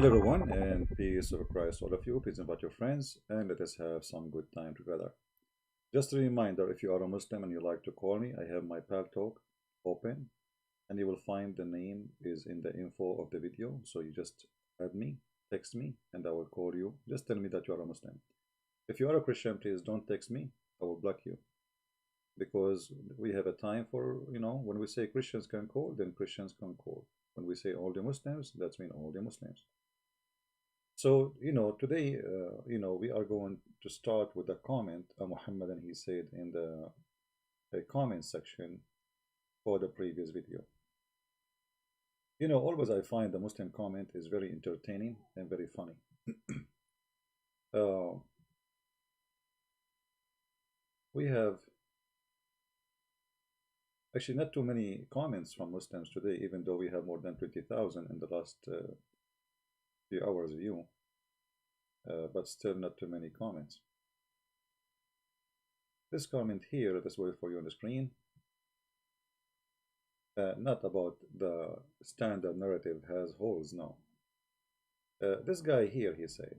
Hello everyone, and peace of Christ all of you. Please invite your friends and let us have some good time together. Just a reminder, if you are a Muslim and you like to call me, I have my Pal Talk open, and you will find the name is in the info of the video. So you just add me, text me, and I will call you. Just tell me that you are a Muslim. If you are a Christian, please don't text me. I will block you, because we have a time for, when we say Christians can call, then Christians can call. When we say all the Muslims, that's mean all the Muslims. So, today, we are going to start with a comment Muhammad and he said in the comment section for the previous video. Always I find the Muslim comment is very entertaining and very funny. We have actually not too many comments from Muslims today, even though we have more than 20,000 in the last few hours view, but still not too many comments. This comment here, let us wait for you on the screen, not about the standard narrative has holes, no. This guy here, he said,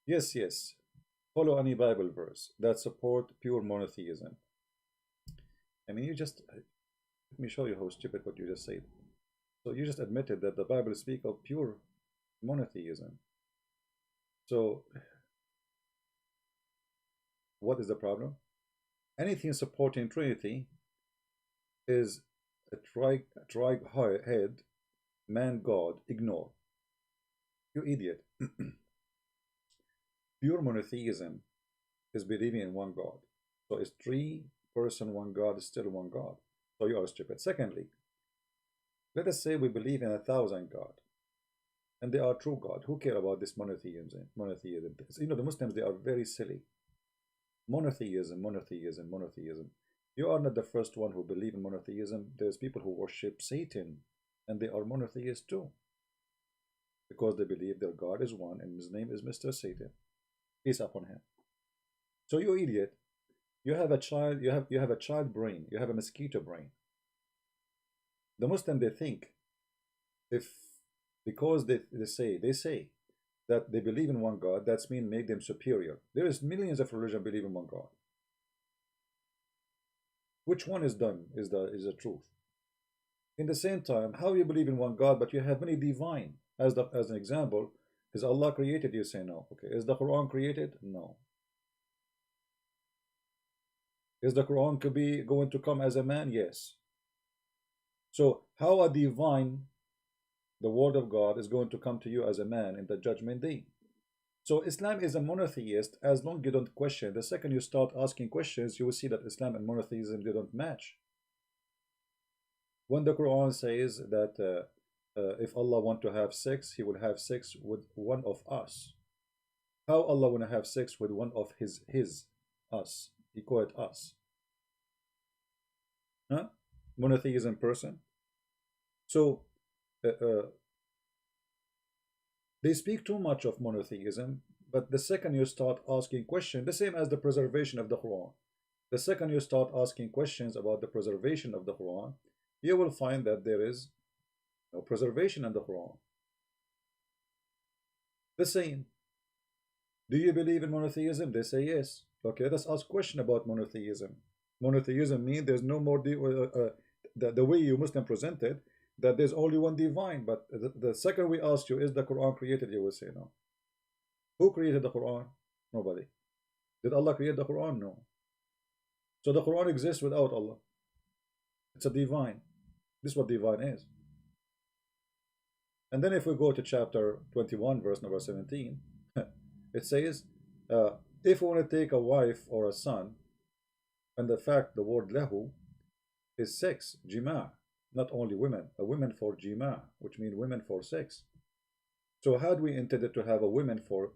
yes, follow any Bible verse that support pure monotheism. I mean, let me show you how stupid what you just said. So you just admitted that the Bible speaks of pure monotheism. So what is the problem? Anything supporting Trinity is a tri-head man God. Ignore. You idiot. Pure monotheism is believing in one God. So it's 3-person one God is still one God. So you are stupid. Secondly, let us say we believe in 1,000 God, and they are true God. Who care about this monotheism? The Muslims, they are very silly. Monotheism. You are not the first one who believe in monotheism. There's people who worship Satan, and they are monotheists too, because they believe their God is one, and his name is Mr. Satan. Peace upon him. So you idiot, you have a child. You have a child brain. You have a mosquito brain. The Muslim, they think because they say that they believe in one God, that's mean make them superior. There is millions of religions believe in one God. Which one is the truth? In the same time, how you believe in one God but you have many divine? As an example, is Allah created? You say no. Okay. Is the Quran created? No. Is the Quran going to come as a man? Yes. So how a divine, the word of God, is going to come to you as a man in the judgment day? So Islam is a monotheist as long as you don't question. The second you start asking questions, you will see that Islam and monotheism, they don't match. When the Quran says that if Allah want to have sex, he will have sex with one of us. How Allah want to have sex with one of us? He call it us. Huh? Monotheism person. So they speak too much of monotheism, but the second you start asking questions, the same as the preservation of the Quran, the second you start asking questions about the preservation of the Quran, you will find that there is no preservation in the Quran. The same. Do you believe in monotheism? They say yes. Okay, let's ask question about monotheism. Monotheism means there's no more the way you Muslim presented, that there's only one divine. But the second we ask you, is the Quran created? You will say no. Who created the Quran? Nobody. Did Allah create the Quran? No. So the Quran exists without Allah. It's a divine. This is what divine is. And then if we go to chapter 21, verse number 17, it says, if we want to take a wife or a son, and the fact the word lahu is sex, jima, not only women, a women for jima, which means women for sex. So had we intended to have a women for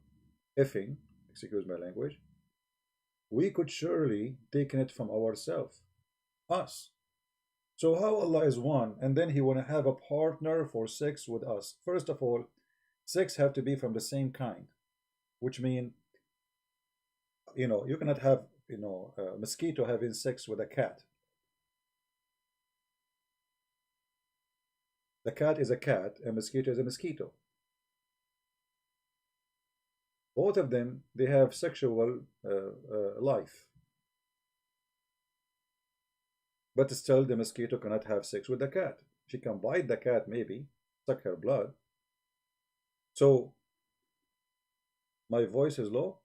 effing, excuse my language, we could surely take it from ourselves, us. So how Allah is one, and then he want to have a partner for sex with us? First of all, sex have to be from the same kind, which means, you cannot have, a mosquito having sex with a cat. The cat is a cat, a mosquito is a mosquito. Both of them, they have sexual life. But still, the mosquito cannot have sex with the cat. She can bite the cat, maybe, suck her blood. So, my voice is low?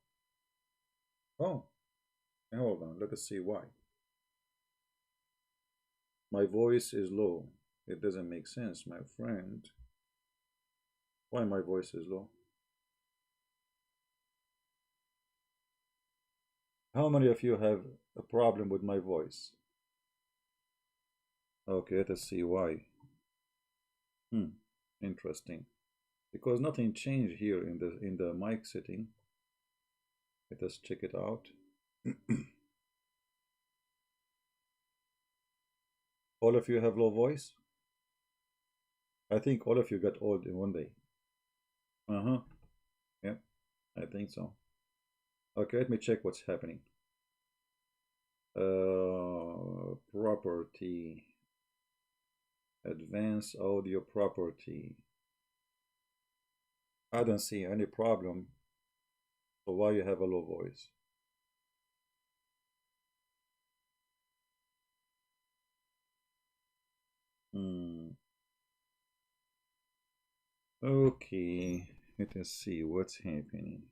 Oh, hold on, let us see why. My voice is low. It doesn't make sense, my friend. Why my voice is low? How many of you have a problem with my voice? Okay, let us see why. Interesting. Because nothing changed here in the mic setting. Let us check it out. All of you have low voice? I think all of you got old in one day. Yep, I think so. Okay, let me check what's happening. Property. Advanced audio property. I don't see any problem. So why you have a low voice? Okay, let us see what's happening.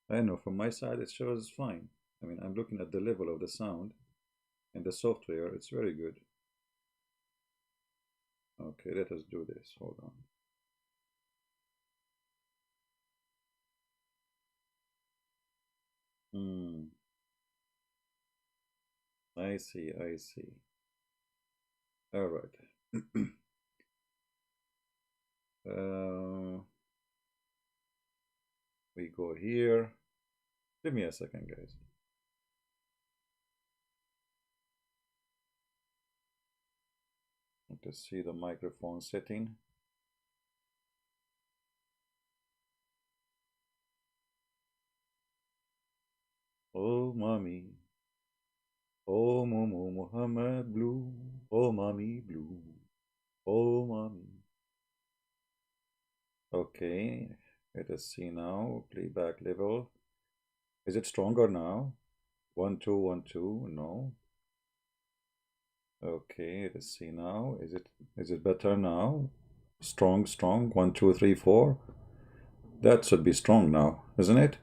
I know from my side it shows fine. I mean, I'm looking at the level of the sound and the software, it's very good. Okay, let us do this. Hold on. I see, I see. All right. We go here. Give me a second, guys. Let us see the microphone setting. Oh, mommy. Oh, Momo Muhammad Blue. Oh, mommy blue. Oh, mommy. Okay, let us see now. Playback level. Is it stronger now? 1 2 1 2. No. Okay, let's see now. Is it better now? Strong, strong. 1 2 3 4. That should be strong now, isn't it?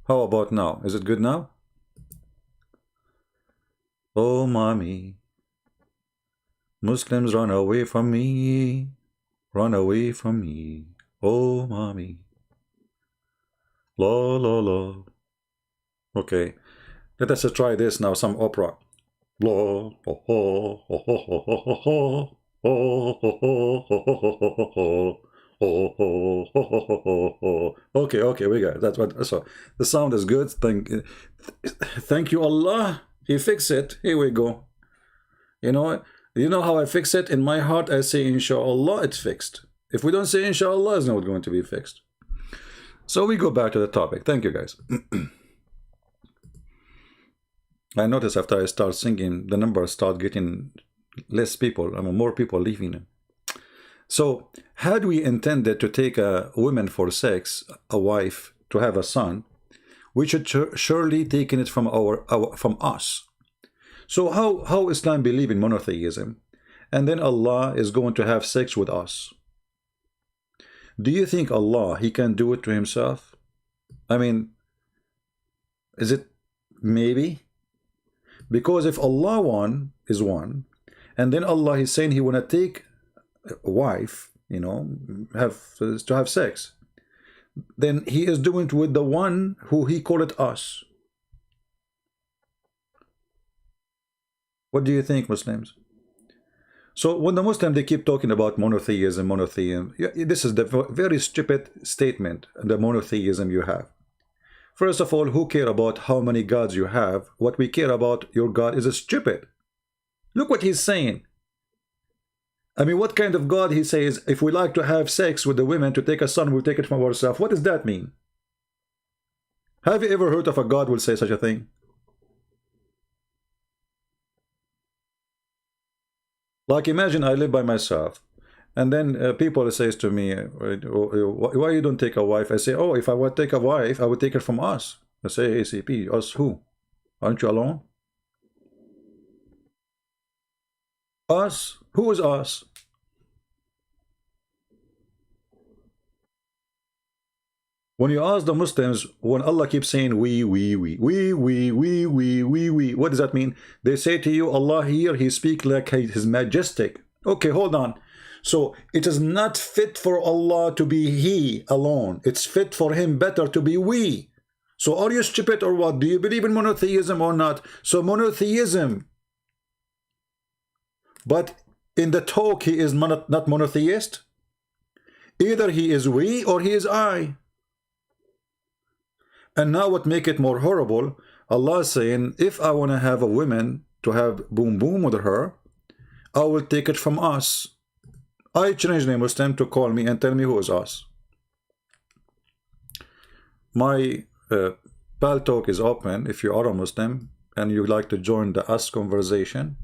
How about now? Is it good now? Oh, mommy. Muslims run away from me. Run away from me. Oh, mommy. La, la, la. Okay. Let us try this now, some opera. Blah, ho, ho, ho, ho, ho, ho, ho, ho. Oh, ho, ho, ho, ho, ho, ho, ho. Oh, ho, ho, ho, ho, ho, ho. Okay, okay, we got it. That's what. So the sound is good. Thank you, Allah. He fixed it. Here we go. You know how I fix it? In my heart, I say, inshallah, it's fixed. If we don't say inshallah, it's not going to be fixed. So we go back to the topic. Thank you, guys. I notice after I start singing, the numbers start getting less people. I mean, more people leaving. So, had we intended to take a woman for sex, a wife, to have a son, we should surely taken it from from us. So, how Islam believe in monotheism, and then Allah is going to have sex with us? Do you think Allah, He can do it to Himself? I mean, is it maybe? Because if Allah one is one, and then Allah is saying He want to take a wife, to have sex, then He is doing it with the one who He called it us. What do you think, Muslims? So when the Muslims, they keep talking about monotheism, this is the very stupid statement, the monotheism you have. First of all, who care about how many gods you have? What we care about, your God is stupid. Look what he's saying. I mean, what kind of God he says, if we like to have sex with the women to take a son, we'll take it from ourselves? What does that mean? Have you ever heard of a God will say such a thing? Like, imagine I live by myself, and then people says to me, why you don't take a wife? I say, oh, if I would take a wife, I would take her from us. I say, ACP, us who? Aren't you alone? Us? Who is us? When you ask the Muslims, when Allah keeps saying we, what does that mean? They say to you, Allah here, he speaks like he's majestic. Okay, hold on. So it is not fit for Allah to be he alone. It's fit for him better to be we. So are you stupid or what? Do you believe in monotheism or not? So monotheism. But in the talk, he is not monotheist. Either he is we or he is I. And now what make it more horrible, Allah is saying, if I want to have a woman to have boom boom with her, I will take it from us. I challenge the Muslim to call me and tell me who is us. My Pal Talk is open. If you are a Muslim and you like to join the us conversation,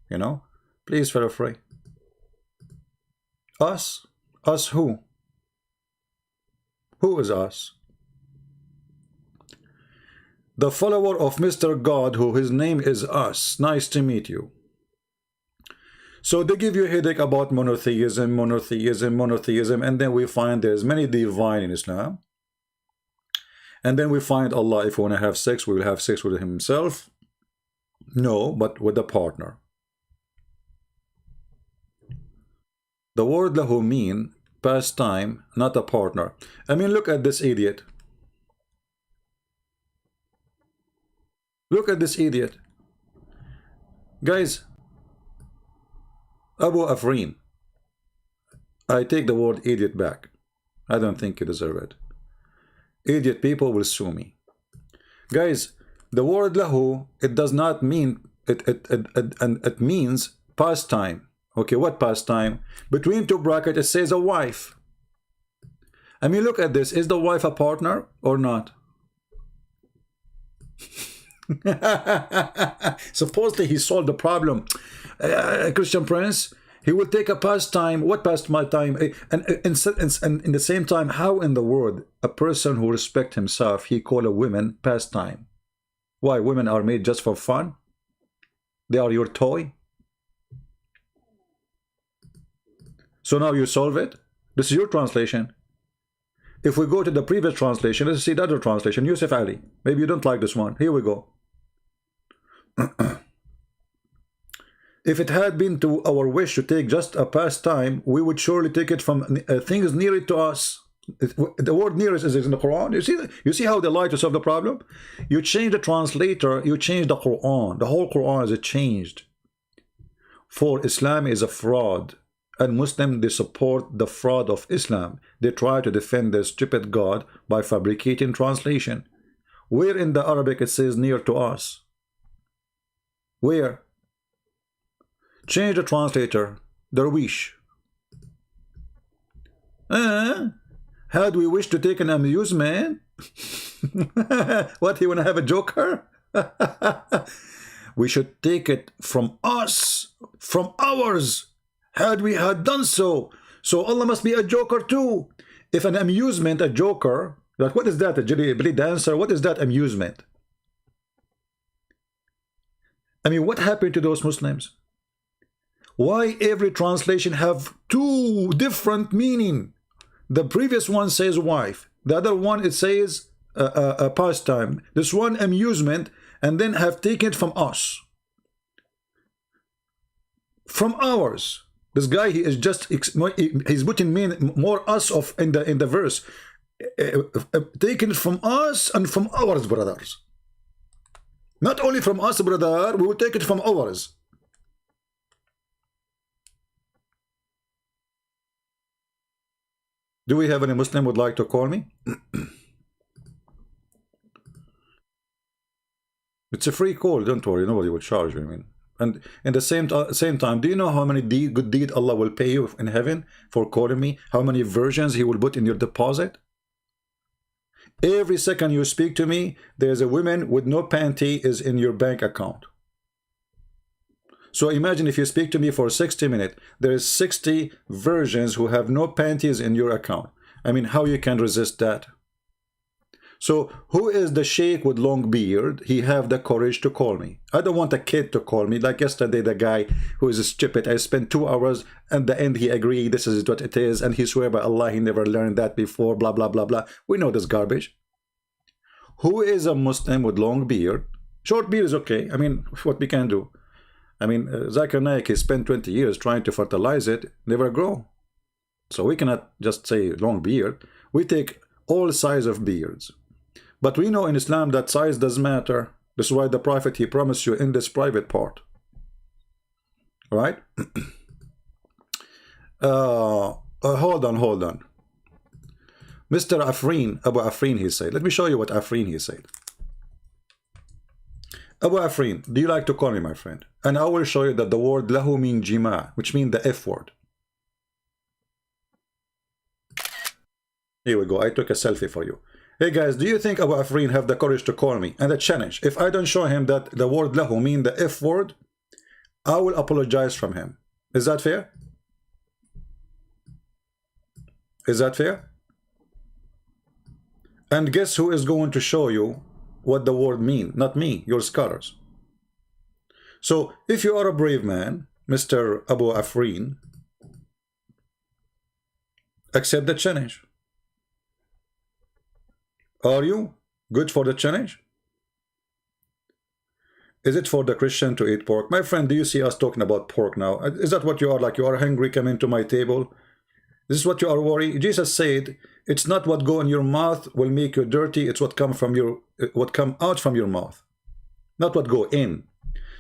you know, please feel free. Us? Us who? Who is us? The follower of Mr. God, who his name is us. Nice to meet you. So they give you a headache about monotheism, and then we find there's many divine in Islam. And then we find Allah, if we want to have sex, we will have sex with himself. No, but with a partner. The word lahu mean pastime, not a partner. I mean, look at this idiot. Look at this idiot. Guys, Abu Afrin. I take the word idiot back. I don't think you deserve it. Idiot people will sue me. Guys, the word lahu, it does not mean, it means pastime. Okay, what pastime? Between two brackets, it says a wife. I mean, look at this. Is the wife a partner or not? Supposedly he solved the problem. Christian Prince, he will take a pastime. What pastime? And in the same time, how in the world a person who respects himself, he call a woman pastime? Why? Women are made just for fun? They are your toy? So now you solve it? This is your translation. If we go to the previous translation, let's see the other translation. Yusuf Ali. Maybe you don't like this one. Here we go. If it had been to our wish to take just a pastime, we would surely take it from things near to us. The word nearest is in the Quran. You see how they lie to solve the problem? You change the translator, you change the Quran. The whole Quran is changed. For Islam is a fraud. And Muslims, they support the fraud of Islam. They try to defend their stupid God by fabricating translation. Where in the Arabic it says near to us? Where? Change the translator. Darwish. How do we wish to take an amusement? What, you want to have a joker? We should take it from us, from ours. Had we had done so, so Allah must be a joker too. If an amusement, a joker, like what is that? A jelly dancer? What is that amusement? I mean, what happened to those Muslims? Why every translation have two different meaning? The previous one says wife. The other one, it says a pastime. This one amusement, and then have taken it from us. From ours. This guy, he is just, he's putting more us of in the verse. Taken it from us and from ours, brothers. Not only from us, brother, we will take it from ours. Do we have any Muslim would like to call me? It's a free call, don't worry, nobody will charge me. I mean, And in the same time, do you know how many good deed Allah will pay you in heaven for calling me? How many versions He will put in your deposit? Every second you speak to me, there's a woman with no panty is in your bank account. So imagine if you speak to me for 60 minutes, there is 60 versions who have no panties in your account. I mean, how you can resist that? So who is the sheikh with long beard? He have the courage to call me. I don't want a kid to call me. Like yesterday, the guy who is stupid. I spent 2 hours. At the end, he agreed this is what it is. And he swear by Allah, he never learned that before. Blah, blah, blah, blah. We know this garbage. Who is a Muslim with long beard? Short beard is okay. I mean, what we can do. I mean, ZakirNaik, he spent 20 years trying to fertilize it. Never grow. So we cannot just say long beard. We take all size of beards. But we know in Islam that size does matter. This is why the Prophet, he promised you in this private part. Right? Hold on. Mr. Afrin, Abu Afrin, he said. Let me show you what Afrin, he said. Abu Afrin, do you like to call me, my friend? And I will show you that the word lahu means jima, which means the F word. Here we go. I took a selfie for you. Hey guys, do you think Abu Afrin have the courage to call me? And the challenge, if I don't show him that the word lahu mean the F word, I will apologize from him. Is that fair? Is that fair? And guess who is going to show you what the word mean? Not me, your scholars. So if you are a brave man, Mr. Abu Afrin, accept the challenge. Are you good for the challenge? Is it for the Christian to eat pork? My friend, do you see us talking about pork now? Is that what you are like? You are hungry, come into my table? This is what you are worried? Jesus said, it's not what go in your mouth will make you dirty, it's what come out from your mouth. Not what go in.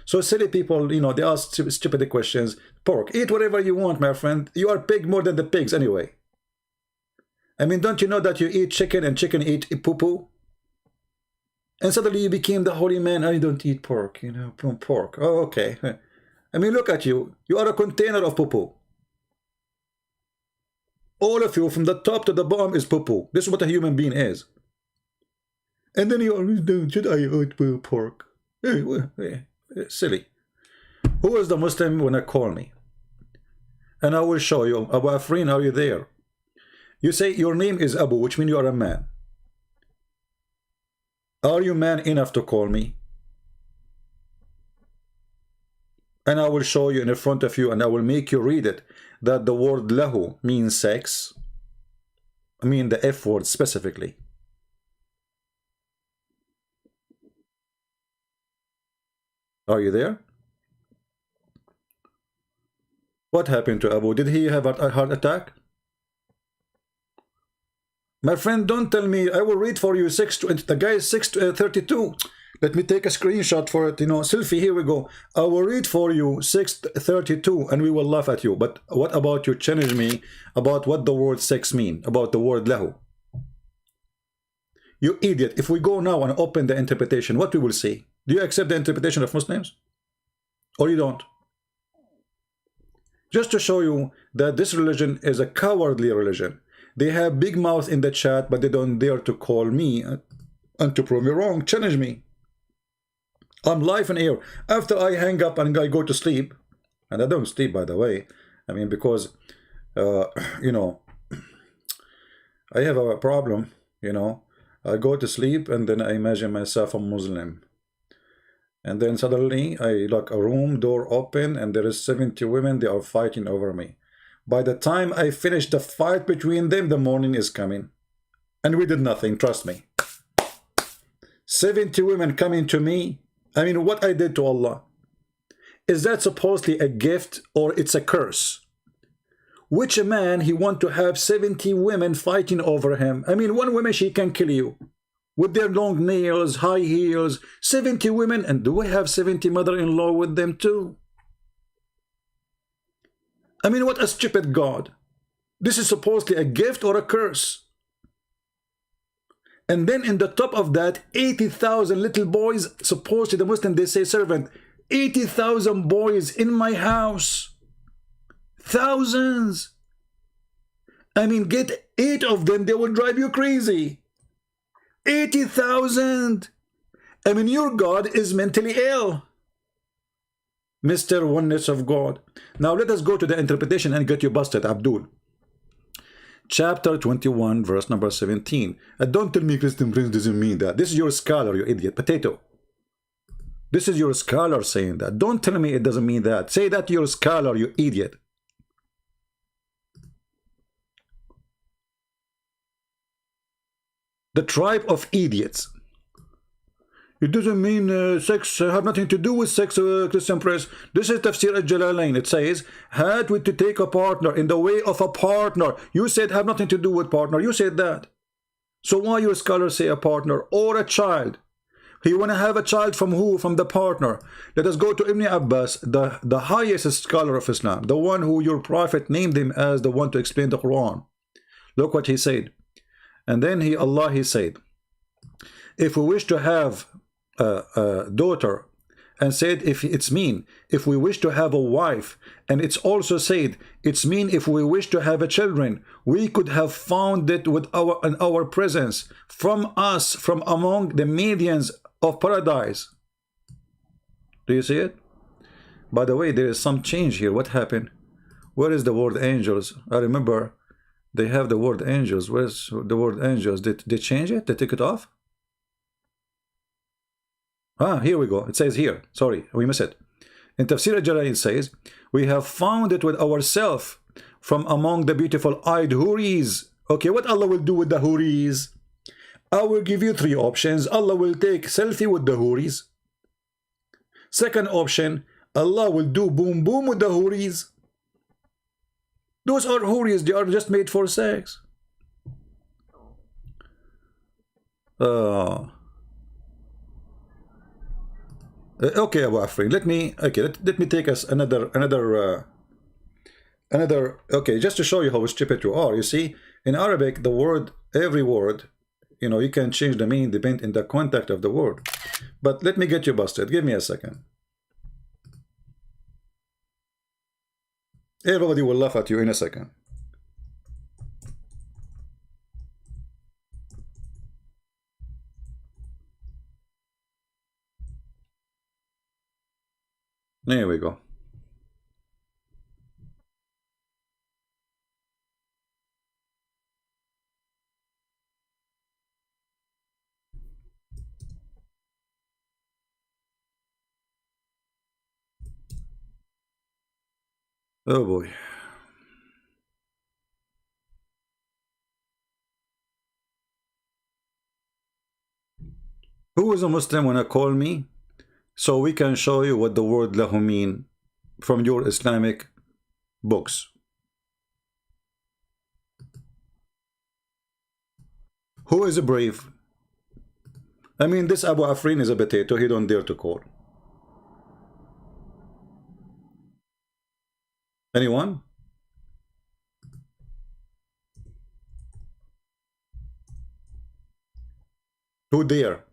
So silly people, you know, they ask stupid questions. Pork, eat whatever you want, my friend. You are pig more than the pigs anyway. I mean, don't you know that you eat chicken and chicken eat poo-poo? And suddenly you became the holy man. I don't eat pork, you know, pork. Oh, okay. I mean, look at you. You are a container of poo-poo. All of you, from the top to the bottom, is poo-poo. This is what a human being is. And then you always do, should I eat pork? Silly. Who is the Muslim when I call me? And I will show you. Abu Afrin, are you there? You say your name is Abu, which means you are a man. Are you man enough to call me? And I will show you in front of you, and I will make you read it, that the word lahu means sex. I mean the F word specifically. Are you there? What happened to Abu? Did he have a heart attack? My friend, don't tell me. I will read for you. The guy is 6:32. Let me take a screenshot for it. You know, selfie. Here we go. I will read for you 6:32, and we will laugh at you. But what about you challenge me about what the word sex mean? About the word lahu? You idiot! If we go now and open the interpretation, what we will see? Do you accept the interpretation of Muslims, or you don't? Just to show you that this religion is a cowardly religion. They have big mouth in the chat, but they don't dare to call me and to prove me wrong. Challenge me. I'm live and air. After I hang up and I go to sleep, and I don't sleep, by the way. I mean, because, you know, I have a problem, you know. I go to sleep and then I imagine myself a Muslim. And then suddenly I look a room, door open, and there is 70 women, they are fighting over me. By the time I finish the fight between them, the morning is coming. And we did nothing, trust me. 70 women coming to me. I mean, what I did to Allah. Is that supposedly a gift or it's a curse? Which man he want to have 70 women fighting over him? I mean, one woman, she can kill you. With their long nails, high heels, 70 women. And do we have 70 mother-in-law with them too? I mean, what a stupid God. This is supposedly a gift or a curse. And then in the top of that, 80,000 little boys, supposedly the Muslim, they say servant. 80,000 boys in my house. Thousands. I mean, get 8 of them, they will drive you crazy. 80,000. I mean, your God is mentally ill. Mr. Oneness of God. Now let us go to the interpretation and get you busted, Abdul. Chapter 21, verse number 17. And don't tell me Christian Prince doesn't mean that. This is your scholar, you idiot. Potato. This is your scholar saying that. Don't tell me it doesn't mean that. Say that to your scholar, you idiot. The tribe of idiots. It doesn't mean sex have nothing to do with sex, Christian Press. This is Tafsir al-Jalalain. It says, had we to take a partner in the way of a partner. You said have nothing to do with partner. You said that. So why your scholars say a partner or a child? You want to have a child from who? From the partner. Let us go to Ibn Abbas, the highest scholar of Islam, the one who your prophet named him as the one to explain the Quran. Look what he said. And then he said, if we wish to have a daughter, and said if it's mean if we wish to have a wife, and it's also said it's mean if we wish to have a children, we could have found it with our presence from us, from among the medians of paradise. Do you see it? By the way, there is some change here. What happened? Where is the word angels? I remember they have the word angels. Where's the word angels? Did they change it? They take it off? Ah, here we go. It says here. Sorry, we missed it. In Tafsir al-Jalalain it says, we have found it with ourselves from among the beautiful-eyed Huris. Okay, what Allah will do with the Huris? I will give you 3 options. Allah will take selfie with the Huris. Second option, Allah will do boom boom with the Huris. Those are Huris. They are just made for sex. Okay, Abu Afrin, let me take us another okay, just to show you how stupid you are. You see, in Arabic, the word, every word, you know, you can change the meaning depending on the context of the word. But let me get you busted. Give me a second. Everybody will laugh at you in a second. There we go. Oh boy. Who is a Muslim wanna call me? So we can show you what the word lahu mean from your Islamic books. Who is brave? I mean, this Abu Afrin is a potato. He don't dare to call. Anyone? Who dare?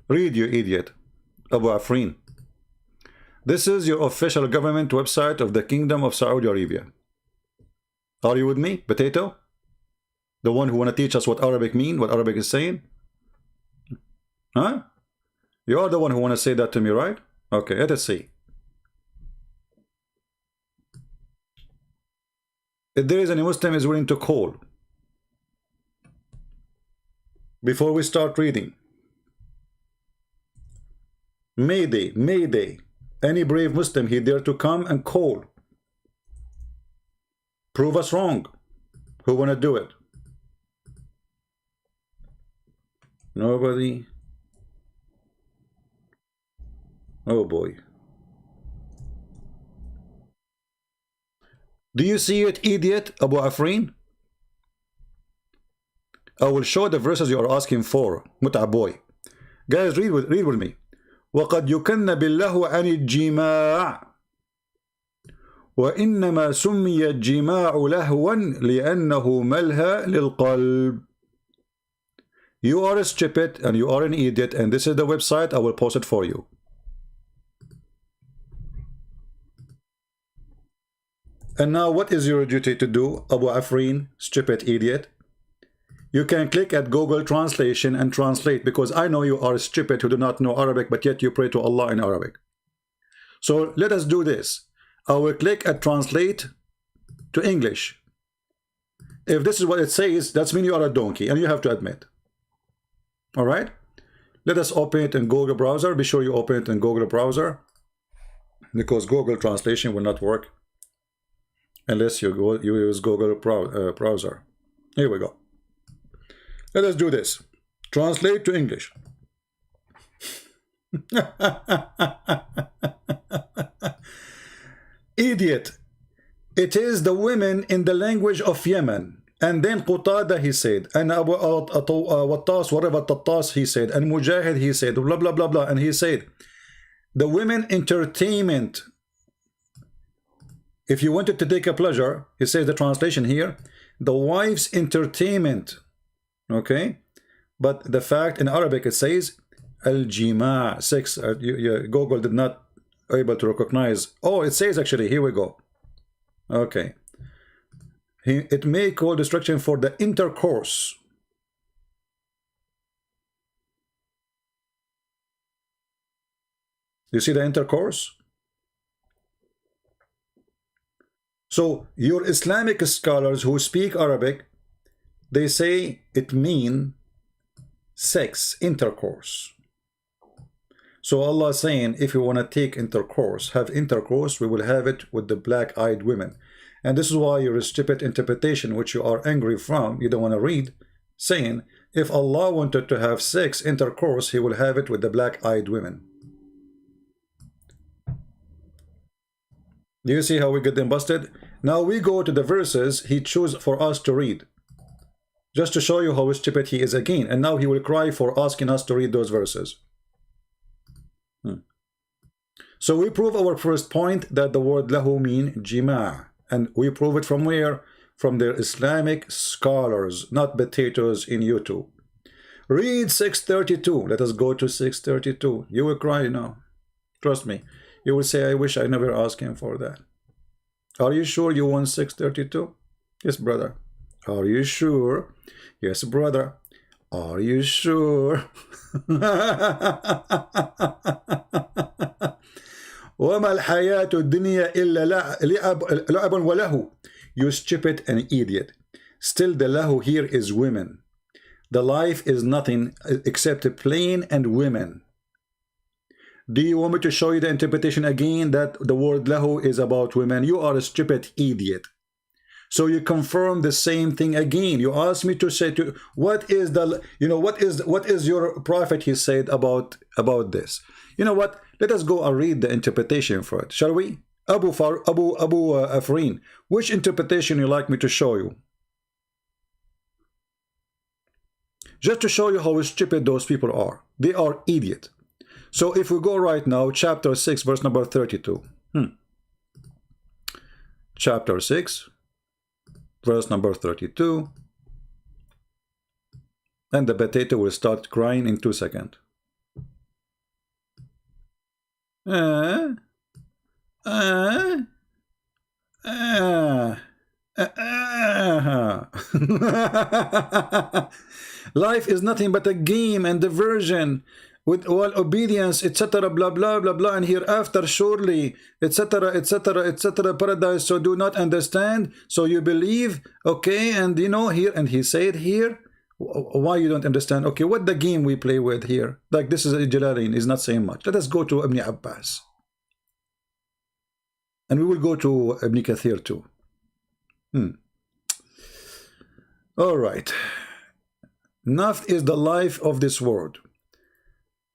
Read, you idiot. Abu Afrin. This is your official government website of the Kingdom of Saudi Arabia. Are you with me, potato? The one who want to teach us what Arabic mean, what Arabic is saying? Huh? You are the one who want to say that to me, right? Okay, let us see. If there is any Muslim is willing to call before we start reading. Mayday, Mayday. Any brave Muslim, he dare to come and call. Prove us wrong. Who want to do it? Nobody. Oh boy. Do you see it, idiot, Abu Afrin? I will show the verses you are asking for. Mut'a boy. Guys, read with me. وَقَدْ يُكَنَّ بِاللَّهُ عَنِ الْجِمَاعِ. وإنما سمي الجماع لهوا لأنه ملهى للقلب. You are stupid and you are an idiot, and this is the website. I will post it for you. And now what is your duty to do, Abu Afrin, stupid idiot? You can click at Google Translation and translate, because I know you are stupid who do not know Arabic, but yet you pray to Allah in Arabic. So let us do this. I will click at translate to English. If this is what it says, that means you are a donkey, and you have to admit. All right? Let us open it in Google browser. Be sure you open it in Google browser, because Google Translation will not work unless you use Google browser. Here we go. Let us do this. Translate to English. Idiot. It is the women in the language of Yemen. And then Qutada, he said, and Abu Wattas, whatever Tattas, he said, and Mujahid, he said, blah, blah, blah, blah. And he said, the women entertainment. If you wanted to take a pleasure, he says the translation here, the wife's entertainment. Okay? But the fact in Arabic it says, al-jima', sex. Google did not able to recognize. Oh, it says actually, here we go. Okay. It may call destruction for the intercourse. You see the intercourse? So your Islamic scholars who speak Arabic, they say it means sex, intercourse. So Allah is saying, if you want to take intercourse, have intercourse, we will have it with the black-eyed women. And this is why your stupid interpretation, which you are angry from, you don't want to read, saying, if Allah wanted to have sex, intercourse, he will have it with the black-eyed women. Do you see how we get them busted? Now we go to the verses he chose for us to read, just to show you how stupid he is again. And now he will cry for asking us to read those verses. So we prove our first point, that the word lahu mean jima'. And we prove it from where? From their Islamic scholars, not potatoes in YouTube. Read 632. Let us go to 632. You will cry now. Trust me. You will say, I wish I never asked him for that. Are you sure you want 632? Yes, brother. Are you sure? Yes, brother. Are you sure? وَمَا الْحَيَاةُ الدُّنْيَا إِلَّا لَعَبٌ وَلَهُ. You stupid and idiot. Still the lahu here is women. The life is nothing except plain and women. Do you want me to show you the interpretation again, that the word lahu is about women? You are a stupid idiot. So you confirm the same thing again. You asked me to say to what is the, you know, what is your prophet, he said about this. You know what? Let us go and read the interpretation for it, shall we? Abu Afrin, which interpretation you like me to show you? Just to show you how stupid those people are. They are idiot. So if we go right now, chapter 6, verse number 32. Chapter 6, verse number 32. And the potato will start crying in 2 seconds. Life is nothing but a game and diversion, with all obedience, etc., blah blah blah blah, and hereafter surely, etc., etc., etc., paradise. So do not understand, so you believe, okay? And you know, here, and he said here, why you don't understand? Okay, what the game we play with here? Like this is Jalalain is not saying much. Let us go to Ibn Abbas, and we will go to Ibn Kathir too. All right. Naft is the life of this world,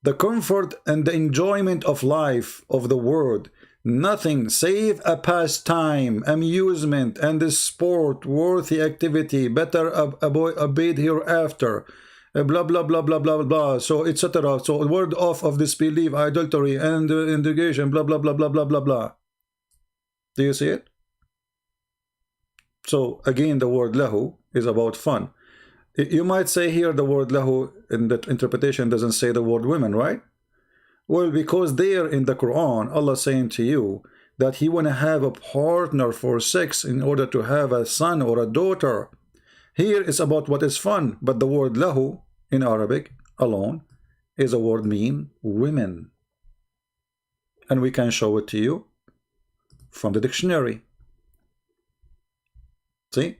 the comfort and the enjoyment of life of the world, nothing save a pastime, amusement, and the sport, worthy activity, better obeyed hereafter, blah blah blah blah blah blah. So etc. So word off of disbelief, idolatry, and integration, blah blah blah blah blah blah blah. Do you see it? So again, the word lahu is about fun. You might say here the word lahu in that interpretation doesn't say the word women, right? Well, because there in the Quran, Allah saying to you that He want to have a partner for sex in order to have a son or a daughter. Here is about what is fun, but the word lahu in Arabic alone is a word mean women. And we can show it to you from the dictionary. See?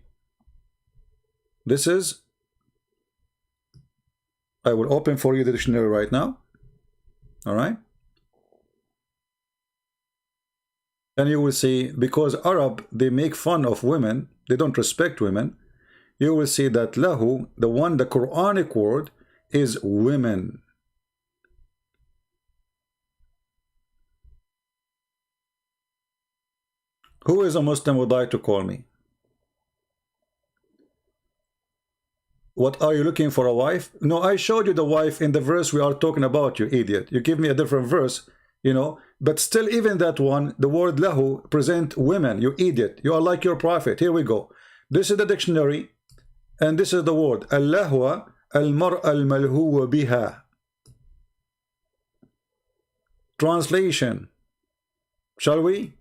This is, I will open for you the dictionary right now. All right? And you will see, because Arab, they make fun of women, they don't respect women, you will see that lahu, the Quranic word, is women. Who is a Muslim would like to call me? What, are you looking for a wife? No, I showed you the wife in the verse we are talking about, you idiot. You give me a different verse, you know, but still even that one, the word lahu present women, you idiot. You are like your prophet. Here we go. This is the dictionary, and this is the word. Al-lahwa al-mar'a al-malhuwa biha. Translation. Shall we?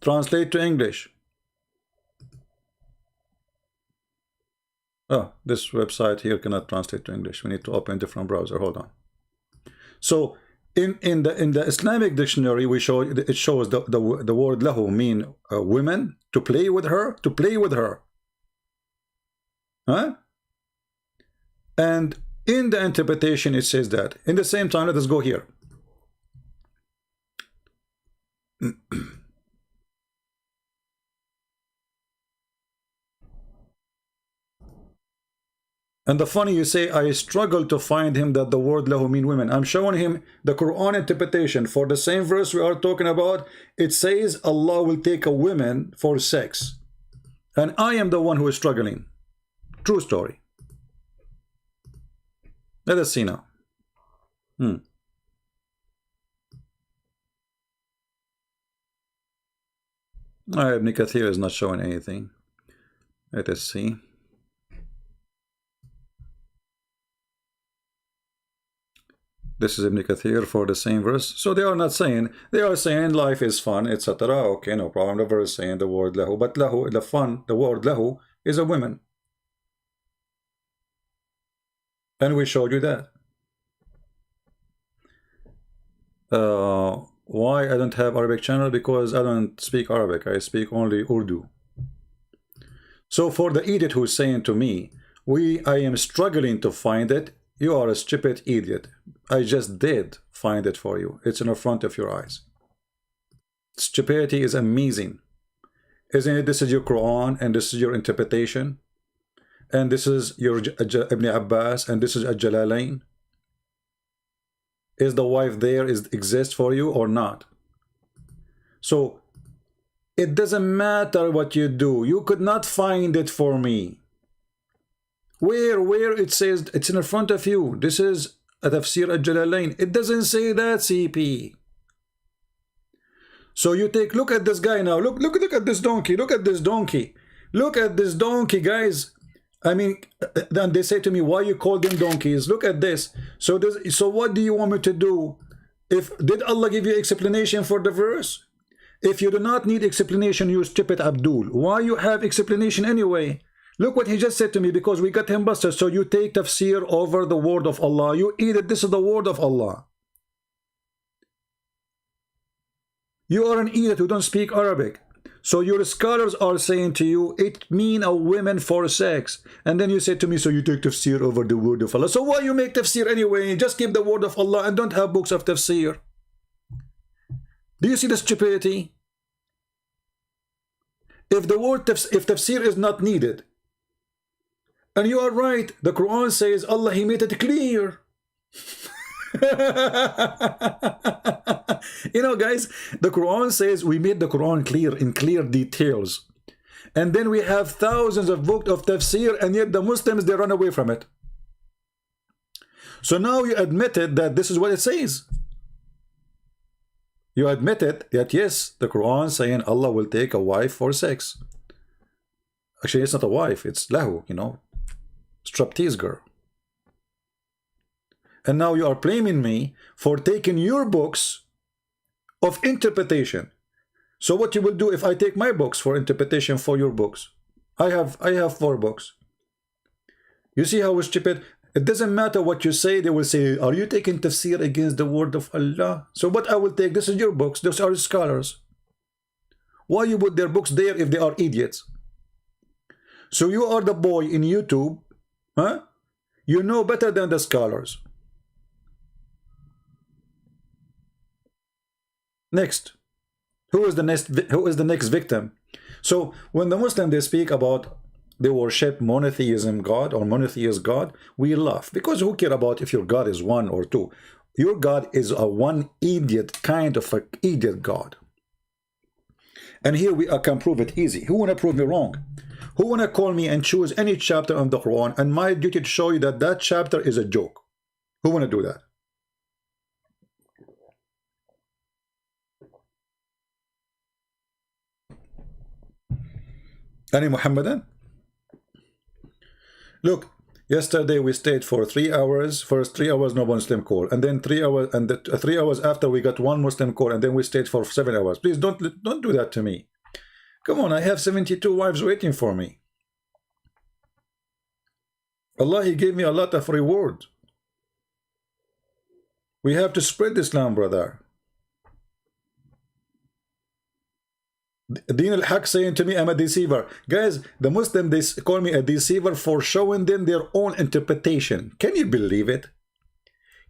Translate to English. Oh, this website here cannot translate to English. We need to open a different browser. Hold on. So in the Islamic dictionary, we show it shows the word lahu mean women, to play with her, huh? And in the interpretation, it says that. In the same time, let us go here. And the funny, you say, I struggle to find him that the word lahu mean women. I'm showing him the Quran interpretation for the same verse we are talking about. It says Allah will take a woman for sex. And I am the one who is struggling. True story. Let us see now. Ibn Kathir is not showing anything. Let us see. This is Ibn Kathir for the same verse. So they are not saying, they are saying life is fun, etc. Okay, no problem. The verse saying the word lahu, but lahu, the fun, the word lahu is a woman. And we showed you that. Why I don't have Arabic channel? Because I don't speak Arabic. I speak only Urdu. So for the idiot who's saying to me, I am struggling to find it, you are a stupid idiot. I just did find it for you. It's in the front of your eyes. Stupidity is amazing. Isn't it? This is your Quran, and this is your interpretation. And this is your Ibn Abbas, and this is Al-Jalalain. Is the wife there, exist for you or not? So it doesn't matter what you do. You could not find it for me. Where it says it's in front of you. This is a tafsir Al-Jalalain. It doesn't say that, CP. So you take, look at this guy now. Look at this donkey. Look at this donkey. Look at this donkey, guys. I mean, then they say to me, why you call them donkeys? Look at this. So what do you want me to do? Did Allah give you explanation for the verse? If you do not need explanation, you stupid Abdul. Why you have explanation anyway? Look what he just said to me, because we got him busted. So you take tafsir over the word of Allah. You idiot, this is the word of Allah. You are an idiot who don't speak Arabic. So your scholars are saying to you, it mean a women for sex. And then you say to me, so you take tafsir over the word of Allah. So why you make tafsir anyway? Just keep the word of Allah and don't have books of tafsir. Do you see the stupidity? If tafsir is not needed, and you are right, the Quran says Allah, He made it clear. You know, guys, the Quran says we made the Quran clear in clear details. And then we have thousands of books of tafsir, and yet the Muslims, they run away from it. So now you admitted that this is what it says. You admitted that yes, the Quran saying Allah will take a wife for sex. Actually, it's not a wife, it's lahu, you know, striptease girl. And now you are blaming me for taking your books of interpretation. So what you will do if I take my books for interpretation for your books? I have 4 books. You see how stupid? It doesn't matter what you say, they will say, are you taking tafsir against the word of Allah? So what I will take, this is your books, those are scholars. Why you put their books there if they are idiots? So you are the boy in YouTube, huh? You know better than the scholars. Next, who is the next victim? So when the Muslims, they speak about they worship monotheism God or monotheist God, we laugh, because who care about if your God is 1 or 2? Your God is a one idiot, kind of an idiot God. And here I can prove it easy. Who wanna prove me wrong? Who wanna call me and choose any chapter on the Quran and my duty to show you that that chapter is a joke? Who wanna do that? Any Muhammadan? Look, yesterday we stayed for 3 hours. First 3 hours no Muslim call, and then 3 hours, and 3 hours after we got 1 Muslim call, and then we stayed for 7 hours. Please don't do that to me. Come on, I have 72 wives waiting for me. Allah, He gave me a lot of reward. We have to spread Islam, brother. Deen al-Haq saying to me, I'm a deceiver. Guys, the Muslim, they call me a deceiver for showing them their own interpretation. Can you believe it?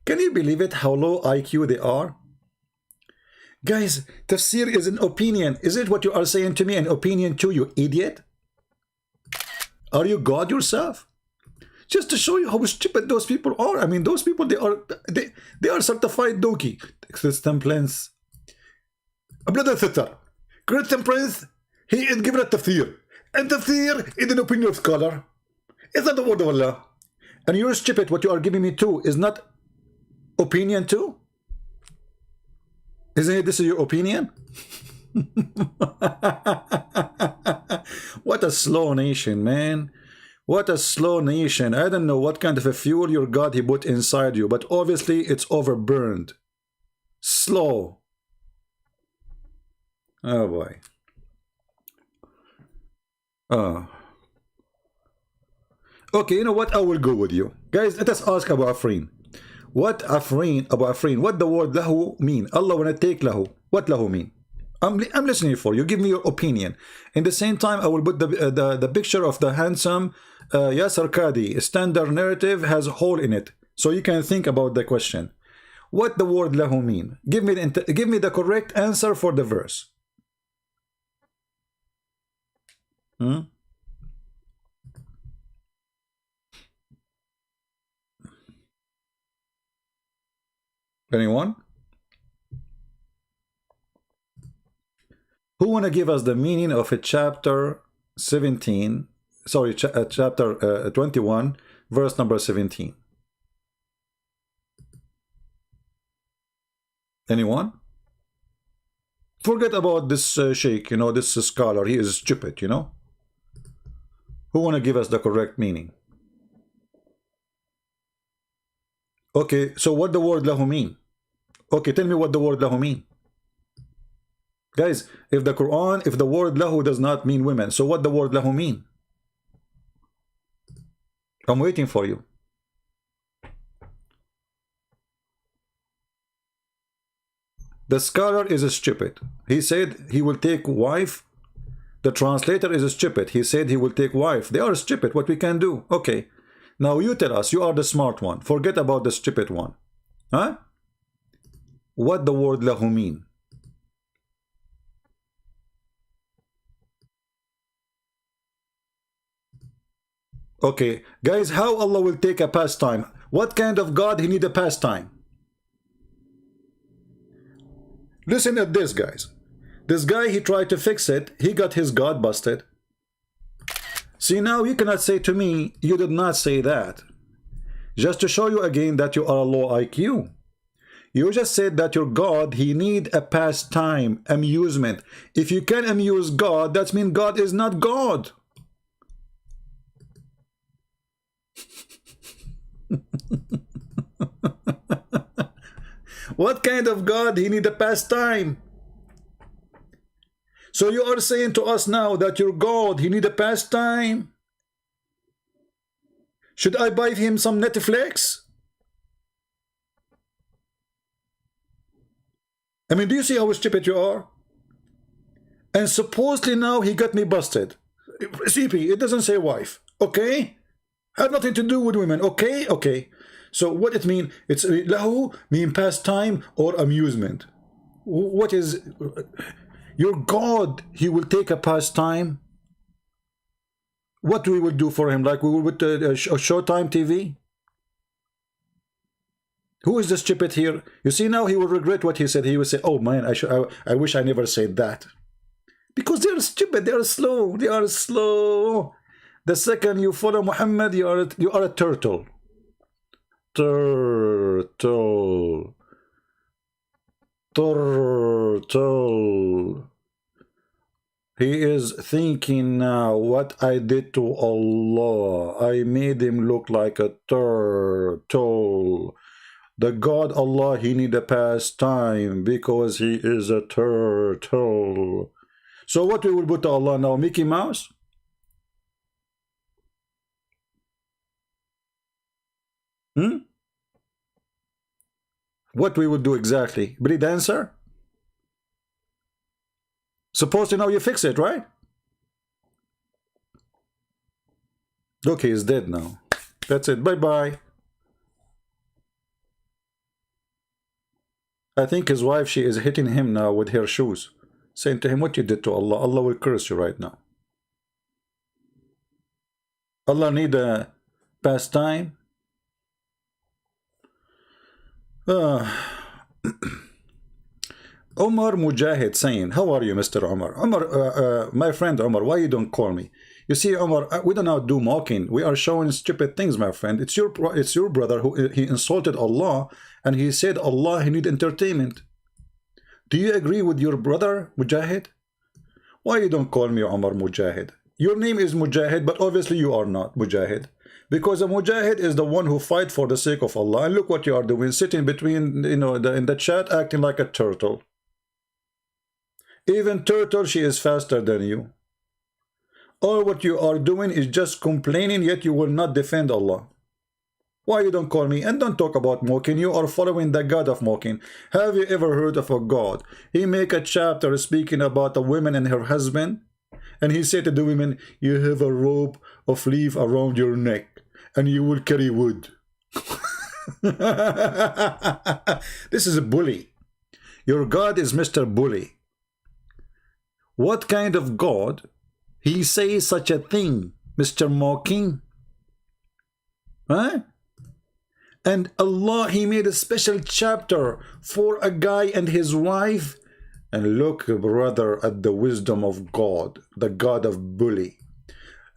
Can you believe it, how low IQ they are? Guys, tafsir is an opinion. Is it what you are saying to me, an opinion too, you idiot? Are you God yourself? Just to show you how stupid those people are. I mean, those people, they are certified donkey. Christian Prince. Brother sister. Christian Prince, he is given a tafsir. And tafsir is an opinion of scholar. It's not the word of Allah. And you're stupid. What you are giving me too is not opinion too? Isn't it this is your opinion? What a slow nation, man. What a slow nation. I don't know what kind of a fuel your God He put inside you, but obviously it's overburned. Slow. Oh boy. Okay, you know what? I will go with you. Guys, let us ask Abu Afrin. What Afrin, Abu Afrin, what the word lahu mean? Allah wanna take lahu. What lahu mean? I'm listening for you. Give me your opinion. In the same time, I will put the picture of the handsome Yasser Qadi. Standard narrative has a hole in it, so you can think about the question. What the word lahu mean? Give me the correct answer for the verse. Anyone? Who want to give us the meaning of a chapter 17, sorry, chapter 21, verse number 17? Anyone? Forget about this sheikh, you know, this scholar, he is stupid, you know. Who want to give us the correct meaning? Okay, so what the word lahu mean? Okay, tell me what the word lahu mean. Guys, if the Quran, if the word lahu does not mean women, so what the word lahu mean? I'm waiting for you. The scholar is stupid. He said he will take wife. The translator is stupid. He said he will take wife. They are stupid. What we can do? Okay. Now you tell us. You are the smart one. Forget about the stupid one. Huh? What the word lahu mean? Okay. Guys, how Allah will take a pastime? What kind of God he need a pastime? Listen at this, guys. This guy, he tried to fix it. He got his God busted. See, now you cannot say to me, you did not say that. Just to show you again that you are a low IQ. You just said that your God, he need a pastime, amusement. If you can amuse God, that means God is not God. What kind of God he need a pastime? So you are saying to us now that your God, he need a pastime? Should I buy him some Netflix? I mean, do you see how stupid you are? And supposedly now he got me busted. CP, it doesn't say wife. Okay? Have nothing to do with women. Okay? Okay. So what it mean? It's lahu mean pastime or amusement. What is your God? He will take a pastime. What we will do for him? Like we will with Showtime TV? Who is the stupid here? You see now he will regret what he said. He will say, "Oh man, I wish I never said that." Because they are stupid. They are slow. They are slow. The second you follow Muhammad, you are a turtle. Turtle. Turtle. He is thinking now, what I did to Allah. I made him look like a turtle. The God Allah, he need a pastime because he is a turtle. So what we will put to Allah now? Mickey Mouse? What we would do exactly? Belly dancer? Suppose you know you fix it, right? Look, he is dead now. That's it. Bye-bye. I think his wife, she is hitting him now with her shoes, saying to him, what you did to Allah, Allah will curse you right now. Allah need a pastime. Omar Mujahid saying, how are you, Mr. Omar? Omar, my friend Omar, why you don't call me? You see, Omar, we do not do mocking. We are showing stupid things, my friend. It's your brother who he insulted Allah, and he said Allah, he need entertainment. Do you agree with your brother, Mujahid? Why you don't call me Omar Mujahid? Your name is Mujahid, but obviously you are not Mujahid. Because a Mujahid is the one who fight for the sake of Allah. And look what you are doing, sitting between, you know, in the chat, acting like a turtle. Even turtle, she is faster than you. All what you are doing is just complaining, yet you will not defend Allah. Why you don't call me? And don't talk about mocking. You are following the God of mocking. Have you ever heard of a God? He make a chapter speaking about a woman and her husband. And he said to the women, you have a rope of leaf around your neck, and you will carry wood. This is a bully. Your God is Mr. Bully. What kind of God he says such a thing, Mr. Mocking? Huh? And Allah, he made a special chapter for a guy and his wife. And look, brother, at the wisdom of God, the God of bully.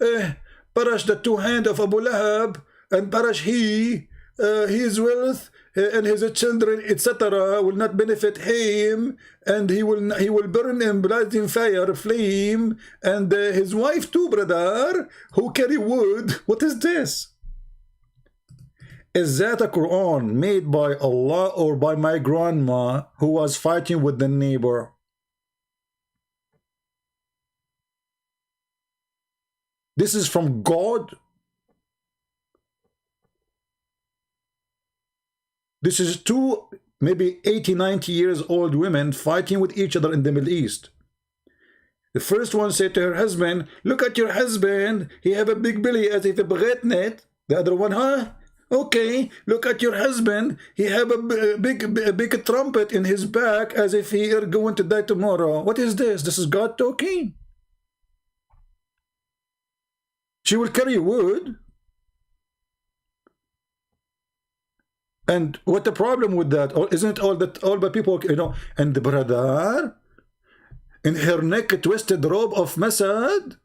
Parash the two hands of Abu Lahab, and parash his wealth and his children, etc., will not benefit him, and he will burn in blazing fire, flame, and his wife too, brother, who carry wood. What is this? Is that a Quran made by Allah or by my grandma who was fighting with the neighbor? This is from God? This is two, maybe 80, 90 years old women fighting with each other in the Middle East. The first one said to her husband, look at your husband, he have a big belly as if a baghetnet. The other one, huh? Okay, look at your husband, he have a big trumpet in his back as if he are going to die tomorrow. What is this? This is God talking? She will carry wood. And what the problem with that? Isn't it all the people, you know, and the brother in her neck a twisted robe of Masad?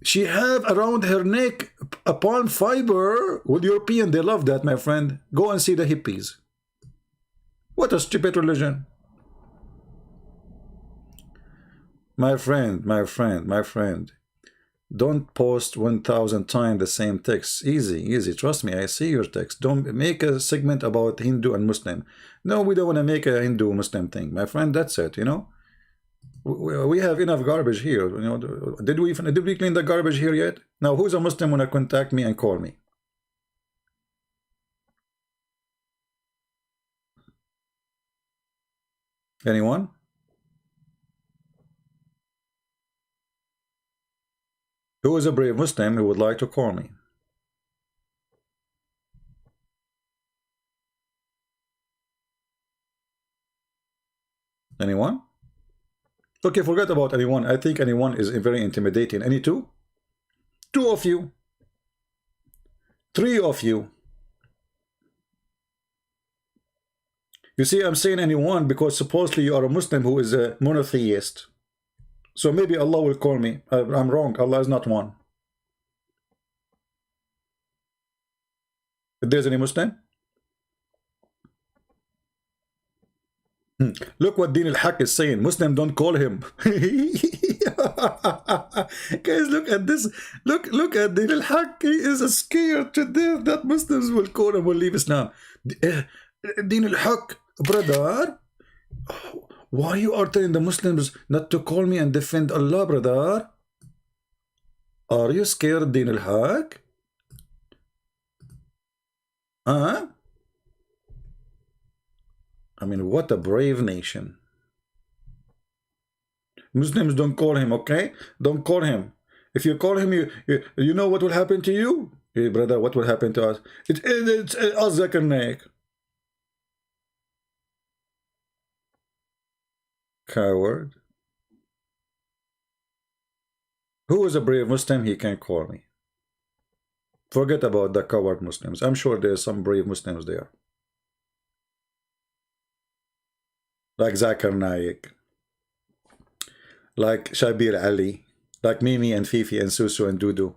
She have around her neck a palm fiber with European. They love that, my friend. Go and see the hippies. What a stupid religion. My friend. Don't post 1,000 times the same text. Easy, easy. Trust me, I see your text. Don't make a segment about Hindu and Muslim. No, we don't want to make a Hindu-Muslim thing. My friend, that's it, you know. We have enough garbage here. You know, did we clean the garbage here yet? Now, who's a Muslim wanna contact me and call me? Anyone? Who is a brave Muslim who would like to call me? Anyone? Okay, forget about anyone. I think anyone is very intimidating. Any two? Two of you. Three of you. You see, I'm saying anyone because supposedly you are a Muslim who is a monotheist. So maybe Allah will call me. I'm wrong. Allah is not one. If there's any Muslim? Look what Din al-Haq is saying. Muslim, don't call him. Guys, look at this. Look at Din al-Haq. He is scared to death that Muslims will call him, will leave Islam. Din al-Haq, brother, why you are telling the Muslims not to call me and defend Allah, brother? Are you scared, Din al-Haq? Huh? I mean, what a brave nation. Muslims, don't call him, okay? Don't call him. If you call him, you know what will happen to you? Hey, brother, what will happen to us? It's us, ZakirNaik. Coward. Who is a brave Muslim? He can call me. Forget about the coward Muslims. I'm sure there's some brave Muslims there. Like ZakirNaik, like Shabir Ali, like Mimi and Fifi and Susu and Dudu.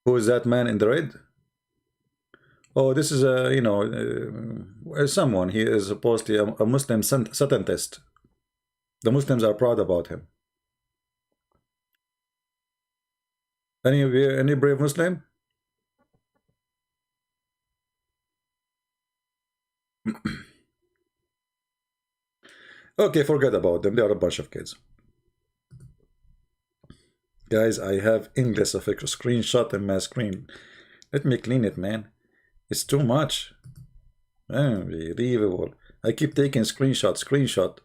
Who is that man in the red? Oh, this is a, you know, someone. He is supposedly a Muslim satanist. The Muslims are proud about him. Any brave Muslim? Okay, forget about them. They are a bunch of kids. Guys, I have English of a screenshot in my screen. Let me clean it, man. It's too much. Unbelievable. I keep taking screenshot.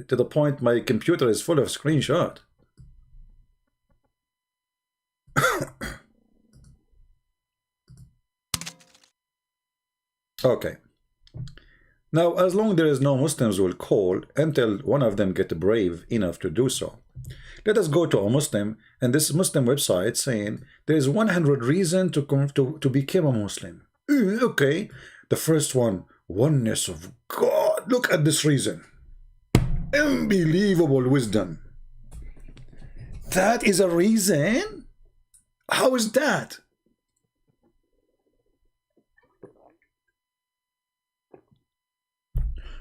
To the point my computer is full of screenshot. Okay. Now, as long there is no Muslims will call until one of them get brave enough to do so. Let us go to a Muslim and this Muslim website saying there is 100 reasons to become a Muslim. Okay. The first one, oneness of God. Look at this reason. Unbelievable wisdom. That is a reason? How is that?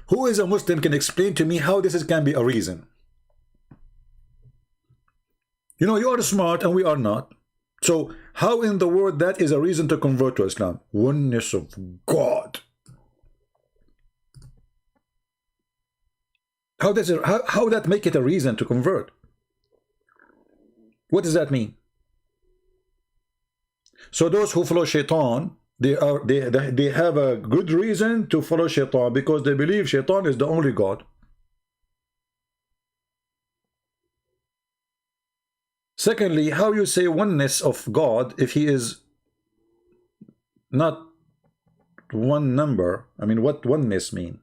Who is a Muslim can explain to me how this can be a reason? You know, you are smart and we are not. So how in the world that is a reason to convert to Islam? Oneness of God. How does it, how that make it a reason to convert? What does that mean? So those who follow Shaitan, they have a good reason to follow Shaitan because they believe Shaitan is the only God. Secondly, how you say oneness of God if he is not one number? I mean, what oneness mean?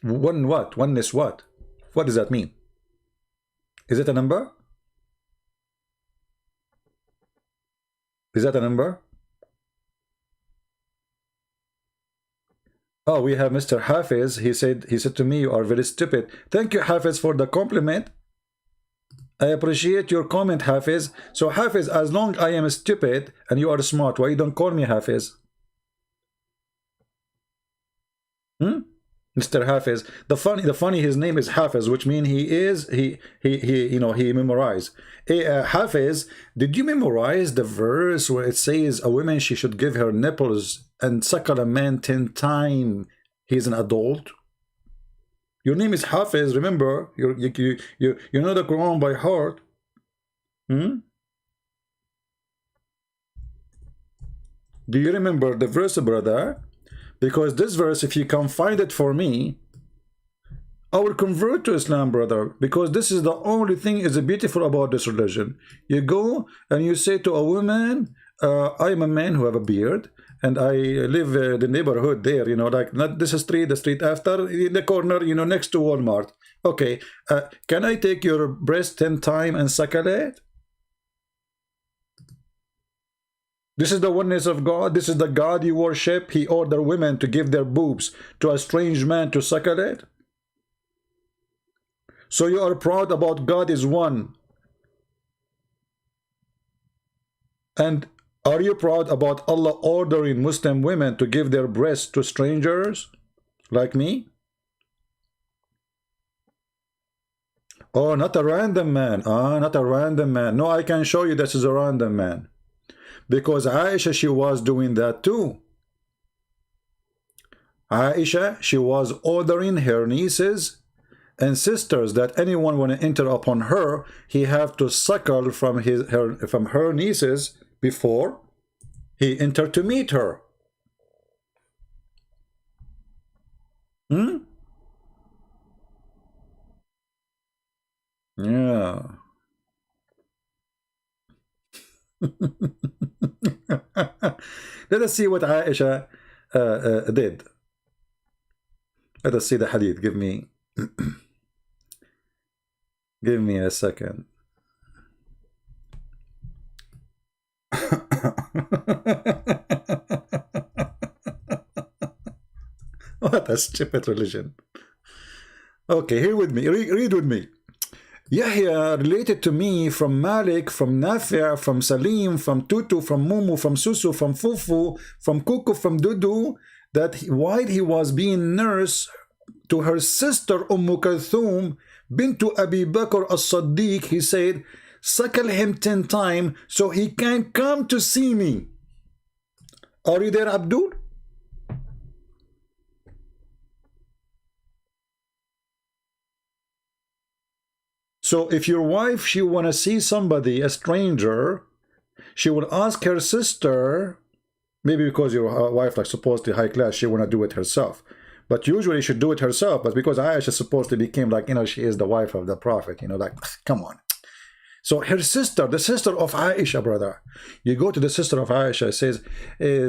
One what? Oneness what? What does that mean? Is it a number? Is that a number? Oh, we have Mr. Hafiz. He said to me, you are very stupid. Thank you, Hafiz, for the compliment. I appreciate your comment, Hafiz. So, Hafiz, as long I am stupid and you are smart, why you don't call me Hafiz? Mr. Hafiz. The funny, his name is Hafiz, which means he memorized. Hafiz, did you memorize the verse where it says a woman, she should give her nipples and suckle a man 10 times he's an adult? Your name is Hafiz, remember? You know the Quran by heart. Do you remember the verse, brother? Because this verse, if you can find it for me, I will convert to Islam, brother. Because this is the only thing is beautiful about this religion. You go and you say to a woman, I am a man who have a beard, and I live the neighborhood there, you know, like not this street, the street after, in the corner, you know, next to Walmart. Okay, can I take your breast 10 times and suckle it? This is the oneness of God. This is the God you worship. He ordered women to give their boobs to a strange man to suckle it. So you are proud about God is one. And are you proud about Allah ordering Muslim women to give their breasts to strangers like me? Oh, not a random man. Not a random man. No, I can show you this is a random man. Because Aisha, she was doing that too. Aisha, she was ordering her nieces and sisters that anyone want to enter upon her, he have to suckle from her nieces before he entered to meet her. Yeah. Let us see what Aisha did. Let us see the hadith. Give me give me a second. What a stupid religion. Okay, here with me. Read with me. Yahya related to me from Malik, from Nafi', from Salim, from Tutu, from Mumu, from Susu, from Fufu, from Kuku, from Dudu, that while he was being nursed to her sister Kulthum, bintu Abi Bakr as-Siddiq, he said, suckle him 10 times so he can come to see me. Are you there, Abdul? So if your wife, she want to see somebody, a stranger, she will ask her sister, maybe because your wife like supposed to high class, she want to do it herself. But usually she should do it herself. But because Aisha supposed to became like, you know, she is the wife of the prophet, you know, like, come on. So her sister, the sister of Aisha, brother, you go to the sister of Aisha, says,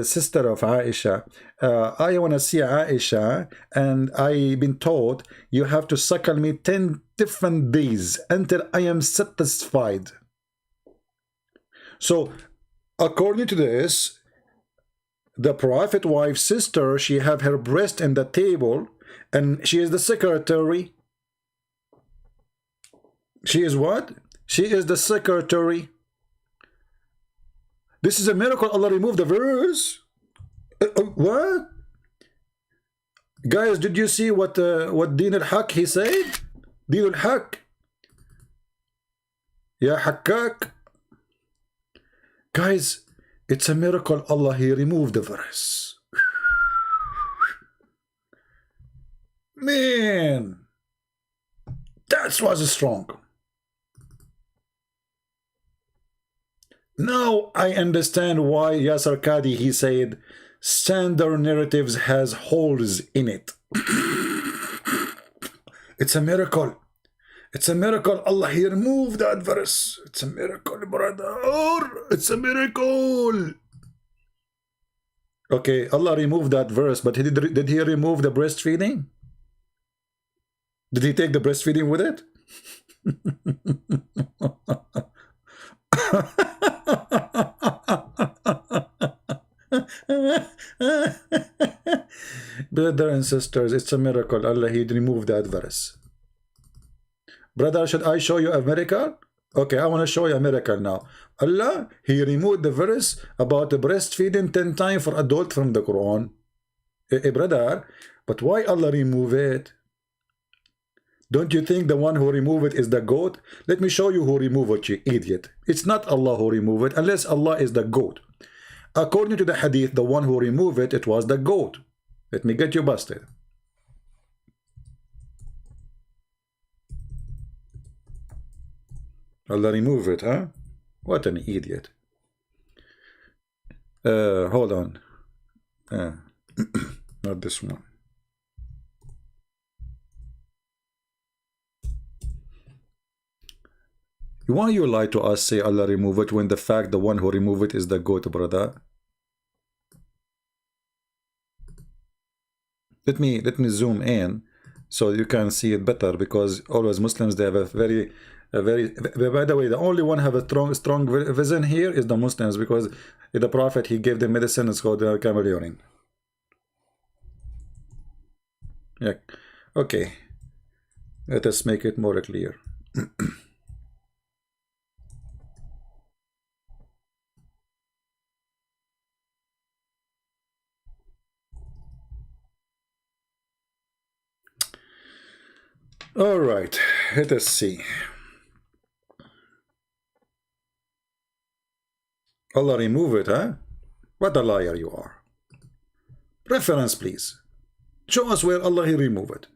sister of Aisha, I want to see Aisha, and I've been told you have to suckle me 10 different days until I am satisfied. So according to this, the prophet wife's sister, she have her breast in the table, and she is the secretary. She is what? She is the secretary. This is a miracle. Allah removed the verse. What? Guys, did you see what Din al-Haq he said? Din al-Haq. Ya Hakkak. Guys, it's a miracle. Allah, he removed the verse. Man, that was strong. Now I understand why Yasser Qadi, he said, standard narratives has holes in it. It's a miracle. It's a miracle. Allah, he removed that verse. It's a miracle, brother. It's a miracle. Okay, Allah removed that verse, but did he remove the breastfeeding? Did he take the breastfeeding with it? Brother and sisters, it's a miracle. Allah, he removed that verse. Brother, should I show you a miracle? Okay, I want to show you a miracle now. Allah, he removed the verse about the breastfeeding 10 times for adult from the Quran. Brother, but why Allah remove it? Don't you think the one who remove it is the goat? Let me show you who remove it, you idiot. It's not Allah who remove it, unless Allah is the goat. According to the hadith, the one who removed it, it was the goat. Let me get you busted. Allah remove it, huh? What an idiot. Hold on. Not this one. Why you lie to us, say Allah remove it, when the fact the one who remove it is the goat, brother? Let me zoom in so you can see it better, because always Muslims, they have a very by the way, the only one have a strong vision here is the Muslims, because the Prophet, he gave them medicine, it's called chameleoning. Yeah, okay, let us make it more clear. All right, let us see. Allah remove it, huh? What a liar you are. Reference, please. Show us where Allah he remove it.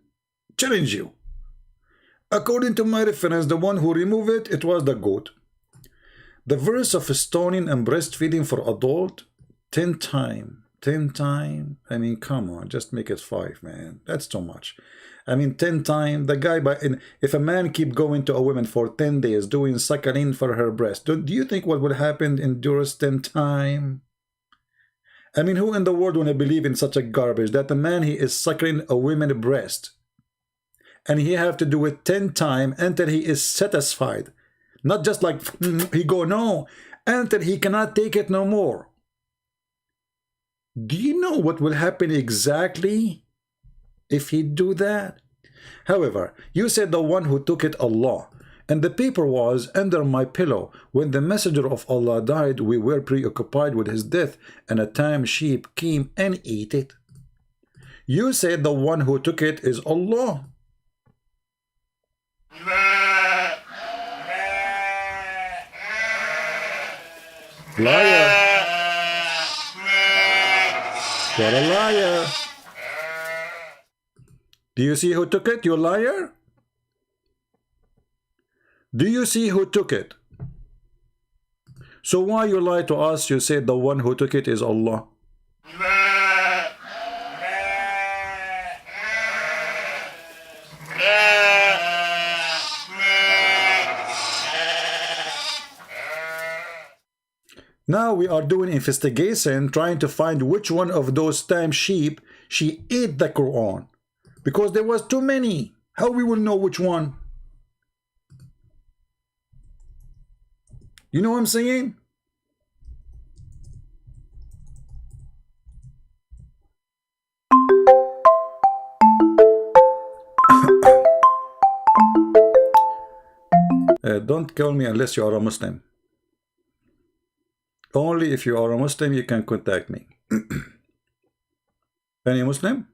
Challenge you. According to my reference, the one who removed it, it was the goat. The verse of stoning and breastfeeding for adult, 10 times. 10 times? I mean, come on, just make it 5, man. That's too much. I mean, 10 times, the guy, if a man keep going to a woman for 10 days, doing suckling for her breast, do you think what will happen endures 10 times? I mean, who in the world would believe in such a garbage, that the man, he is suckling a woman's breast, and he have to do it 10 times until he is satisfied? Not just like, he go, no, until he cannot take it no more. Do you know what will happen exactly if he do that? However, you said the one who took it, Allah, and the paper was under my pillow. When the messenger of Allah died, we were preoccupied with his death, and a tame sheep came and ate it. You said the one who took it is Allah. Liar. You're a liar. Do you see who took it, you liar? Do you see who took it? So why you lie to us? You said the one who took it is Allah. Now we are doing investigation, trying to find which one of those tame sheep she ate the Quran. Because there was too many. How we will know which one? You know what I'm saying? Don't call me unless you are a Muslim. Only if you are a Muslim you can contact me. Any Muslim?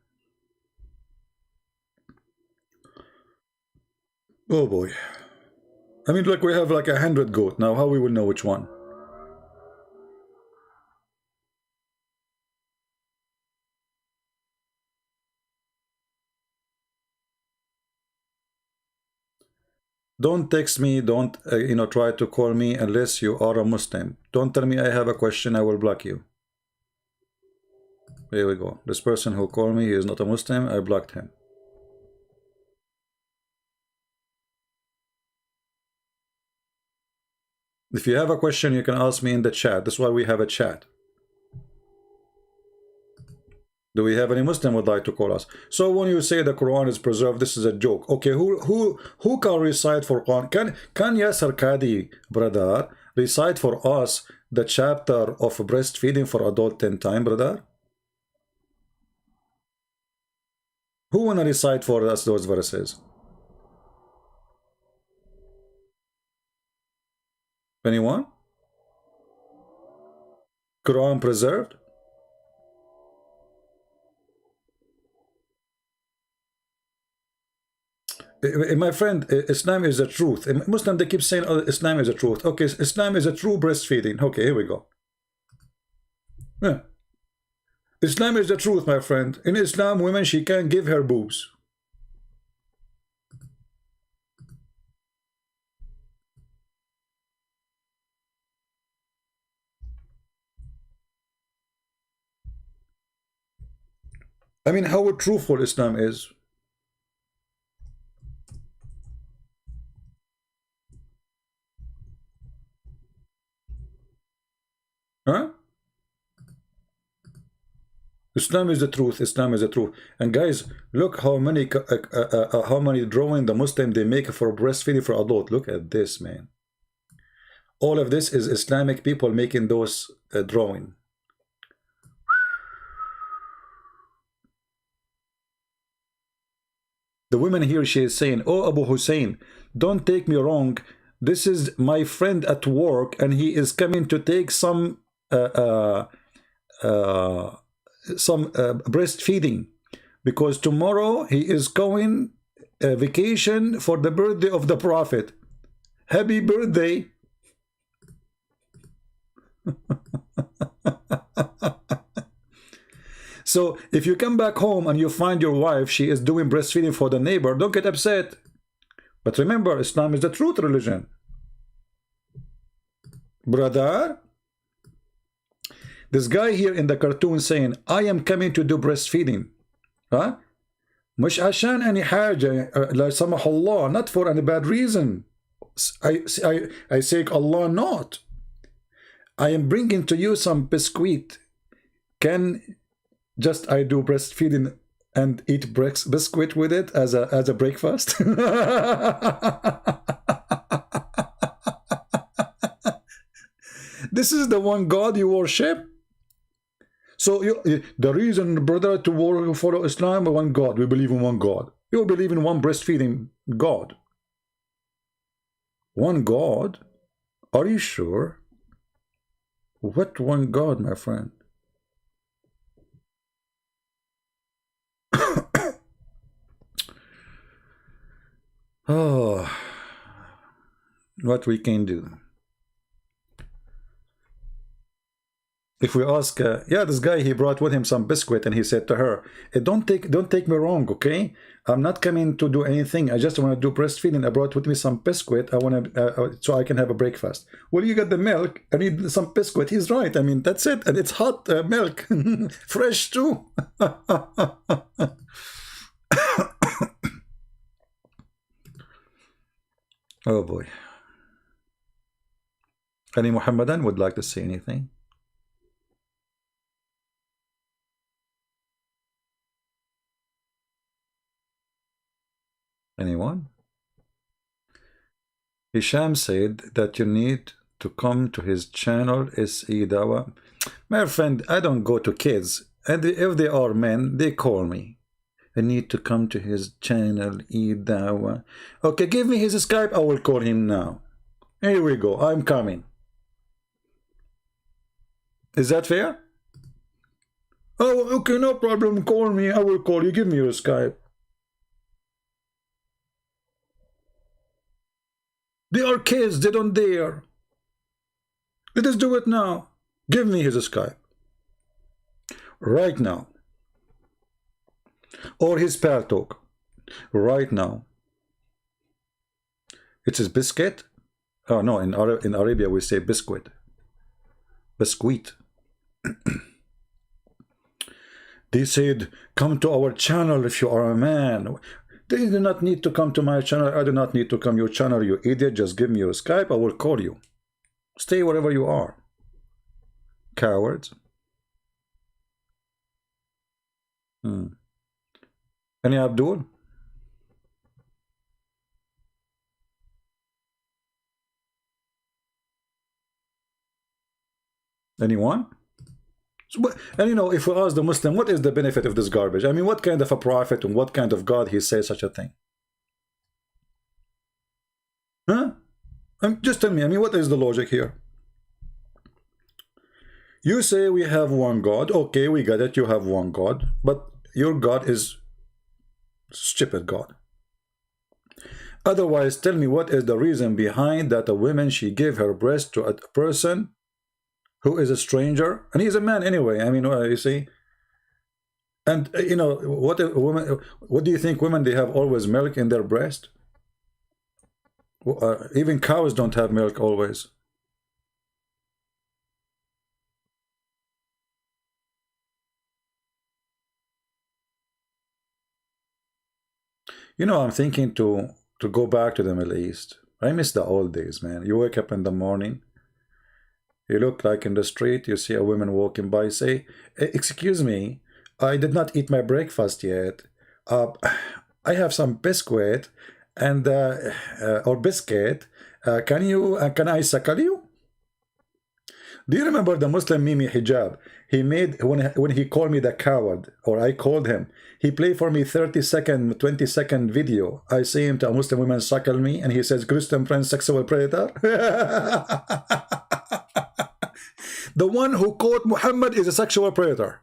Oh boy. I mean, like, we have like 100 goats now. How we will know which one? Don't text me, don't try to call me unless you are a Muslim. Don't tell me I have a question, I will block you. There we go. This person who called me, he is not a Muslim, I blocked him. If you have a question, you can ask me in the chat. That's why we have a chat. Do we have any Muslim would like to call us? So when you say the Quran is preserved, this is a joke. Okay, who can recite for Quran? Can Yasser Kadi, brother, recite for us the chapter of breastfeeding for adult 10 times, brother? Who wanna recite for us those verses? Anyone? Quran preserved? My friend, Islam is the truth. Muslim, they keep saying, oh, Islam is the truth. Okay, Islam is a true breastfeeding. Okay, here we go. Yeah. Islam is the truth, my friend. In Islam, women, she can't give her boobs. I mean, how truthful Islam is. Huh? Islam is the truth. Islam is the truth. And guys, look how many drawing the Muslim they make for breastfeeding for adult. Look at this, man. All of this is Islamic people making those drawing. The woman here, she is saying, oh, Abu Hussein, don't take me wrong. This is my friend at work, and he is coming to take some breastfeeding, because tomorrow he is going vacation for the birthday of the Prophet. Happy birthday. So if you come back home and you find your wife, she is doing breastfeeding for the neighbor, don't get upset. But remember, Islam is the truth religion. Brother, this guy here in the cartoon saying, I am coming to do breastfeeding. Huh? مش عشان أي حاجة لا سمح الله, not for any bad reason. I say Allah not. I am bringing to you some biscuit. Can just I do breastfeeding and eat biscuit with it as a breakfast? This is the one God you worship. So the reason, brother, to follow Islam, one God. We believe in one God. You believe in one breastfeeding God. One God? Are you sure? What one God, my friend? Oh, what we can do. If we ask, yeah, this guy, he brought with him some biscuit, and he said to her, don't take me wrong, okay? I'm not coming to do anything. I just want to do breastfeeding. I brought with me some biscuit. I want to, so I can have a breakfast. Well, you got the milk. I need some biscuit. He's right. I mean, that's it. And it's hot milk, fresh too. Oh boy. Any Muhammadan would like to say anything? Anyone? Hisham said that you need to come to his channel, SE Dawa. My friend, I don't go to kids. And if they are men, they call me. I need to come to his channel, Dawa. Okay, give me his Skype. I will call him now. Here we go. I'm coming. Is that fair? Oh, okay, no problem. Call me. I will call you. Give me your Skype. They are kids. They don't dare. Let us do it now. Give me his Skype. Right now. Or his talk. Right now. It is biscuit. Oh no, in Arabia we say biscuit. Biscuit. They said, come to our channel if you are a man. They do not need to come to my channel. I do not need to come to your channel, you idiot. Just give me your Skype. I will call you. Stay wherever you are. Cowards. Any Abdul? Anyone? So, and you know, if we ask the Muslim, what is the benefit of this garbage? I mean, what kind of a prophet and what kind of God he says such a thing? Huh? Just tell me, I mean, what is the logic here? You say we have one God. Okay, we got it. You have one God. But your God is stupid God. Otherwise, tell me what is the reason behind that a woman, she gave her breast to a person who is a stranger, and he's a man anyway. I mean, you see. And you know what? Women, what do you think? Women, they have always milk in their breast. Even cows don't have milk always. You know, I'm thinking to go back to the Middle East. I miss the old days, man. You wake up in the morning, you look like in the street, you see a woman walking by, say, excuse me, I did not eat my breakfast yet. I have some biscuit and or biscuit. Can I suckle you? Do you remember the Muslim meme hijab? He made when he called me the coward, or I called him. He played for me 30-second, 20-second video. I say him to a Muslim woman suckle me, and he says, Christian friend, sexual predator. The one who quote Muhammad is a sexual predator.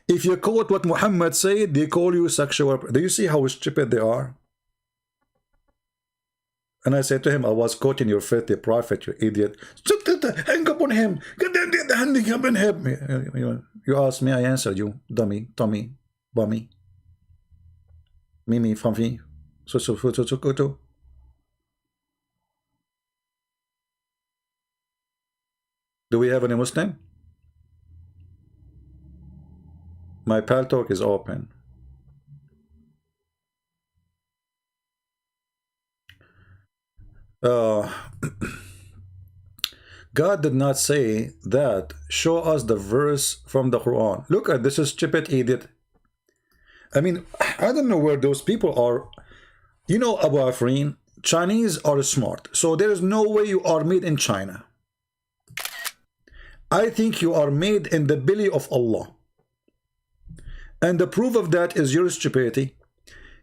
If you quote what Muhammad said, they call you sexual. Do you see how stupid they are? And I said to him, I was quoting your filthy prophet, you idiot. Hang up on him. Hang up on him. You asked me, I answered you. Dummy, Tommy, bummy. Mimi, Famfi. Do we have any Muslim? My Pal Talk is open. God did not say that. Show us the verse from the Quran. Look at this stupid idiot. I mean, I don't know where those people are. You know, Abu Afrin, Chinese are smart. So there is no way you are made in China. I think you are made in the belly of Allah. And the proof of that is your stupidity.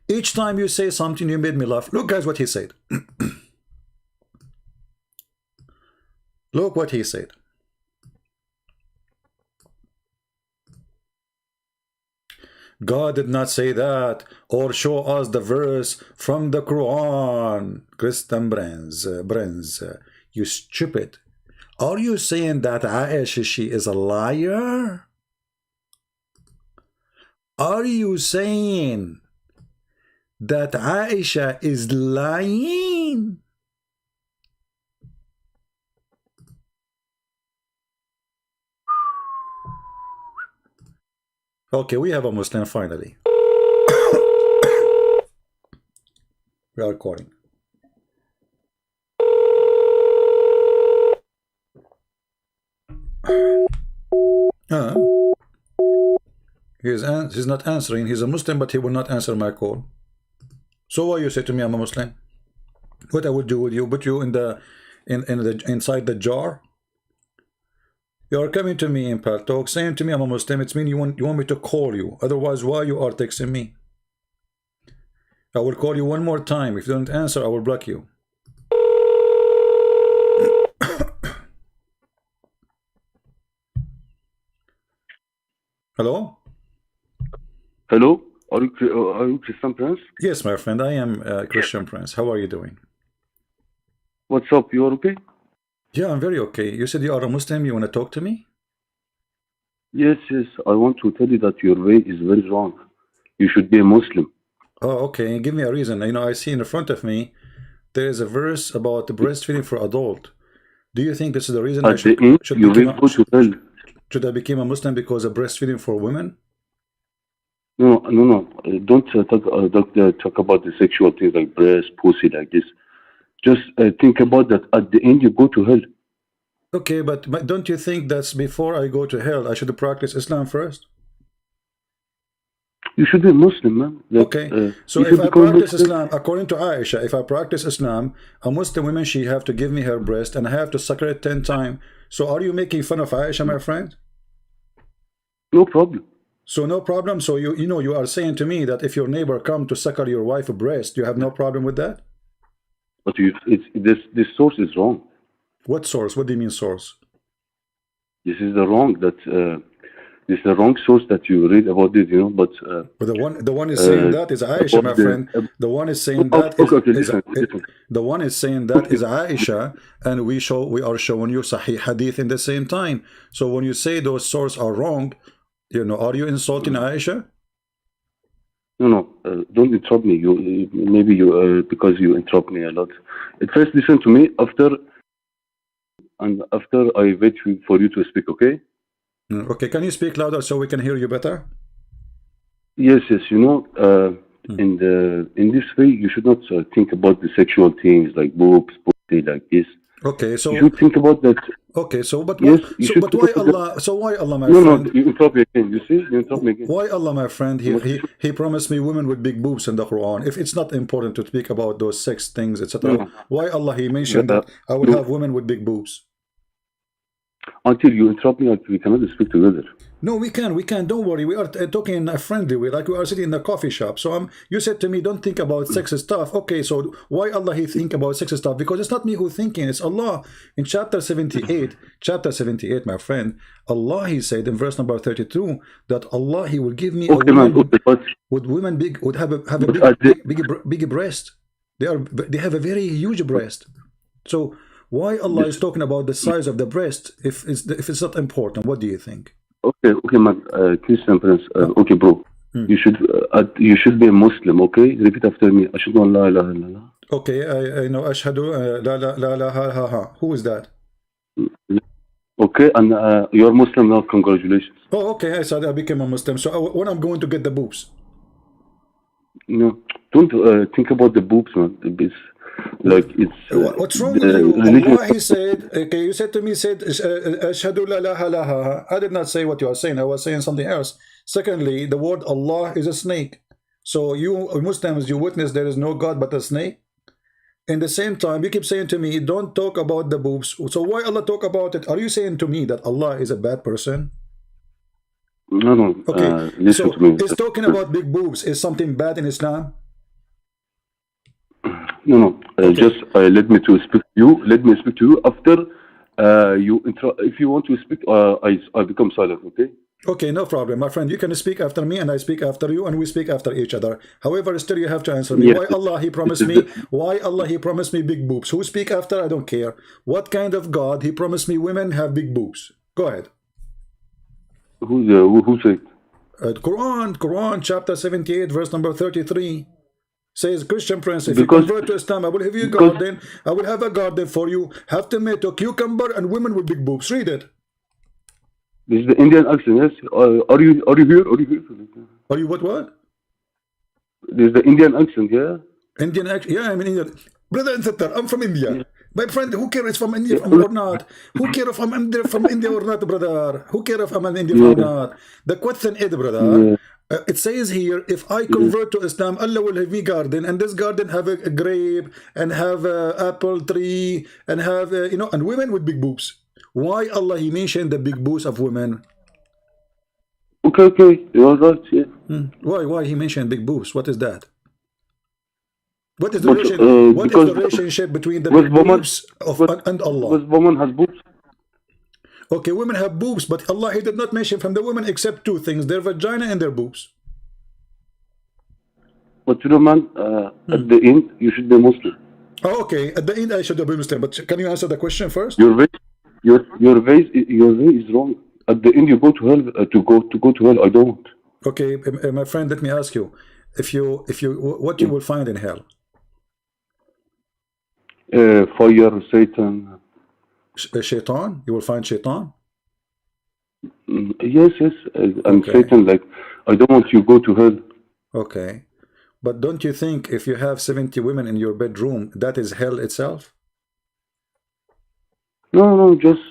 Each time you say something, you made me laugh. Look, guys, what he said. Look what he said. God did not say that, or show us the verse from the Quran. Christian brains, you stupid. Are you saying that Aisha, she is a liar? Are you saying that Aisha is lying? Okay, we have a Muslim finally. We are recording. He's not answering. He's a Muslim, but he will not answer my call. So why you say to me I'm a Muslim? What I would do with you? Put you in the inside the jar? You are coming to me in Pal Talk saying to me I'm a Muslim. It's mean you want me to call you. Otherwise, why you are texting me? I will call you one more time. If you don't answer, I will block you. Hello? Hello? Are you Christian Prince? Yes, my friend. I am Christian Prince. How are you doing? What's up? You are okay? Yeah, I'm very okay. You said you are a Muslim. You want to talk to me? Yes. I want to tell you that your way is very wrong. You should be a Muslim. Oh, okay. Give me a reason. You know, I see in front of me, there is a verse about breastfeeding for adult. Do you think this is the reason At the end, you will go to hell. Should I become a Muslim because of breastfeeding for women? No. Don't talk about the sexual things like breast, pussy, like this. Just think about that. At the end, you go to hell. Okay, but don't you think that's before I go to hell, I should practice Islam first? You should be a Muslim, man. Okay, so if I practice Islam, according to Aisha, if I practice Islam, a Muslim woman, she have to give me her breast and I have to suck it 10 times. So are you making fun of Aisha, my friend? No problem. So no problem. So you know, you are saying to me that if your neighbor come to suckle your wife's breast, you have no problem with that? But this source is wrong. What source? What do you mean source? This is the wrong that this is the wrong source that you read about this, you know. But the one is saying that is Aisha, my friend. The one is saying that listen. the one is saying that is Aisha, and we are showing you Sahih Hadith in the same time. So when you say those sources are wrong, you know, are you insulting Aisha? No, don't interrupt me. You because you interrupt me a lot. At first, listen to me. After I wait for you to speak, okay? Okay, can you speak louder so we can hear you better? Yes. You know, in this way, you should not think about the sexual things like boobs, pussy, like this. Okay, so you should think about that. Okay, so but yes, why Allah? So why Allah, my friend? No, you interrupt me again. You see, you interrupt me again. Why Allah, my friend? He promised me women with big boobs in the Quran. If it's not important to speak about those sex things, etc., why Allah He mentioned that I will have women with big boobs? Until you interrupt me, we cannot speak together. No, we can. Don't worry. We are talking in a friendly way, like we are sitting in a coffee shop. So you said to me, don't think about sex stuff. Okay, so why Allah He think about sex stuff? Because it's not me who thinking, it's Allah. In chapter 78, my friend, Allah He said in verse number 32 that Allah He will give me a woman would have a big breast. They have a very huge breast. So why Allah is talking about the size of the breast if it's not important? What do you think? Okay, man. Christian Prince. Okay, bro. You should be a Muslim. Okay, repeat after me. Ashhadu an la ilaha illallah. Okay, I know. Ashhadu la ilaha ha. Who is that? Okay, and you're Muslim now. Congratulations. Oh, okay. I said I became a Muslim. So when I'm going to get the boobs? No, don't think about the boobs, man. What's wrong with you? Allah He said, okay, you said to me, Ashhadu la ilaha illallah. I did not say what you are saying. I was saying something else. Secondly, the word Allah is a snake. So you Muslims, you witness there is no God but a snake. In the same time, you keep saying to me, don't talk about the boobs. So why Allah talk about it? Are you saying to me that Allah is a bad person? No. Okay, listen to me. Is talking about big boobs is something bad in Islam? No. Okay. Just let me to speak to you. Let me speak to you after if you want to speak. I become silent. Okay. Okay, no problem, my friend. You can speak after me, and I speak after you, and we speak after each other. However, still you have to answer me. Yes. Why Allah He promised me? Why Allah He promised me big boobs? Who speak after? I don't care. What kind of God He promised me women have big boobs? Go ahead. Who said? Quran, chapter 78, verse number 33. Says, Christian Prince, if you convert to Islam, I will have you a garden. I will have a garden for you. Have tomato, cucumber, and women with big boobs. Read it. This is the Indian accent, yes? Are you here? Are you what? This is the Indian accent, yeah? Indian accent? Yeah, I'm in India. Brother and sister, I'm from India. Yeah. My friend, who cares if I'm Indian or not? Who cares if I'm from India or not, brother? Who cares if I'm an Indian or not? The question is, brother, it says here, if I convert to Islam, Allah will have me garden, and this garden have a grape, and have a apple tree, and have, and women with big boobs. Why Allah He mentioned the big boobs of women? Okay, you're right, yeah. Why He mentioned big boobs? What is that? What is the relationship between the big boobs and Allah? Because woman has boobs. Okay, women have boobs, but Allah He did not mention from the women except two things: their vagina and their boobs. But you know, man, at the end, you should be Muslim. Oh, okay, at the end, I should be Muslim. But can you answer the question first? Your way is wrong. At the end, you go to hell. To go to hell, I don't. Okay, my friend, let me ask you: if you, what you will find in hell? Fire, Satan. Shaitan? You will find Shaitan? Yes. And okay. Satan, like, I don't want you to go to hell. Okay. But don't you think if you have 70 women in your bedroom, that is hell itself? No, just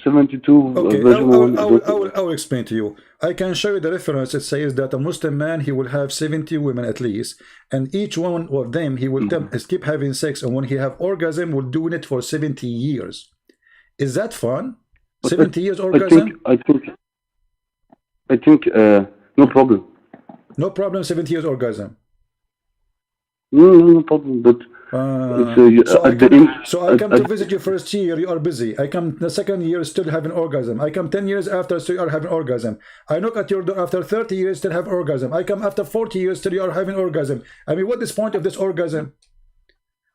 72. Okay, I will explain to you. I can show you the reference. It says that a Muslim man, he will have 70 women at least, and each one of them, he will keep having sex, and when he have orgasm, will do it for 70 years. Is that fun? 70 years orgasm? I think no problem. No problem, 70 years orgasm. No problem, but So at the end, so I come to visit you first year, you are busy. I come the second year, still having orgasm. I come 10 years after, so you are having orgasm. I knock at your door after 30 years, still have orgasm. I come after 40 years, still you are having orgasm. I mean, what is the point of this orgasm?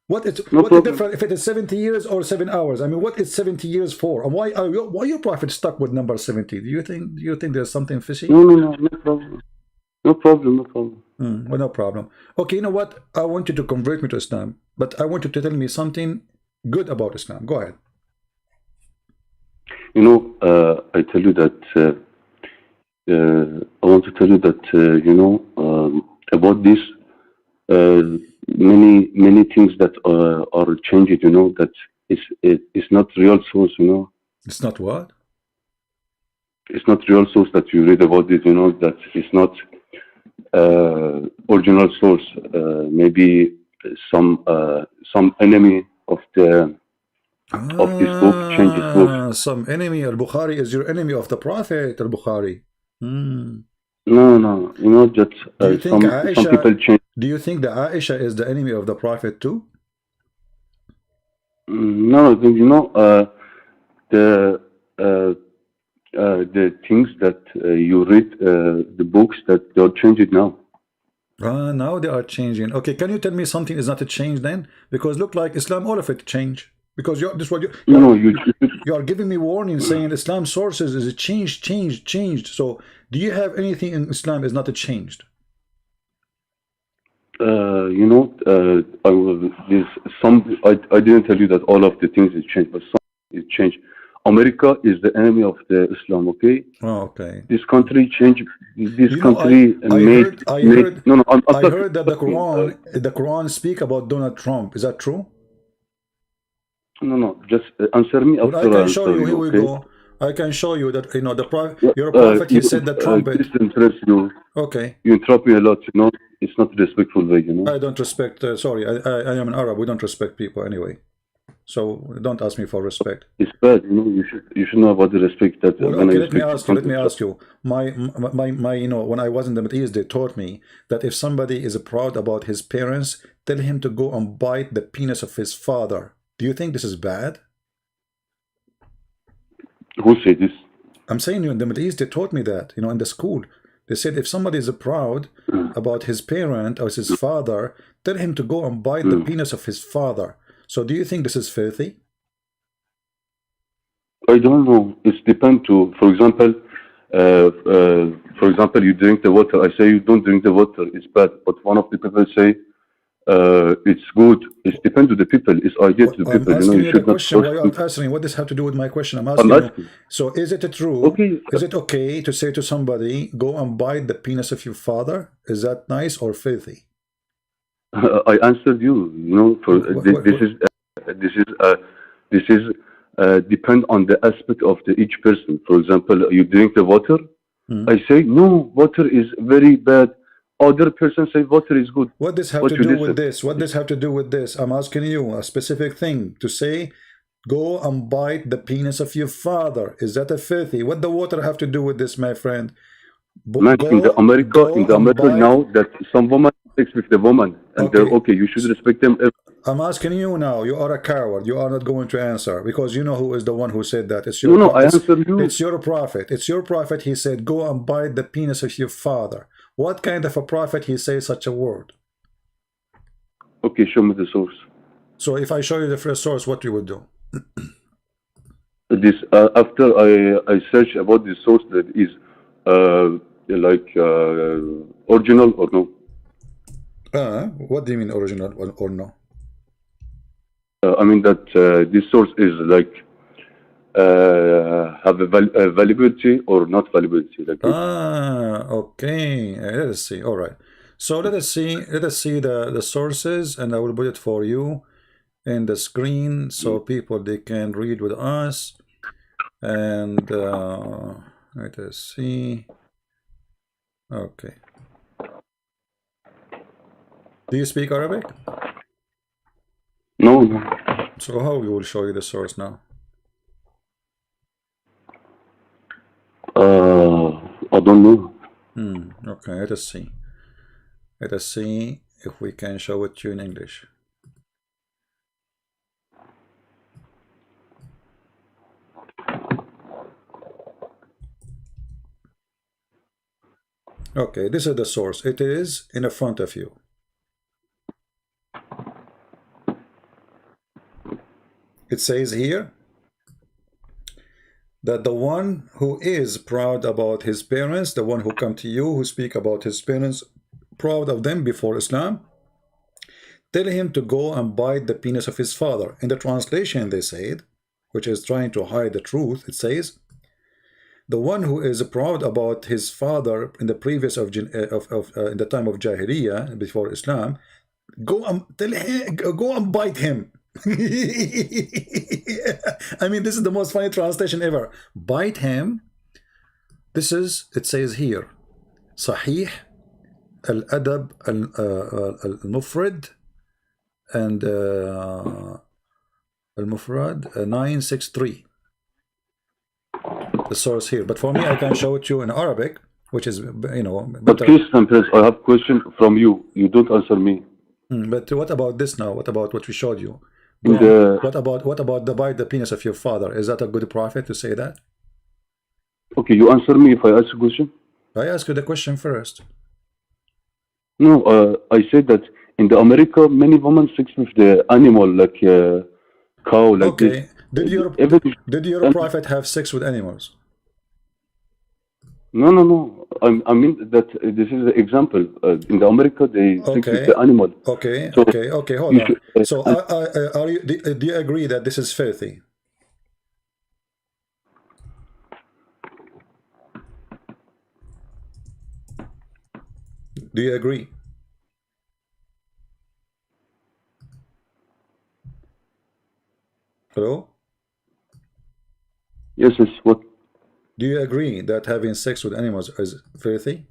What is the difference if it is 70 years or 7 hours? I mean, what is 70 years for? And why your prophet stuck with number 70? Do you think there's something fishy? No problem. No problem. Well, no problem. Okay, you know what? I want you to convert me to Islam, but I want you to tell me something good about Islam. Go ahead. You know, I tell you that I want to tell you that you know about this. Many things that are changing. You know that it's not real source. You know. It's not what? It's not real source that you read about it. You know that it's not. Original source, maybe some enemy of this book changes book. Some enemy. Al-Bukhari is your enemy of the Prophet. Al-Bukhari. No, you know that some people change. Do you think that Aisha is the enemy of the Prophet too? No, you know the things that you read, the books that they are changing now. Now they are changing. Okay, can you tell me something is not a change then? Because look like Islam, all of it change. Because you are giving me warning saying Islam sources is a changed. So do you have anything in Islam is not a changed? You know, I didn't tell you that all of the things is changed, but some is changed. America is the enemy of the Islam, okay? Oh, okay. This country changed. This country I heard that the the Quran speak about Donald Trump. Is that true? No. Just answer me after. Well, I can show you. Here we go. I can show you that you know your prophet. He said the trumpet. Okay. You interrupt me a lot. You know, it's not respectful way. You know. I don't respect. Sorry, I am an Arab. We don't respect people anyway. So don't ask me for respect. It's bad, you know. You should know about the respect that. Well, okay, let me ask you. My you know, when I was in the Middle East, they taught me that if somebody is proud about his parents, tell him to go and bite the penis of his father. Do you think this is bad? Who said this? I'm saying you in the Middle East, they taught me that. You know, in the school, they said if somebody is proud about his parent or his father, tell him to go and bite the penis of his father. So do you think this is filthy? I don't know. It depends to, for example, you drink the water. I say you don't drink the water. It's bad. But one of the people say it's good. It depends to the people. It's idea to the people. I'm asking you the question. Why are you answering? What does have to do with my question? I'm asking you. So is it true? Okay. Is it okay to say to somebody, go and bite the penis of your father? Is that nice or filthy? I answered you. You know, for this is depend on the aspect of each person. For example, you drink the water. I say no, water is very bad. Other person say water is good. What does have to do with this? What does have to do with this? I'm asking you a specific thing to say. Go and bite the penis of your father. Is that a filthy? What the water have to do with this, my friend? In the America now that some woman sex with the woman and they're okay, you should respect them. I'm asking you now. You are a coward. You are not going to answer because you know who is the one who said that. It's your I answered you. It's your prophet. It's your prophet. He said, go and bite the penis of your father. What kind of a prophet he says such a word? Okay, show me the source. So if I show you the first source, what you would do? This after I search about the source that is original or no? What do you mean original or no? I mean that this source is like have a valuability or not valuability. Like okay. Let us see. All right. So let us see the sources, and I will put it for you in the screen so people they can read with us. And let us see. Okay. Do you speak Arabic? No. So how we will show you the source now? I don't know. Okay, let us see. Let us see if we can show it to you in English. Okay, this is the source. It is in the front of you. It says here that the one who is proud about his parents, the one who come to you, who speak about his parents, proud of them before Islam, tell him to go and bite the penis of his father. In the translation they said, which is trying to hide the truth, it says, the one who is proud about his father in the previous in the time of Jahiliyyah, before Islam, go and tell him, go and bite him. I mean, this is the most funny translation ever. Bite him. This is, it says here, Sahih al-Adab al-Mufrad and al-Mufrad 963. The source here. But for me, I can show it you in Arabic, which is, you know, but please, sometimes I have question from you. You don't answer me. But what about this now? What about what we showed you? What about the bite the penis of your father? Is that a good prophet to say that? Okay, you answer me if I ask a question. I ask you the question first. No, I said that in the America, many women sex with the animal, like cow, like okay. This. Did your prophet have sex with animals? No, no, no. I mean that this is the example. In the America, they sex with the animal. Okay, so okay. Hold on. So, do you agree that this is filthy? Do you agree? Hello? Yes, yes. What? Do you agree that having sex with animals is filthy?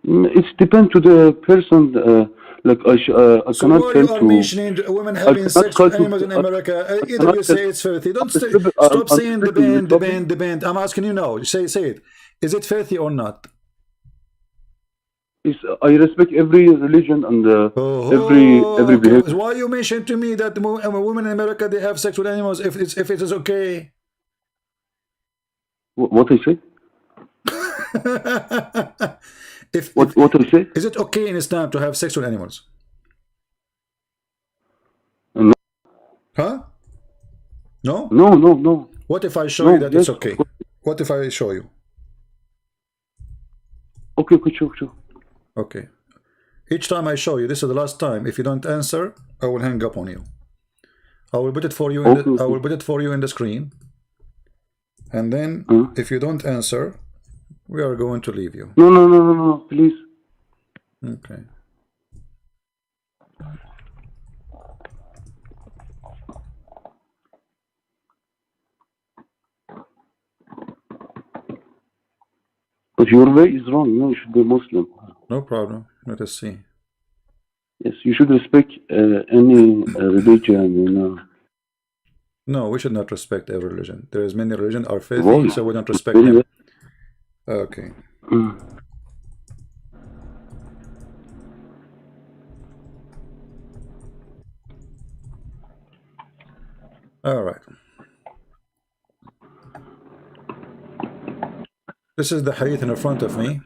It depends to the person. Like I so cannot tell you are to mentioning women having sex with animals in America. Either you say it's filthy. Don't stop saying the band. I'm asking you now. Say it. Is it filthy or not? I respect every religion and every behavior. So why you mention to me that women in America they have sex with animals if it is okay? What I say? What I say? Is it okay in Islam to have sex with animals? No. Huh? No? No, no, no. What if I show you that it's okay? What if I show you? Okay, sure. Okay. Each time I show you, this is the last time. If you don't answer, I will hang up on you. I will put it for you. I will put it for you in the screen. And then, if you don't answer, we are going to leave you. No, please. Okay. But your way is wrong. No, you should be Muslim. No problem. Let us see. Yes, you should respect any religion, you know. No, we should not respect every religion. There is many religions are filthy, so we don't respect them. Okay. All right. This is the hadith in front of me.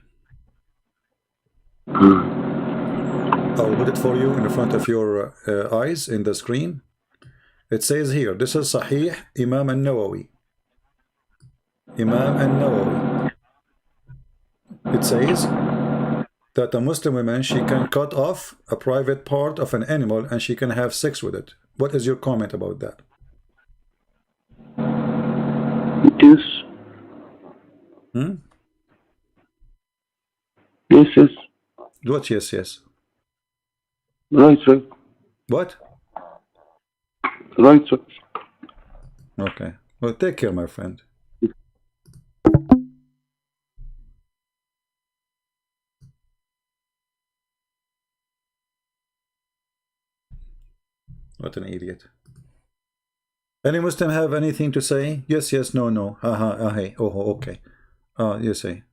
I will put it for you in front of your eyes in the screen. It says here, this is Sahih Imam al-Nawawi. Imam al-Nawawi. It says that a Muslim woman, she can cut off a private part of an animal and she can have sex with it. What is your comment about that? Yes. Yes. What yes? Right. What? Right. Okay. Well, take care, my friend. What an idiot. Any Muslim have anything to say? Yes, no. Hey. Oh, okay. You say.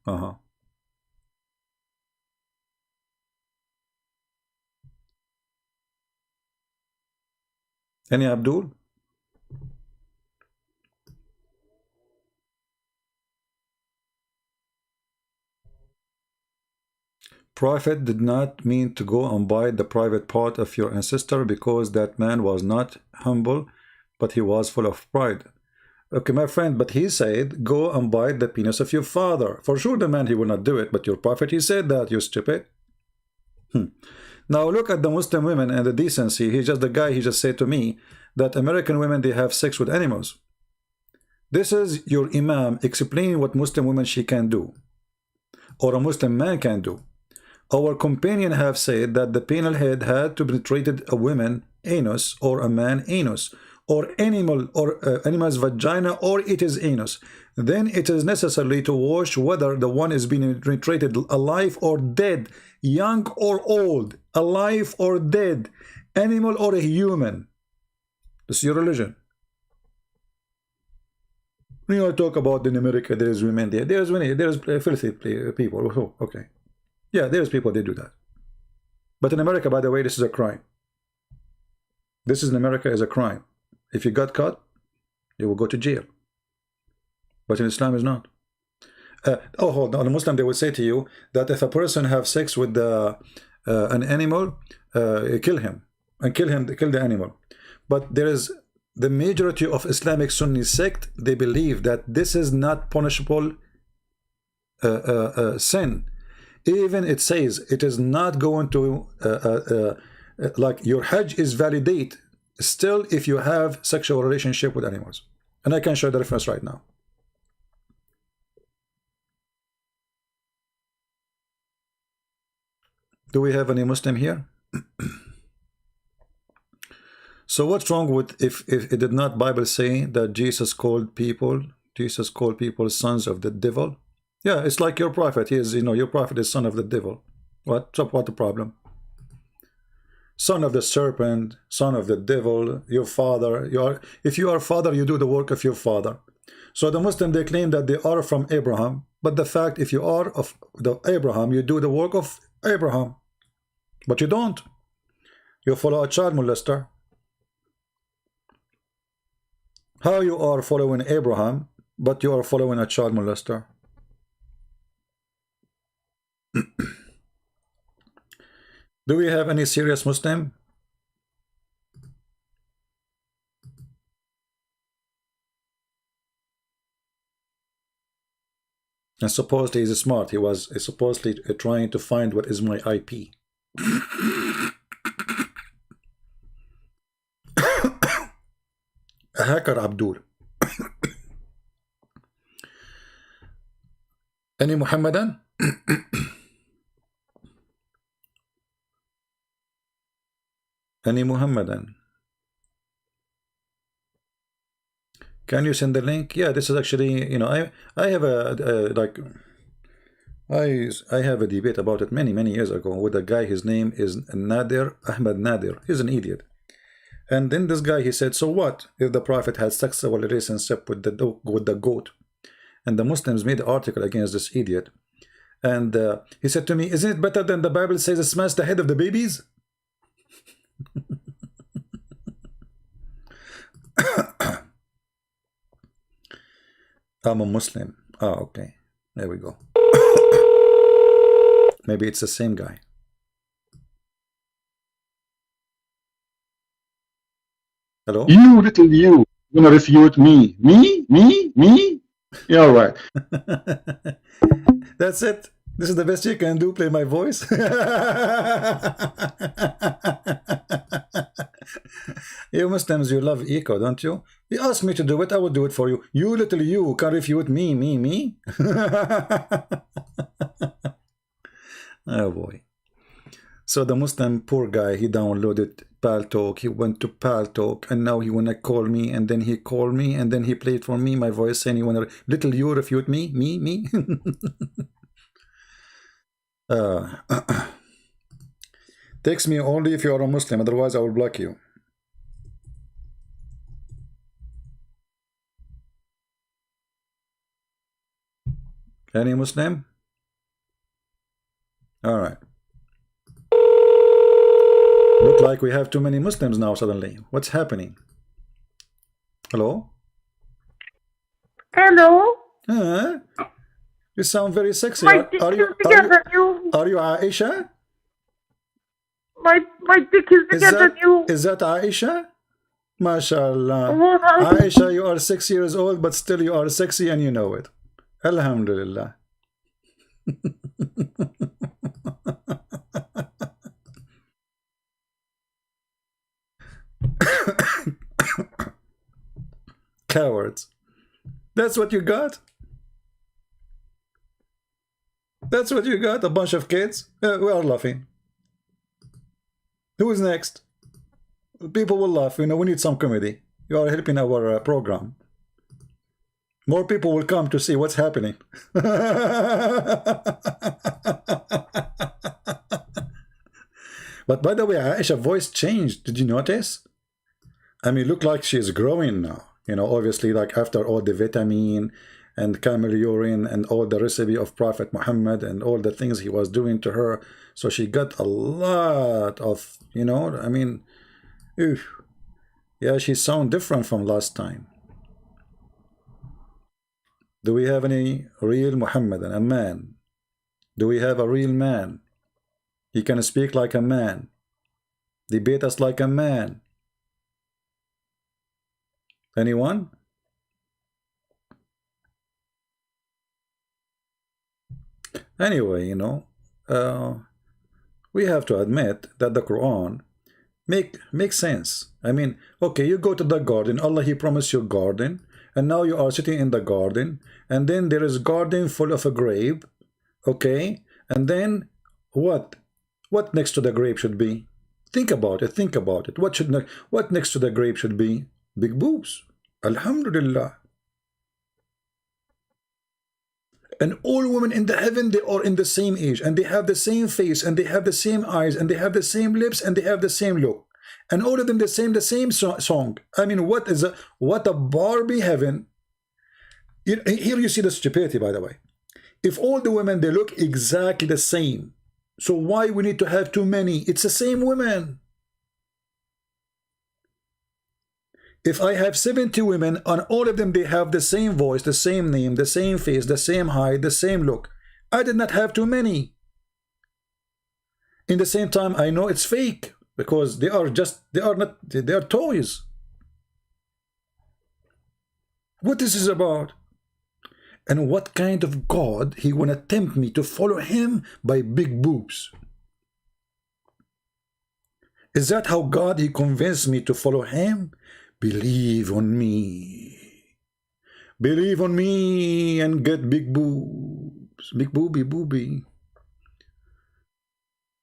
Any Abdul? Prophet did not mean to go and bite the private part of your ancestor, because that man was not humble, but he was full of pride. Okay, my friend, but he said, go and bite the penis of your father. For sure, the man, he will not do it, but your prophet, he said that, you stupid. Now look at the Muslim women and the decency. He's just the guy, he just said to me that American women, they have sex with animals. This is your imam explaining what Muslim women she can do, or a Muslim man can do. Our companion have said that the penal head had to penetrated a woman anus, or a man anus, or animal, or animal's vagina, or it is anus. Then it is necessary to wash whether the one is being penetrated alive or dead, young or old, alive or dead, animal or a human. This is your religion. When you talk about in America, there is women there. There's filthy people. Oh, okay. Yeah, there's people, they do that. But in America, by the way, this is a crime. This is in America is a crime. If you got caught, you will go to jail. But in Islam, is not. Oh, hold on. A Muslim, they will say to you that if a person have sex with an animal, kill him and kill the animal. But there is the majority of Islamic Sunni sect. They believe that this is not punishable sin. Even it says it is not going to like your Hajj is validate still if you have sexual relationship with animals. And I can show the reference right now. Do we have any Muslim here? So what's wrong with if it did not Bible say that Jesus called people sons of the devil? Yeah, it's like your prophet. He is, your prophet is son of the devil. What the problem? Son of the serpent, son of the devil, your father. If you are father, you do the work of your father. So the Muslim, they claim that they are from Abraham, but the fact, if you are of the Abraham, you do the work of Abraham. But you don't. You follow a child molester. How you are following Abraham, but you are following a child molester? Do we have any serious Muslim? And supposedly he's smart. He was supposedly trying to find what is my IP. A hacker, Abdul. Any Muhammadan? Any Muhammadan? Can you send the link? Yeah, this is actually, I have I have a debate about it many years ago with a guy. His name is Nadir, Ahmed Nadir. He's an idiot. And then this guy, he said, so what if the Prophet had sexual relationship with the goat? And the Muslims made an article against this idiot. And he said to me, isn't it better than the Bible says smash the head of the babies? I'm a Muslim. Oh, okay. There we go. Maybe it's the same guy. Hello? You little you gonna refute me? Me? Yeah, right. That's it. This is the best you can do, play my voice. You Muslims, you love echo, don't you? You ask me to do it, I will do it for you. You little you can refute me. Oh boy. So the Muslim poor guy, he downloaded Paltalk, he went to Paltalk, and now he wanna call me, and then he called me, and then he played for me my voice, saying you wanna little you refute me. Text me only if you are a Muslim, otherwise I will block you. Any Muslim? All right. Look like we have too many Muslims now suddenly. What's happening? Hello? Hello? You sound very sexy. My sister, Are you Aisha? My dick is bigger than you. Is that Aisha? MashaAllah. Oh, Aisha, you are 6 years old, but still you are sexy and you know it. Alhamdulillah. Cowards. That's what you got? That's what you got? A bunch of kids? We are laughing. Who is next? People will laugh. You know, we need some comedy. You are helping our program. More people will come to see what's happening. But by the way, Aisha's voice changed. Did you notice? I mean, look like she's growing now. You know, obviously, like after all the vitamin and camel urine and all the recipe of Prophet Muhammad and all the things he was doing to her. So she got a lot of, you know, I mean, oof. Yeah, she sounds different from last time. Do we have any real Muhammadan, a man? Do we have a real man? He can speak like a man, debate us like a man. Anyone? Anyway, you know, we have to admit that the Quran makes sense. I mean, okay, you go to the garden, Allah, he promised you garden, and now you are sitting in the garden, and then there is garden full of a grape, okay, and then what next to the grape should be? Think about it, think about it. What next to the grape should be? Big boobs. Alhamdulillah. And all women in the heaven, they are in the same age, and they have the same face, and they have the same eyes, and they have the same lips, and they have the same look, and all of them the same song. I mean, what a Barbie heaven. Here you see the stupidity, by the way. If all the women, they look exactly the same, so why we need to have too many? It's the same women. If I have 70 women, and all of them, they have the same voice, the same name, the same face, the same height, the same look, I did not have too many. In the same time, I know it's fake, because they are toys. What this is about? And what kind of God he wanna tempt me to follow him by big boobs? Is that how God he convinced me to follow him? Believe on me. Believe on me and get big boobs. Big booby.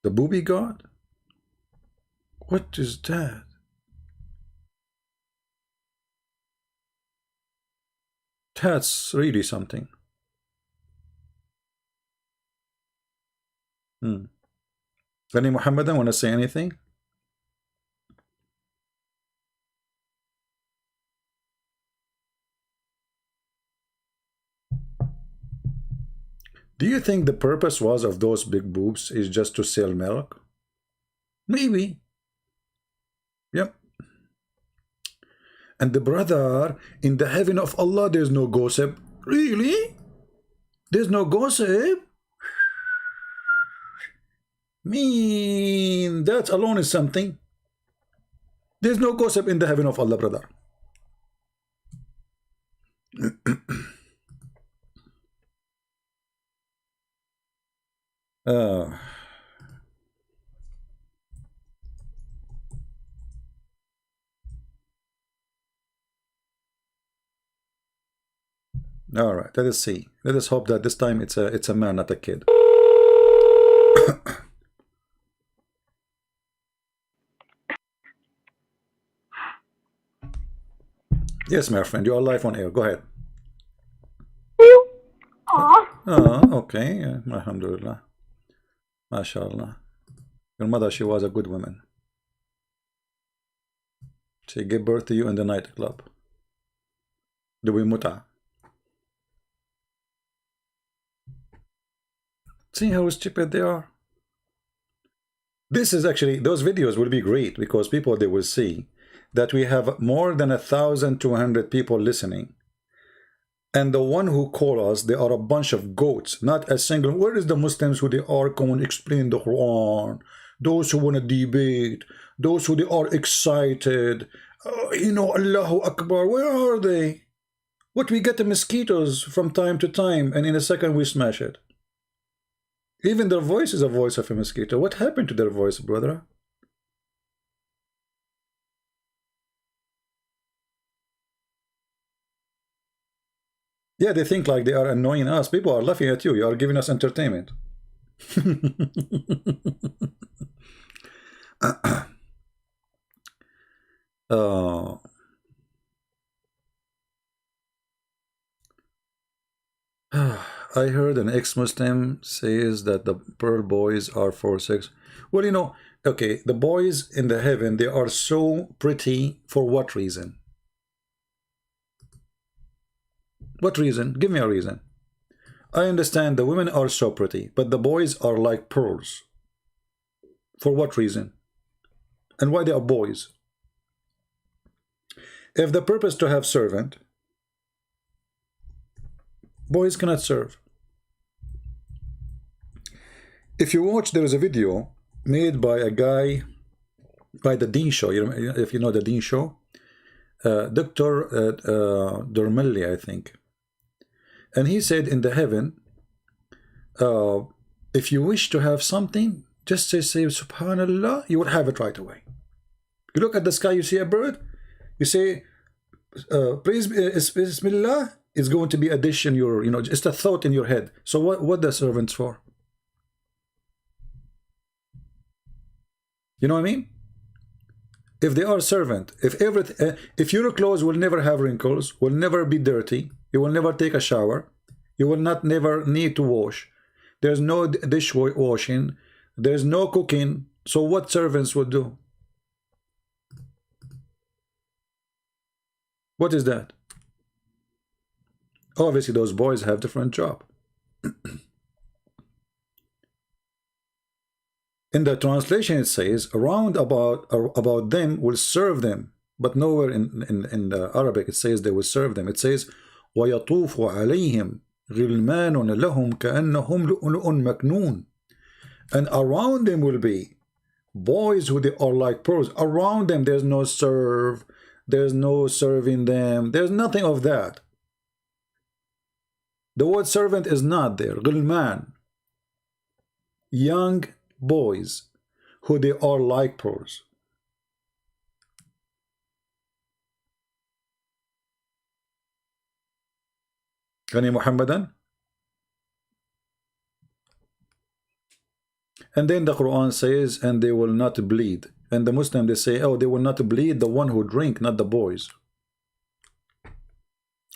The booby God? What is that? That's really something. Any Muhammadan want to say anything? Do you think the purpose was of those big boobs is just to sell milk? Maybe. Yep. And the brother, in the heaven of Allah, there's no gossip. Really? There's no gossip? Mean, that alone is something. There's no gossip in the heaven of Allah, brother. All right, let us see. Let us hope that this time it's a man, not a kid. Yes, my friend, you are live on air. Go ahead. Okay. Alhamdulillah. MashaAllah. Your mother, she was a good woman. She gave birth to you in the nightclub. Doing muta. See how stupid they are? This is actually, those videos will be great because people, they will see that we have more than 1,200 people listening. And the one who call us, they are a bunch of goats, not a single. Where is the Muslims who they are going to explain the Quran? Those who want to debate, those who they are excited, Allahu Akbar, where are they? What, we get the mosquitoes from time to time, and in a second we smash it. Even their voice is a voice of a mosquito. What happened to their voice, brother? Yeah, they think like they are annoying us. People are laughing at you. You are giving us entertainment. I heard an ex-Muslim says that the pearl boys are for sex. Well, okay, the boys in the heaven, they are so pretty for what reason? What reason? Give me a reason. I understand the women are so pretty, but the boys are like pearls. For what reason? And why they are boys? If the purpose to have servant, boys cannot serve. If you watch, there is a video made by a guy, by the Dean Show, if you know the Dean Show, Dr. Dermelli, I think. And he said in the heaven, if you wish to have something, just say Subhanallah, you will have it right away. You look at the sky, you see a bird, you say, praise Bismillah, it's going to be a dish in your, just a thought in your head. So what the servants for? You know what I mean? If they are servant, if your clothes will never have wrinkles, will never be dirty, you will never take a shower, you will never need to wash, there's no dishwashing, there's no cooking, so what servants would do? What is that? Obviously those boys have different job. In the translation it says around about them will serve them, but nowhere in the Arabic it says they will serve them. It says وَيَطُوفُ عَلَيْهِمْ غِلْمَانٌ لَهُمْ كَأَنَّهُمْ لُؤْلُؤٌ مَكْنُونٌ. And around them will be boys who they are like pearls. Around them there's no serve, there's no serving them, there's nothing of that. The word servant is not there. غِلْمَان, young boys who they are like pearls. Can you Muhammadan? And then the Quran says, and they will not bleed. And the Muslim, they say, oh, they will not bleed the one who drink, not the boys.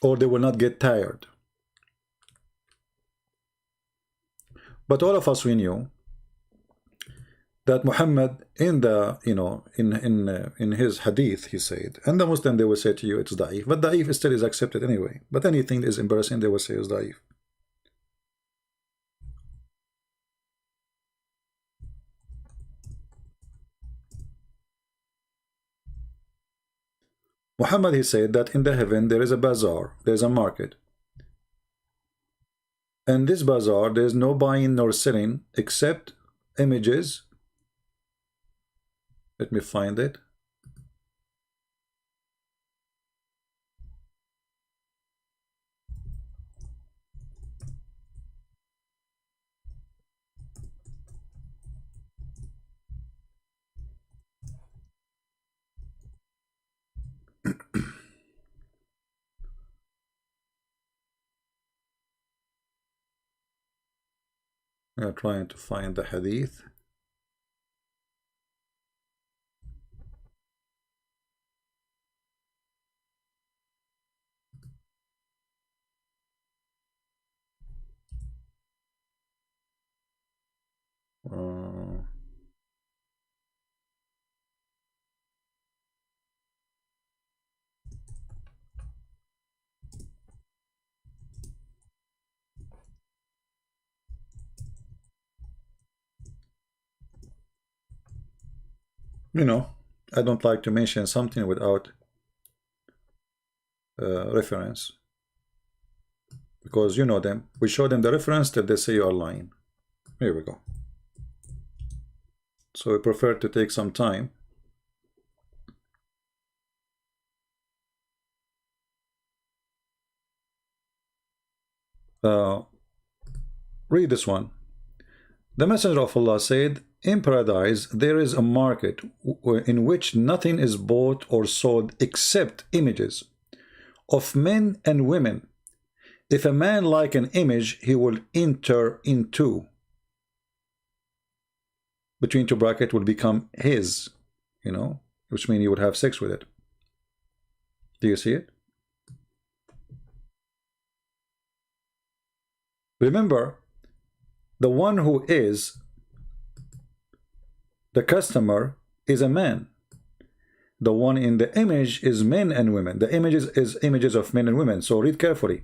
Or they will not get tired. But all of us, we knew that Muhammad in the in his hadith he said, and the Muslim they will say to you it's da'if, but da'if still is accepted anyway. But anything that is embarrassing they will say is da'if. Muhammad he said that in the heaven there is a bazaar, there is a market, and this bazaar there is no buying nor selling except images. Let me find it. We are trying to find the hadith. I don't like to mention something without reference. because you know them. We show them the reference till they say you are lying. Here we go. So we prefer to take some time. Read this one. The Messenger of Allah said, in paradise there is a market in which nothing is bought or sold except images of men and women. If a man like an image, he will enter into, between two brackets, will become his, you know, which means he would have sex with it. Do you see it? Remember, the one who is the customer is a man. The one in the image is men and women. The images is images of men and women. So read carefully.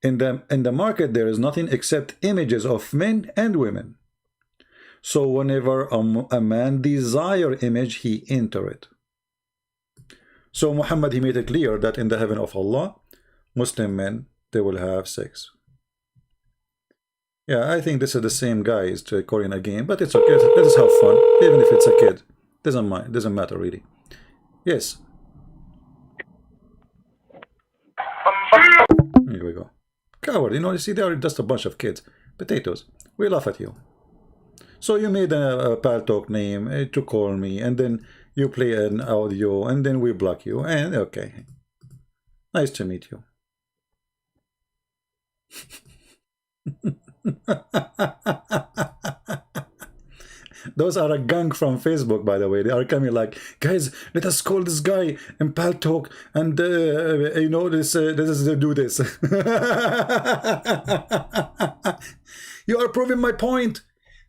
In the market there is nothing except images of men and women. So whenever a man desire image, he enter it. So Muhammad, he made it clear that in the heaven of Allah, Muslim men, they will have sex. Yeah, I think this is the same guy is to Korean again, but it's okay. Let us have fun, even if it's a kid. Doesn't matter really. Yes. Here we go. Coward, you know, you see, they are just a bunch of kids. Potatoes. We laugh at you. So you made a pal talk name to call me, and then you play an audio, and then we block you, and okay. Nice to meet you. Those are a gang from Facebook, by the way. They are coming like, guys, let us call this guy and pal talk, and you know, this do this. You are proving my point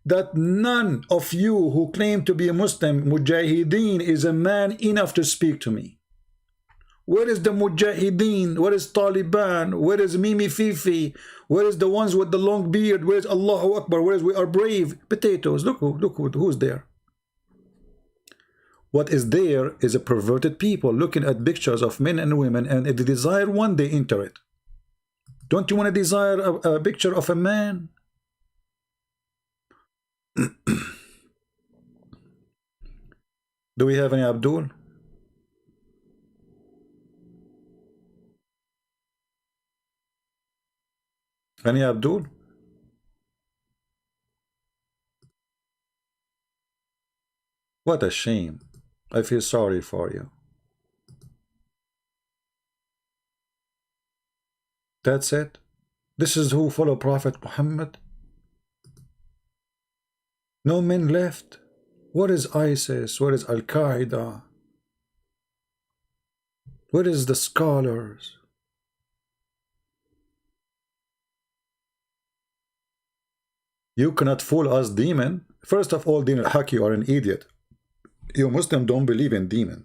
that none of you who claim to be a Muslim mujahideen is a man enough to speak to me. Where is the mujahideen? Where is Taliban? Where is Mimi Fifi? Where is the ones with the long beard? Where is Allahu Akbar? Where is we are brave? Potatoes. Look who's there. What is there is a perverted people looking at pictures of men and women, and if they desire one, they enter it. Don't you want to desire a picture of a man? Do we have any Abdul? Any Abdul? What a shame. I feel sorry for you. That's it? This is who follow Prophet Muhammad? No men left? What is ISIS? What is Al-Qaeda? What is the scholars? You cannot fool us, demon. First of all, Din al-Haq, you are an idiot. You Muslim don't believe in demon.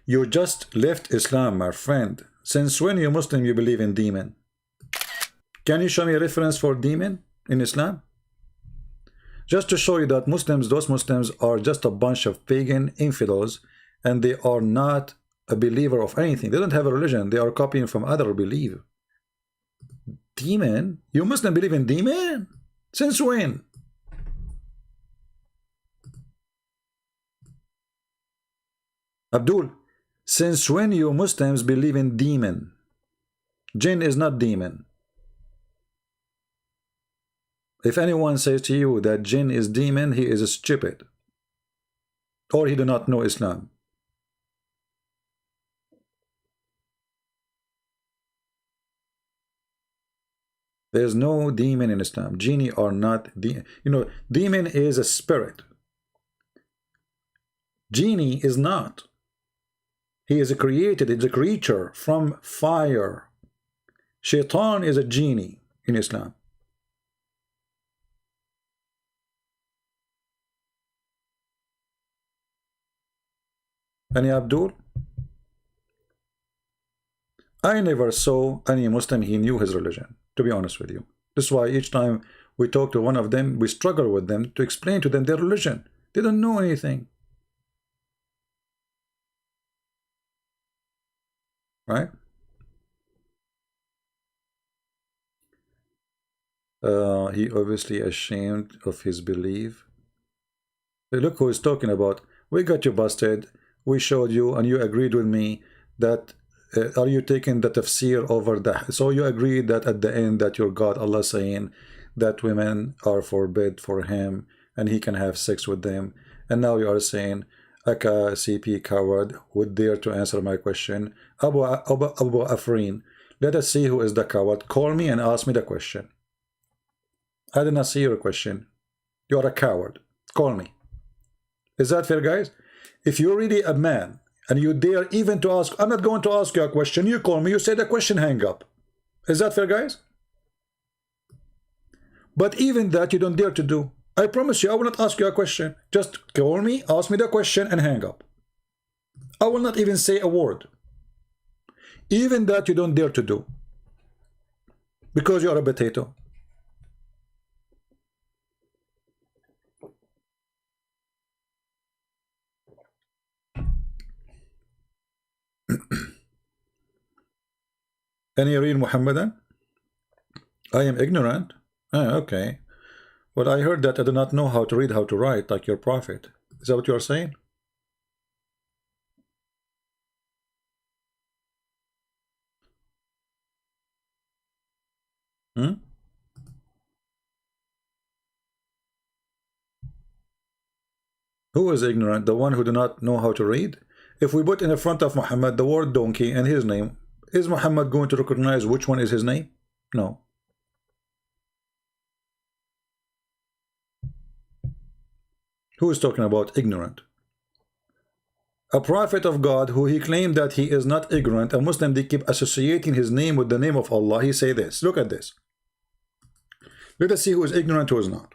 You just left Islam, my friend. Since when you Muslim you believe in demon? Can you show me a reference for demon in Islam? Just to show you that Muslims, those Muslims are just a bunch of pagan infidels, and they are not a believer of anything. They don't have a religion. They are copying from other belief. Demon? You Muslim believe in demon? Since when? Abdul, since when you Muslims believe in demon? Jinn is not demon. If anyone says to you that jinn is demon, he is stupid, or he do not know Islam. There's no demon in Islam. Genie are not demon. You know, demon is a spirit. Genie is not. He is created, it's a creature from fire. Shaitan is a genie in Islam. Any Abdul? I never saw any Muslim he knew his religion, to be honest with you. That's why each time we talk to one of them, we struggle with them to explain to them their religion. They don't know anything. Right? He obviously ashamed of his belief. Hey, look who is talking about. We got you busted. We showed you and you agreed with me that are you taking the tafsir over the, so you agreed that at the end that your God Allah saying that women are forbid for him and he can have sex with them, and now you are saying Aka CP coward would dare to answer my question. Abu Afrin, let us see who is the coward. Call me and ask me the question. I did not see your question. You are a coward. Call me. Is that fair, guys? If you're really a man and you dare even to ask, I'm not going to ask you a question. You call me, you say the question, hang up. Is that fair, guys? But even that you don't dare to do. I promise you, I will not ask you a question. Just call me, ask me the question, and hang up. I will not even say a word. Even that you don't dare to do. Because you are a potato. Can you read Muhammadan? I am ignorant. Okay. Well, I heard that I do not know how to read, how to write, like your prophet. Is that what you are saying? Hmm? Who is ignorant? The one who do not know how to read? If we put in the front of Muhammad the word donkey and his name, is Muhammad going to recognize which one is his name? No. Who is talking about ignorant? A prophet of God who he claimed that he is not ignorant. A Muslim, they keep associating his name with the name of Allah. He say this. Look at this. Let us see who is ignorant, who is not.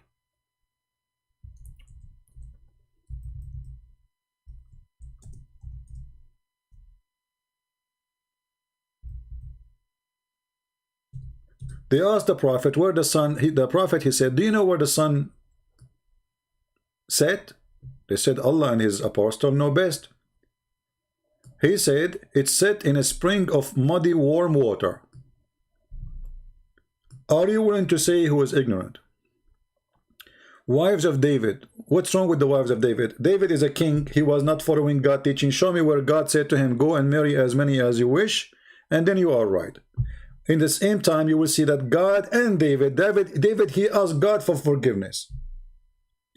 They asked the prophet where the sun, the prophet, he said, do you know where the sun set? They said, Allah and his apostle know best. He said, it's set in a spring of muddy warm water. Are you willing to say who is ignorant? Wives of David. What's wrong with the wives of David? David is a king. He was not following God teaching. Show me where God said to him, go and marry as many as you wish, and then you are right. In the same time, you will see that God and David, he asked God for forgiveness.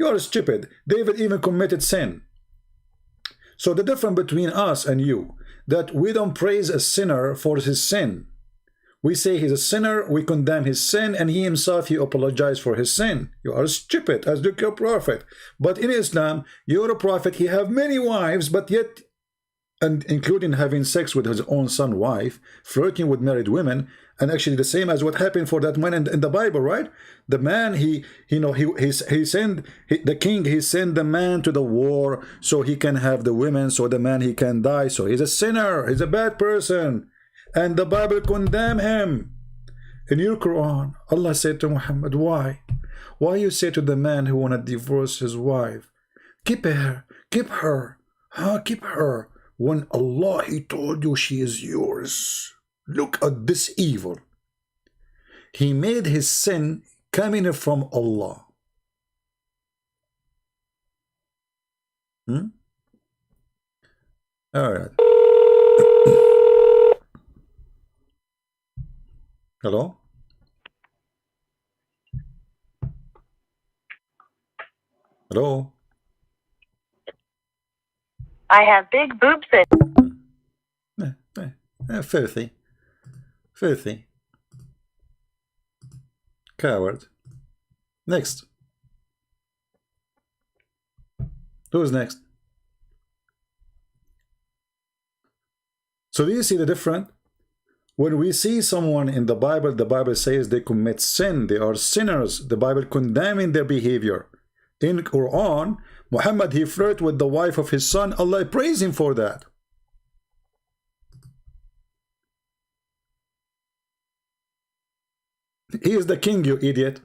You are stupid. David even committed sin. So the difference between us and you, that we don't praise a sinner for his sin. We say he's a sinner, we condemn his sin, and he himself, he apologized for his sin. You are stupid, as the prophet. But in Islam, you're a prophet, he have many wives, but yet, and including having sex with his own son's wife, flirting with married women, and actually the same as what happened for that man in the Bible, right? The man, he sent the king, he sent the man to the war so he can have the women, so the man he can die. So he's a sinner, he's a bad person, and the Bible condemn him. In your Quran, Allah said to Muhammad, why you say to the man who want to divorce his wife, keep her, when Allah, he told you she is yours. Look at this evil. He made his sin coming from Allah. All right. Hello? Hello? I have big boobs and Filthy. Coward. Next. Who's next? So do you see the difference? When we see someone in the Bible says they commit sin, they are sinners. The Bible condemning their behavior. In Quran, Muhammad, he flirted with the wife of his son. Allah praise him for that. He is the king, you idiot.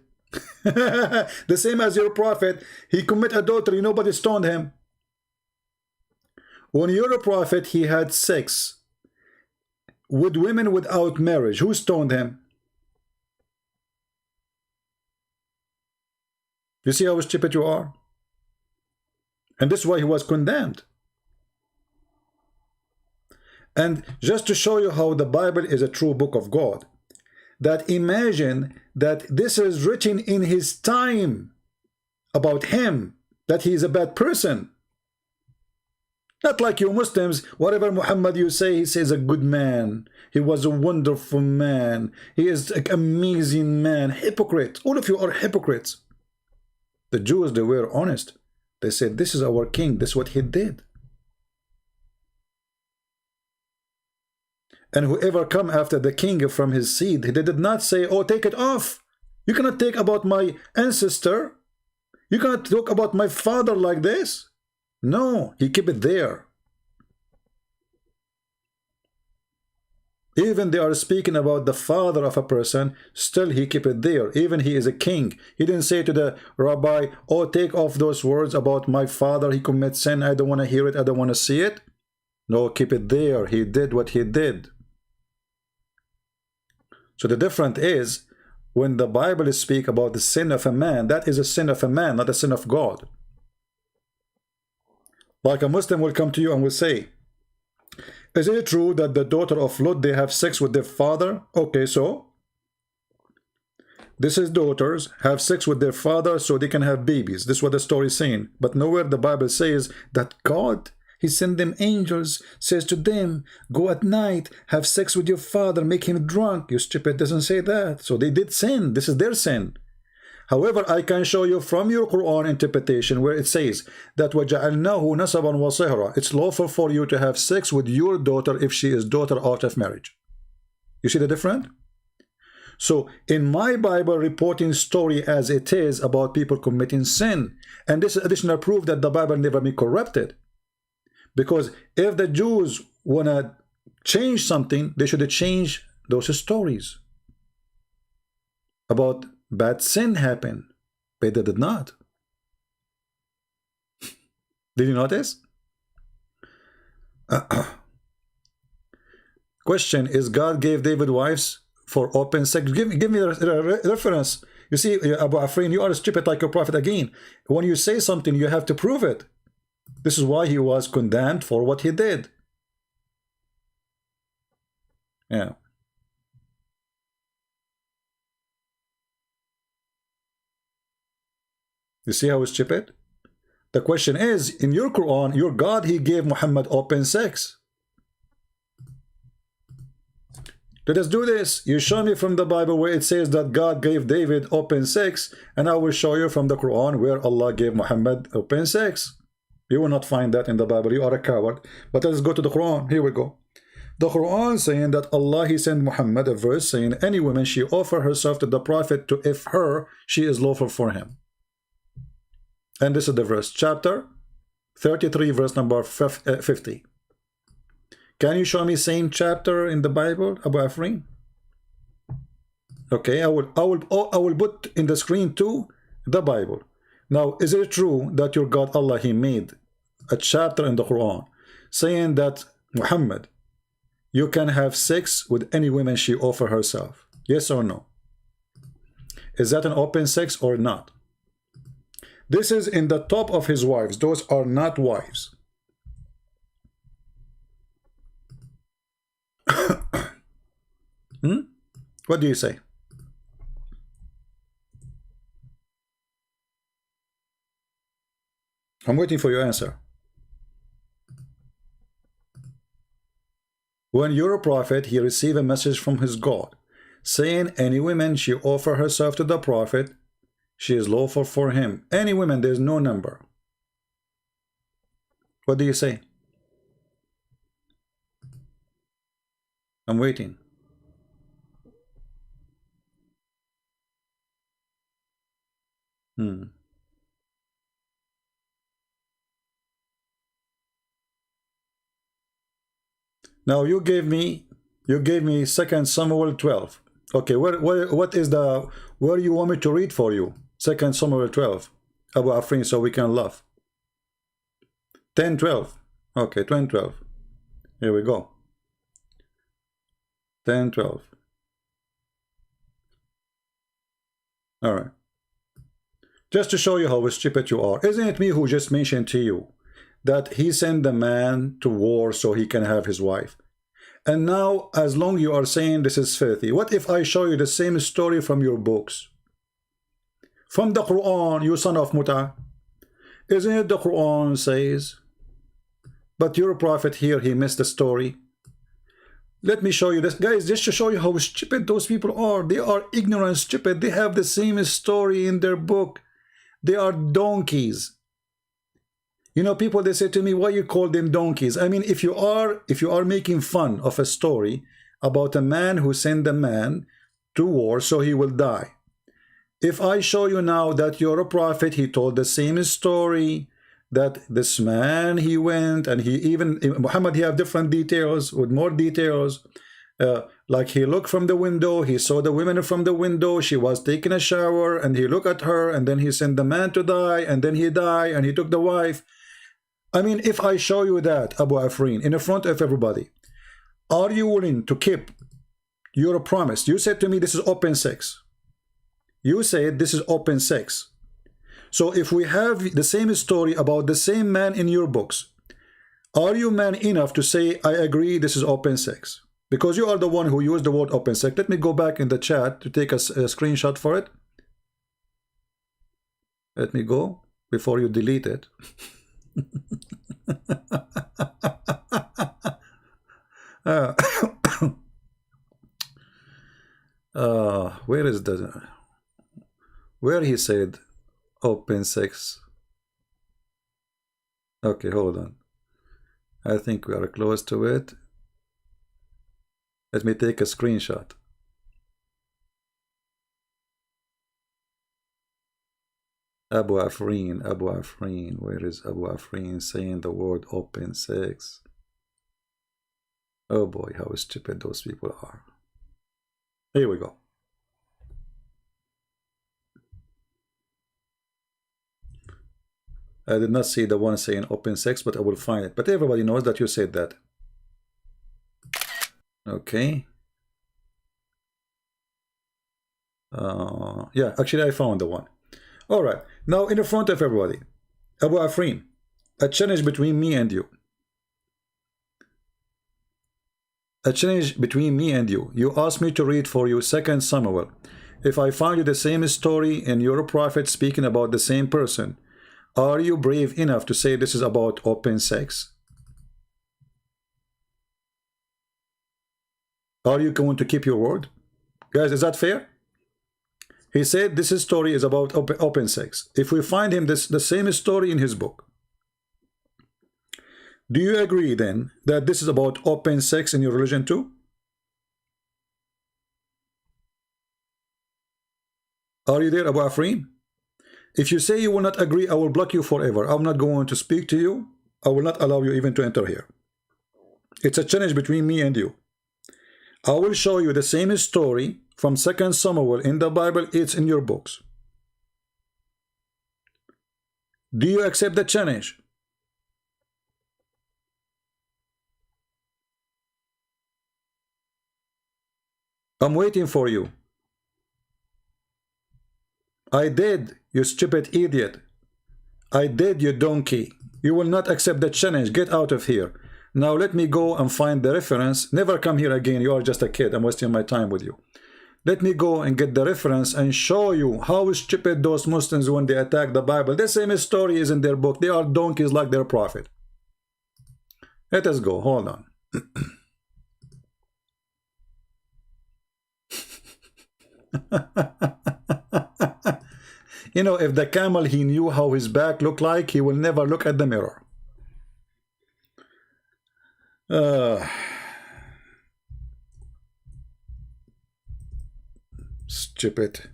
The same as your prophet. He committed adultery, nobody stoned him. When your prophet, he had sex with women without marriage, who stoned him? You see how stupid you are? And this is why he was condemned. And just to show you how the Bible is a true book of God, that imagine that this is written in his time about him, that he is a bad person. Not like you Muslims, whatever Muhammad you say, he says a good man. He was a wonderful man. He is an amazing man. Hypocrite. All of you are hypocrites. The Jews, they were honest. They said, this is our king. This is what he did. And whoever come after the king from his seed, they did not say, oh, take it off. You cannot take about my ancestor. You cannot talk about my father like this. No, he keep it there. Even they are speaking about the father of a person, still he keep it there. Even he is a king. He didn't say to the rabbi, oh, take off those words about my father. He commits sin. I don't want to hear it. I don't want to see it. No, keep it there. He did what he did. So the difference is, when the Bible speaks about the sin of a man, that is a sin of a man, not a sin of God. Like a Muslim will come to you and will say, is it true that the daughter of Lot, they have sex with their father? Okay, so this is daughters have sex with their father so they can have babies. This is what the story is saying. But nowhere the Bible says that God, he sent them angels, says to them, go at night, have sex with your father, make him drunk. You stupid, doesn't say that. So they did sin. This is their sin. However, I can show you from your Quran interpretation where it says that وَجَعَلْنَاهُ نَسَبًا وَصِهْرًا. It's lawful for you to have sex with your daughter if she is daughter out of marriage. You see the difference? So in my Bible reporting story as it is about people committing sin, and this is additional proof that the Bible never been corrupted. Because if the Jews want to change something, they should change those stories about bad sin happen, but they did not. Did you notice? Question, is God gave David wives for open sex? Give me a reference. You see, Abu Afrin, you are stupid like your prophet again. When you say something, you have to prove it. This is why he was condemned for what he did. Yeah. You see how stupid? The question is, in your Quran, your God, he gave Muhammad open sex. Let us do this. You show me from the Bible where it says that God gave David open sex, and I will show you from the Quran where Allah gave Muhammad open sex. You will not find that in the Bible. You are a coward. But let's go to the Quran. Here we go. The Quran saying that Allah, he sent Muhammad a verse saying, any woman, she offer herself to the Prophet to if her, she is lawful for him. And this is the verse, chapter 33, verse number 50. Can you show me same chapter in the Bible, Abu Afrin? Okay, I will put in the screen too the Bible. Now, is it true that your God Allah, he made a chapter in the Quran saying that Muhammad, you can have sex with any woman she offer herself? Yes or no? Is that an open sex or not? This is in the top of his wives. Those are not wives. What do you say? I'm waiting for your answer. When your prophet, he received a message from his God, saying any woman she offer herself to the prophet, she is lawful for him. Any woman, there's no number. What do you say? I'm waiting. Now you gave me 2 Samuel 12. Okay, what is the, where you want me to read for you? 2 Samuel 12. Abu Afrin, so we can laugh. 10:12. Okay, 10:12. Here we go. 10:12. All right. Just to show you how stupid you are. Isn't it me who just mentioned to you that he sent the man to war so he can have his wife? And now, as long you are saying this is filthy, what if I show you the same story from your books? From the Quran, you son of Muta. Isn't it the Quran says? But your prophet here, he missed the story. Let me show you this. Guys, just to show you how stupid those people are. They are ignorant, stupid. They have the same story in their book. They are donkeys. You know, people, they say to me, why you call them donkeys? I mean, if you are making fun of a story about a man who sent a man to war so he will die. If I show you now that you're a prophet, he told the same story, that this man, he went and he even, Muhammad, he have different details with more details. Like he looked from the window, he saw the women from the window, she was taking a shower, and he looked at her, and then he sent the man to die, and then he died, and he took the wife. I mean, if I show you that, Abu Afrin, in front of everybody, are you willing to keep your promise? You said to me, this is open sex. You said this is open sex. So if we have the same story about the same man in your books, are you man enough to say, I agree, this is open sex? Because you are the one who used the word open sex. Let me go back in the chat to take a screenshot for it. Let me go before you delete it. Where is the... Where he said open sex? Okay, hold on. I think we are close to it. Let me take a screenshot. Abu Afrin, where is Abu Afrin saying the word open sex? Oh boy, how stupid those people are. Here we go. I did not see the one saying open sex, but I will find it. But everybody knows that you said that. Okay. Yeah, actually I found the one. All right. Now in the front of everybody, Abu Afrin, a challenge between me and you. A challenge between me and you. You asked me to read for you 2 Samuel. If I find you the same story and you're a prophet speaking about the same person, are you brave enough to say this is about open sex? Are you going to keep your word? Guys, is that fair? He said this story is about open sex. If we find him the same story in his book, do you agree then that this is about open sex in your religion too? Are you there, Abu Afrin? If you say you will not agree, I will block you forever. I'm not going to speak to you. I will not allow you even to enter here. It's a challenge between me and you. I will show you the same story from 2 Samuel in the Bible. It's in your books. Do you accept the challenge? I'm waiting for you. I did, you stupid idiot. I did, you donkey. You will not accept the challenge. Get out of here. Now let me go and find the reference. Never come here again. You are just a kid. I'm wasting my time with you. Let me go and get the reference and show you how stupid those Muslims when they attack the Bible. The same story is in their book. They are donkeys like their prophet. Let us go. Hold on. You know, if the camel, he knew how his back looked like, he will never look at the mirror. Stupid.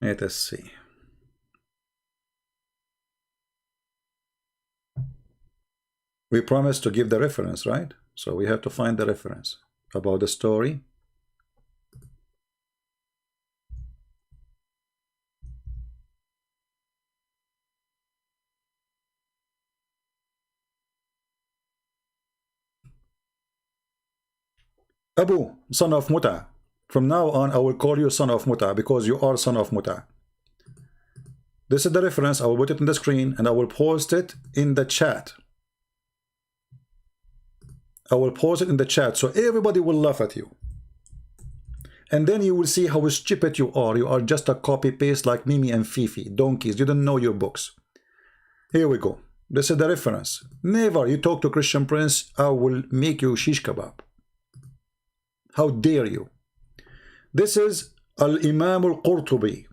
Let us see. We promised to give the reference, right? So we have to find the reference about the story. Abu, son of Muta. From now on, I will call you son of Muta because you are son of Muta. This is the reference. I will put it on the screen and I will post it in the chat. I will post it in the chat so everybody will laugh at you. And then you will see how stupid you are. You are just a copy-paste like Mimi and Fifi. Donkeys. You don't know your books. Here we go. This is the reference. Never you talk to Christian Prince, I will make you shish kebab. How dare you? This is Al-Imam Al-Qurtubi.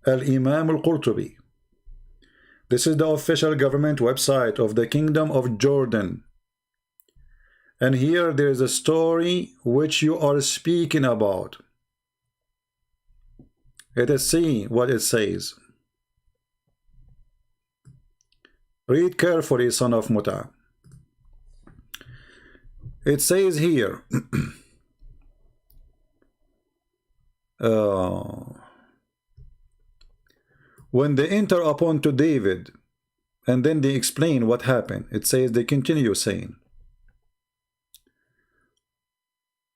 Al-Imam Al-Qurtubi. This is the official government website of the Kingdom of Jordan. And here there is a story which you are speaking about. Let us see what it says. Read carefully, son of Muta. It says here, when they enter upon to David, and then they explain what happened. It says, they continue saying,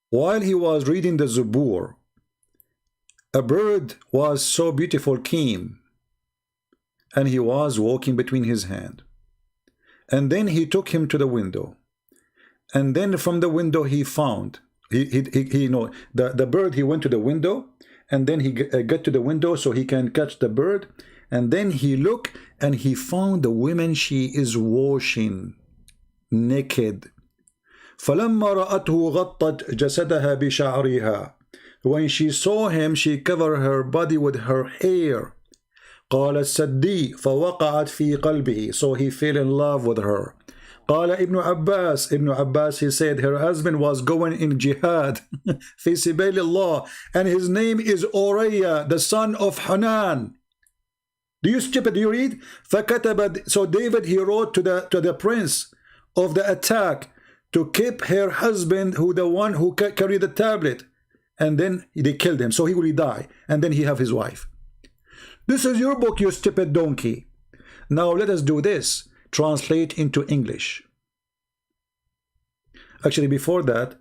while he was reading the Zabur, a bird was so beautiful came, and he was walking between his hand. And then he took him to the window. And then from the window he found, the bird, he went to the window, and then he got to the window so he can catch the bird. And then he looked and he found the woman she is washing naked. فَلَمَّا رَأَتْهُ غَطَّتْ جَسَدَهَا بِشَعْرِهَا. When she saw him, she covered her body with her hair. قالت سدي فوقعت في قلبه. So he fell in love with her. قال Ibn Abbas, he said her husband was going in jihad في سبيل الله, and his name is Uriah, the son of Hanan. Do you stupid? Do you read? فكتب, so David, he wrote to the prince of the attack to keep her husband, who the one who carried the tablet, and then they killed him, so he will die, and then he have his wife. This is your book, you stupid donkey. Now let us do this. Translate into English. Actually, before that,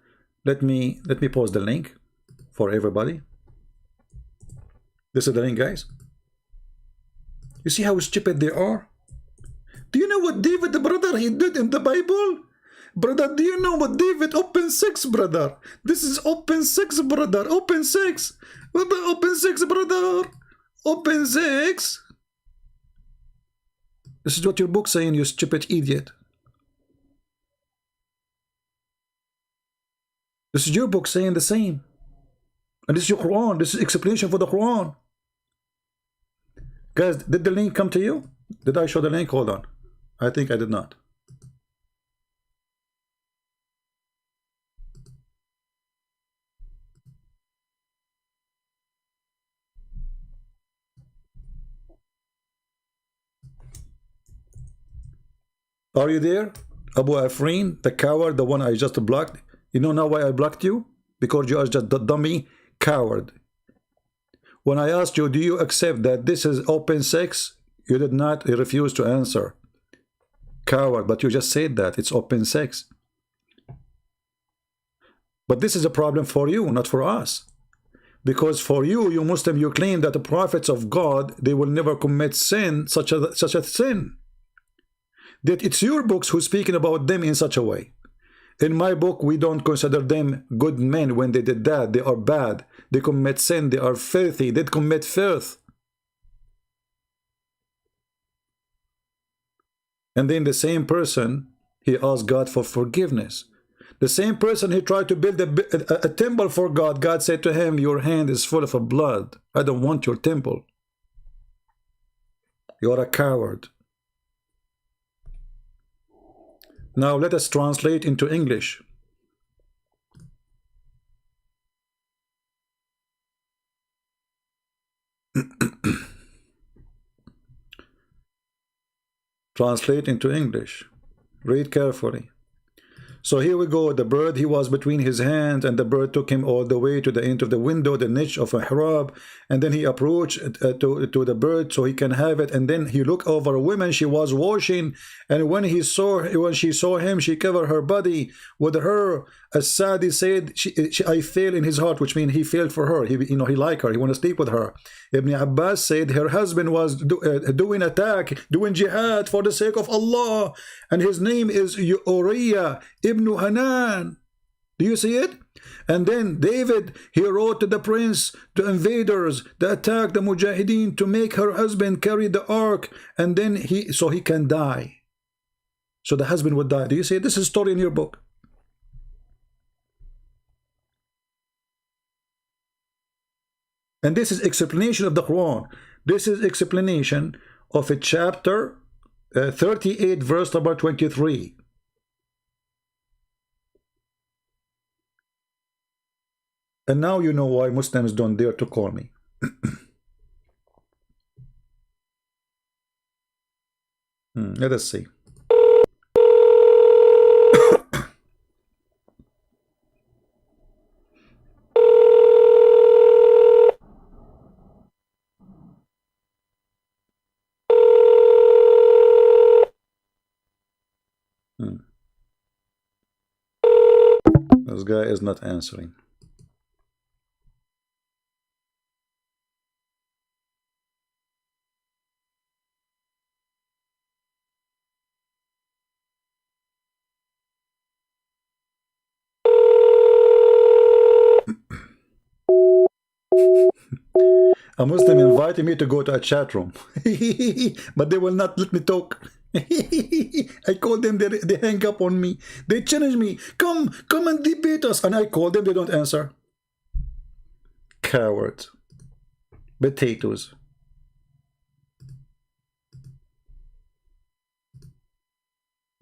let me post the link for everybody. This is the link, guys. You see how stupid they are? Do you know what David, the brother, he did in the Bible? Brother, do you know what David, open 6, brother? This is open 6, brother. Open 6. Open 6, brother. Open 6. This is what your book saying, you stupid idiot. This is your book saying the same. And this is your Quran. This is explanation for the Quran. Guys, did the link come to you? Did I show the link? Hold on. I think I did not. Are you there? Abu Afrin, the coward, the one I just blocked. You know now why I blocked you? Because you are just the dummy coward. When I asked you, do you accept that this is open sex? You did not, you refused to answer. Coward, but you just said that it's open sex. But this is a problem for you, not for us. Because for you, you Muslim, you claim that the prophets of God, they will never commit sin, such a sin. That it's your books who's speaking about them in such a way. In my book, we don't consider them good men when they did that. They are bad. They commit sin. They are filthy. They commit filth. And then the same person, he asked God for forgiveness. The same person, he tried to build a temple for God. God said to him, your hand is full of blood. I don't want your temple. You are a coward. Now let us translate into English. Translate into English. Read carefully. So here we go. The bird, he was between his hands, and the bird took him all the way to the end of the window, the niche of a mihrab, and then he approached to the bird so he can have it. And then he looked over a woman, she was washing, and when she saw him, she covered her body with her. As Sadi said, I fell in his heart, which means he fell for her. He liked her. He wanted to sleep with her. Ibn Abbas said her husband was doing attack, doing jihad for the sake of Allah, and his name is Uriah ibn Hanan. Do you see it? And then David, he wrote to the prince, to invaders, to attack the Mujahideen, to make her husband carry the ark, and then so he can die. So the husband would die. Do you see it? This is a story in your book. And this is explanation of the Quran. This is explanation of a chapter 38, verse number 23. And now you know why Muslims don't dare to call me. Let us see. This guy is not answering. A Muslim invited me to go to a chat room, but they will not let me talk. I called them, they hang up on me. They challenge me, come and debate us. And I call them, they don't answer. Cowards. Potatoes.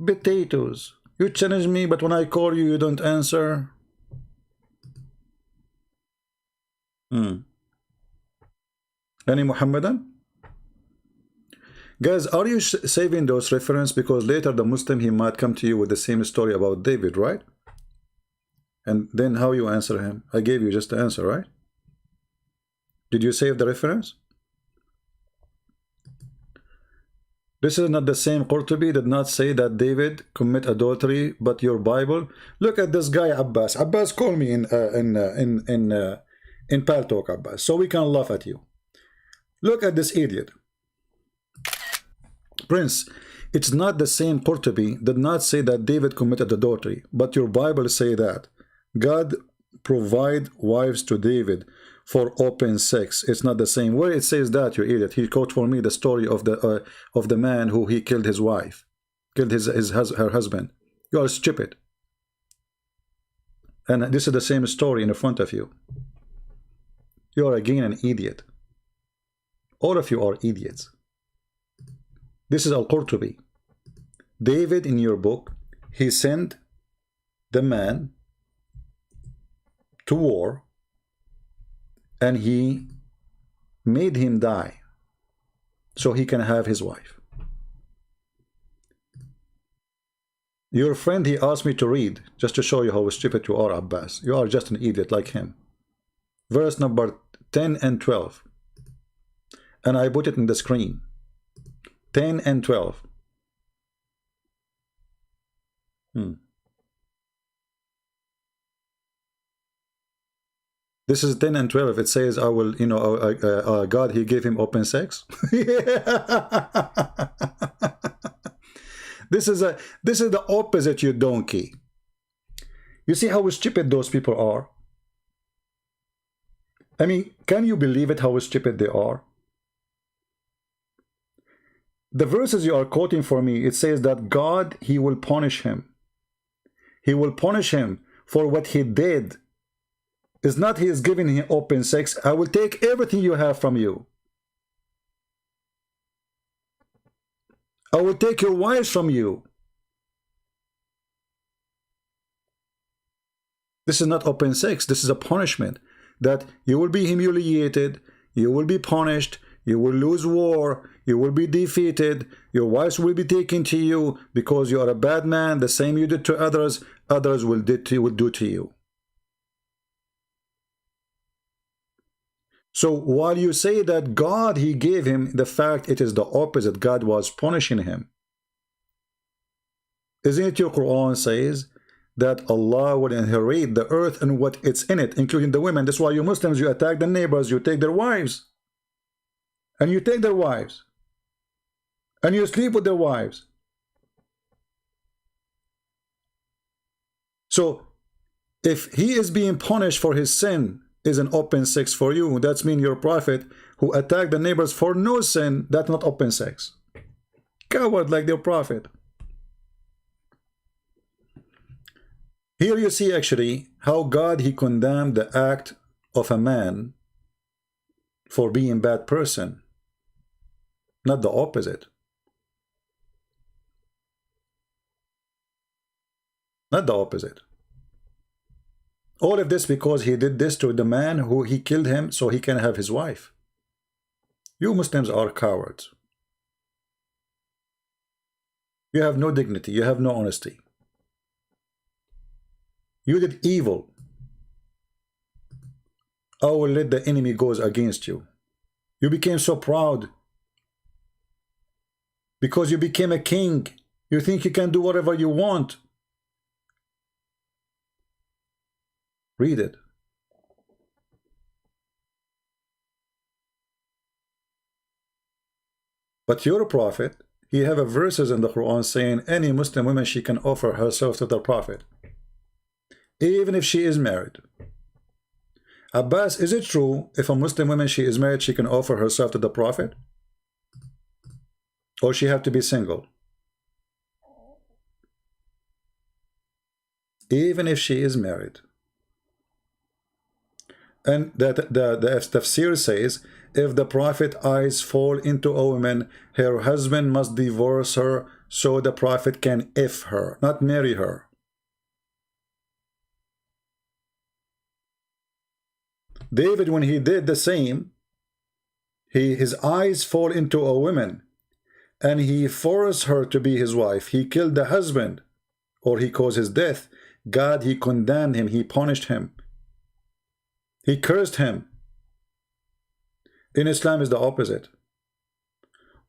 Potatoes. You challenge me, but when I call you, you don't answer. Any Muhammadan? Guys, are you saving those references? Because later the Muslim, he might come to you with the same story about David, right? And then how you answer him? I gave you just the answer, right? Did you save the reference? This is not the same. Qurtubi did not say that David commit adultery, but your Bible. Look at this guy Abbas. Abbas, call me in Pal Talk, Abbas, so we can laugh at you. Look at this idiot. Prince, it's not the same. Qurtubi did not say that David committed adultery, but your Bible say that God provide wives to David for open sex. It's not the same. Where it says that, you idiot? He quote for me the story of the man who he killed his wife, killed her husband. You are stupid. And this is the same story in front of you. You are again an idiot. All of you are idiots. This is Al-Qurtubi. David, in your book, he sent the man to war and he made him die so he can have his wife. Your friend, he asked me to read just to show you how stupid you are, Abbas. You are just an idiot like him. Verse number 10 and 12. And I put it in the screen. 10 and 12. This is 10 and 12. It says, I will, God, he gave him open sex. This is the opposite, you donkey. You see how stupid those people are? I mean, can you believe it, how stupid they are? The verses you are quoting for me, it says that God, he will punish him. He will punish him for what he did. It's not he is giving him open sex. I will take everything you have from you. I will take your wives from you. This is not open sex. This is a punishment. That you will be humiliated. You will be punished. You will lose war. you will be defeated, your wives will be taken to you because you are a bad man, the same you did to others, others will do to you. So while you say that God, he gave him, the fact it is the opposite, God was punishing him. Isn't it your Quran says that Allah will inherit the earth and what it's in it, including the women? That's why you Muslims, you attack the neighbors, you take their wives. And you take their wives. And you sleep with their wives. So, if he is being punished for his sin, is an open sex for you, that's mean your prophet who attacked the neighbors for no sin, that's not open sex. Coward like their prophet. Here you see actually how God, he condemned the act of a man for being a bad person, not the opposite. Not the opposite. All of this because he did this to the man who he killed him so he can have his wife. You Muslims are cowards. You have no dignity. You have no honesty. You did evil. I will let the enemy goes against you. You became so proud because you became a king. You think you can do whatever you want. Read it. But your prophet, he have a verses in the Quran saying any Muslim woman, she can offer herself to the prophet, even if she is married. Abbas, is it true if a Muslim woman, she is married, she can offer herself to the prophet? Or she have to be single? Even if she is married. And that the tafsir says, if the prophet eyes fall into a woman, her husband must divorce her so the prophet can F her, not marry her. David, when he did the same, his eyes fall into a woman and he forced her to be his wife. He killed the husband, or he caused his death. God, he condemned him, he punished him. He cursed him. In Islam is the opposite.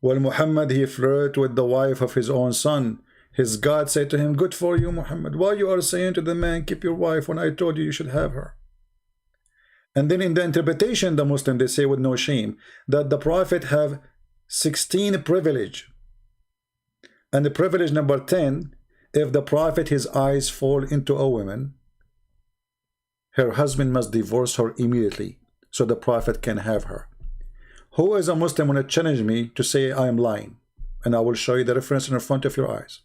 Well, Muhammad, he flirted with the wife of his own son. His God said to him, good for you, Muhammad. Why you are saying to the man, keep your wife when I told you you should have her? And then in the interpretation, the Muslim, they say with no shame, that the prophet have 16 privilege. And the privilege number 10, if the prophet, his eyes fall into a woman, her husband must divorce her immediately so the prophet can have her. Who is a Muslim want to challenge me to say I am lying? And I will show you the reference in front of your eyes.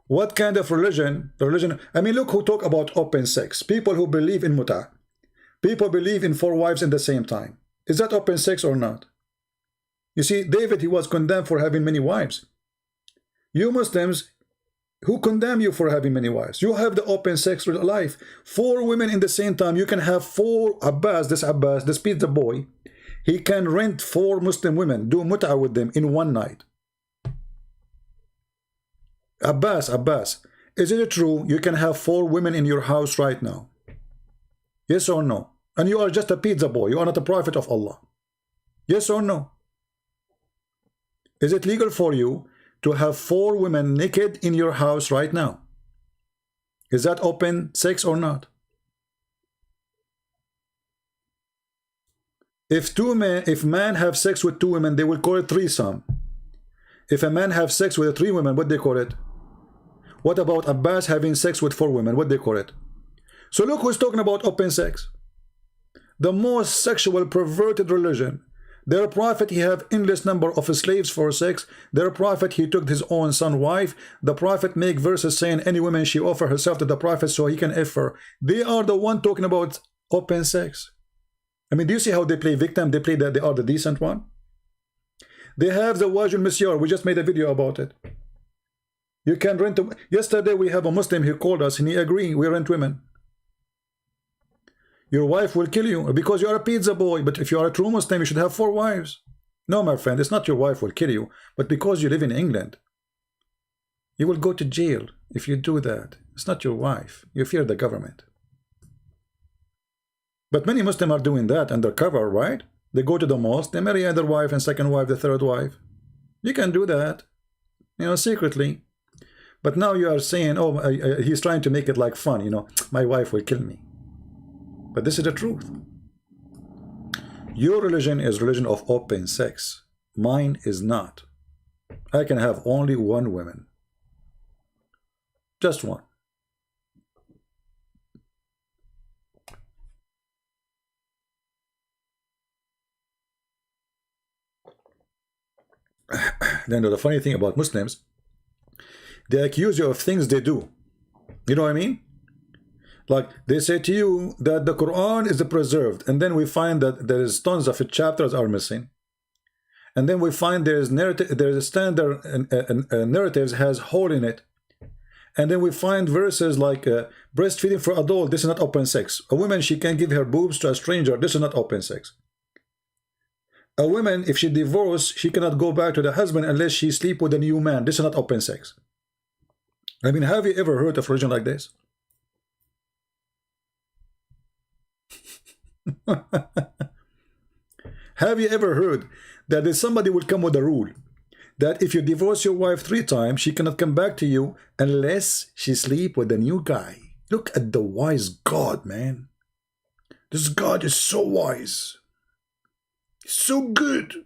What kind of religion? I mean, look who talk about open sex. People who believe in muta. People believe in 4 wives in the same time. Is that open sex or not? You see, David, he was condemned for having many wives. You Muslims, who condemn you for having many wives? You have the open sex life. 4 women in the same time. You can have 4 Abbas, this pizza boy. He can rent 4 Muslim women, do mut'a with them in one night. Abbas, is it true you can have 4 women in your house right now? Yes or no? And you are just a pizza boy. You are not a prophet of Allah. Yes or no? Is it legal for you to have 4 women naked in your house right now? Is that open sex or not? If man have sex with 2 women, they will call it threesome. If a man have sex with 3 women, what they call it? What about Abbas having sex with 4 women? What they call it? So look who's talking about open sex. The most sexual perverted religion. Their prophet, he have endless number of slaves for sex. Their prophet, he took his own son wife. The prophet make verses saying any woman she offer herself to the prophet so he can F her. They are the one talking about open sex. I mean, do you see how they play victim? They play that they are the decent one. They have the wajul misyar. We just made a video about it. You can rent. Yesterday we have a Muslim, he called us and he agreed. We rent women. Your wife will kill you because you are a pizza boy. But if you are a true Muslim, you should have 4 wives. No, my friend, it's not your wife will kill you, but because you live in England, you will go to jail if you do that. It's not your wife. You fear the government. But many Muslims are doing that undercover, right? They go to the mosque, they marry either wife and second wife, the third wife. You can do that, you know, secretly. But now you are saying, oh, he's trying to make it like fun, you know, my wife will kill me. But this is the truth. Your religion is religion of open sex. Mine is not. I can have only one woman. Just one. Then the funny thing about Muslims, they accuse you of things they do. You know what I mean? Like they say to you that the Quran is preserved, and then we find that there is tons of chapters are missing, and then we find there is narrative, there is a standard narratives has hole in it, and then we find verses like breastfeeding for adult. This is not open sex. A woman, she can give her boobs to a stranger. This is not open sex. A woman, if she divorced, she cannot go back to the husband unless she sleep with a new man. This is not open sex. I mean, have you ever heard of religion like this? Have you ever heard that if somebody will come with a rule that if you divorce your wife 3 times, she cannot come back to you unless she sleep with a new guy? Look at the wise God, man. This God is so wise. So good.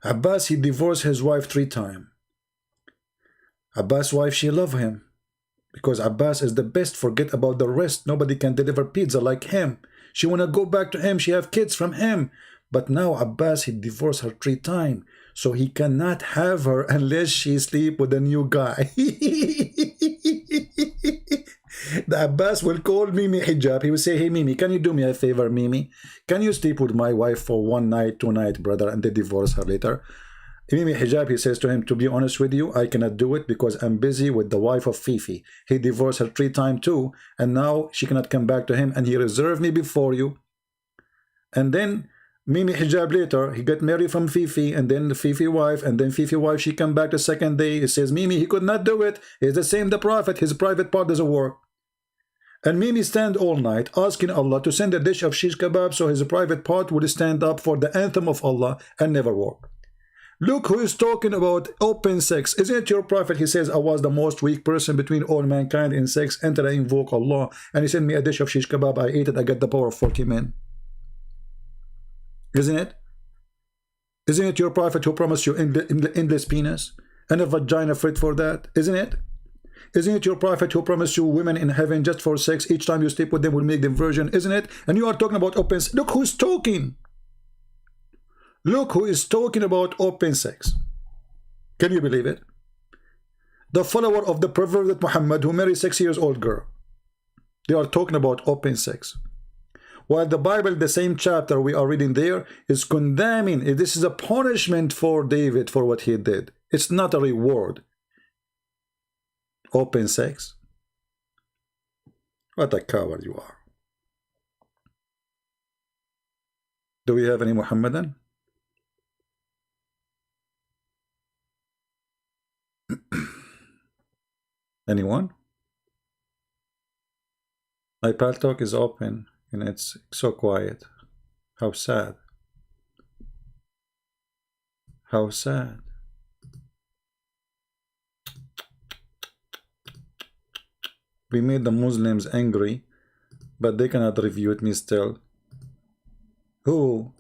Abbas, he divorced his wife 3 times. Abbas' wife, she loved him because Abbas is the best. Forget about the rest. Nobody can deliver pizza like him. She want to go back to him. She have kids from him. But now Abbas, he divorced her 3 times. So he cannot have her unless she sleep with a new guy. The Abbas will call Mimi hijab. He will say, hey Mimi, can you do me a favor, Mimi? Can you sleep with my wife for 1 night, 2 nights, brother, and they divorce her later? Mimi hijab, he says to him, to be honest with you, I cannot do it because I'm busy with the wife of Fifi. He divorced her 3 times too, and now she cannot come back to him, and he reserved me before you. And then Mimi hijab later, he got married from Fifi, and then the Fifi wife, and then Fifi wife, she come back the 2nd day. He says, Mimi, he could not do it. It's the same the prophet. His private part doesn't work. And Mimi stand all night asking Allah to send a dish of shish kebab so his private part would stand up for the anthem of Allah and never work. Look who is talking about open sex. Isn't it your prophet? He says, I was the most weak person between all mankind in sex until I invoke Allah. And he sent me a dish of shish kebab. I ate it. I got the power of 40 men. Isn't it? Isn't it your prophet who promised you endless penis and a vagina fit for that? Isn't it? Isn't it your prophet who promised you women in heaven just for sex? Each time you sleep with them will make them virgin. Isn't it? And you are talking about open sex. Look who's talking. Look who is talking about open sex. Can you believe it? The follower of the perverted Muhammad who married 6-year-old girl. They are talking about open sex. While the Bible, the same chapter we are reading there, is condemning. This is a punishment for David for what he did. It's not a reward. Open sex. What a coward you are. Do we have any Muhammadan? Anyone? My pal talk is open and it's so quiet. How sad. How sad. We made the Muslims angry, but they cannot refute me still. Who?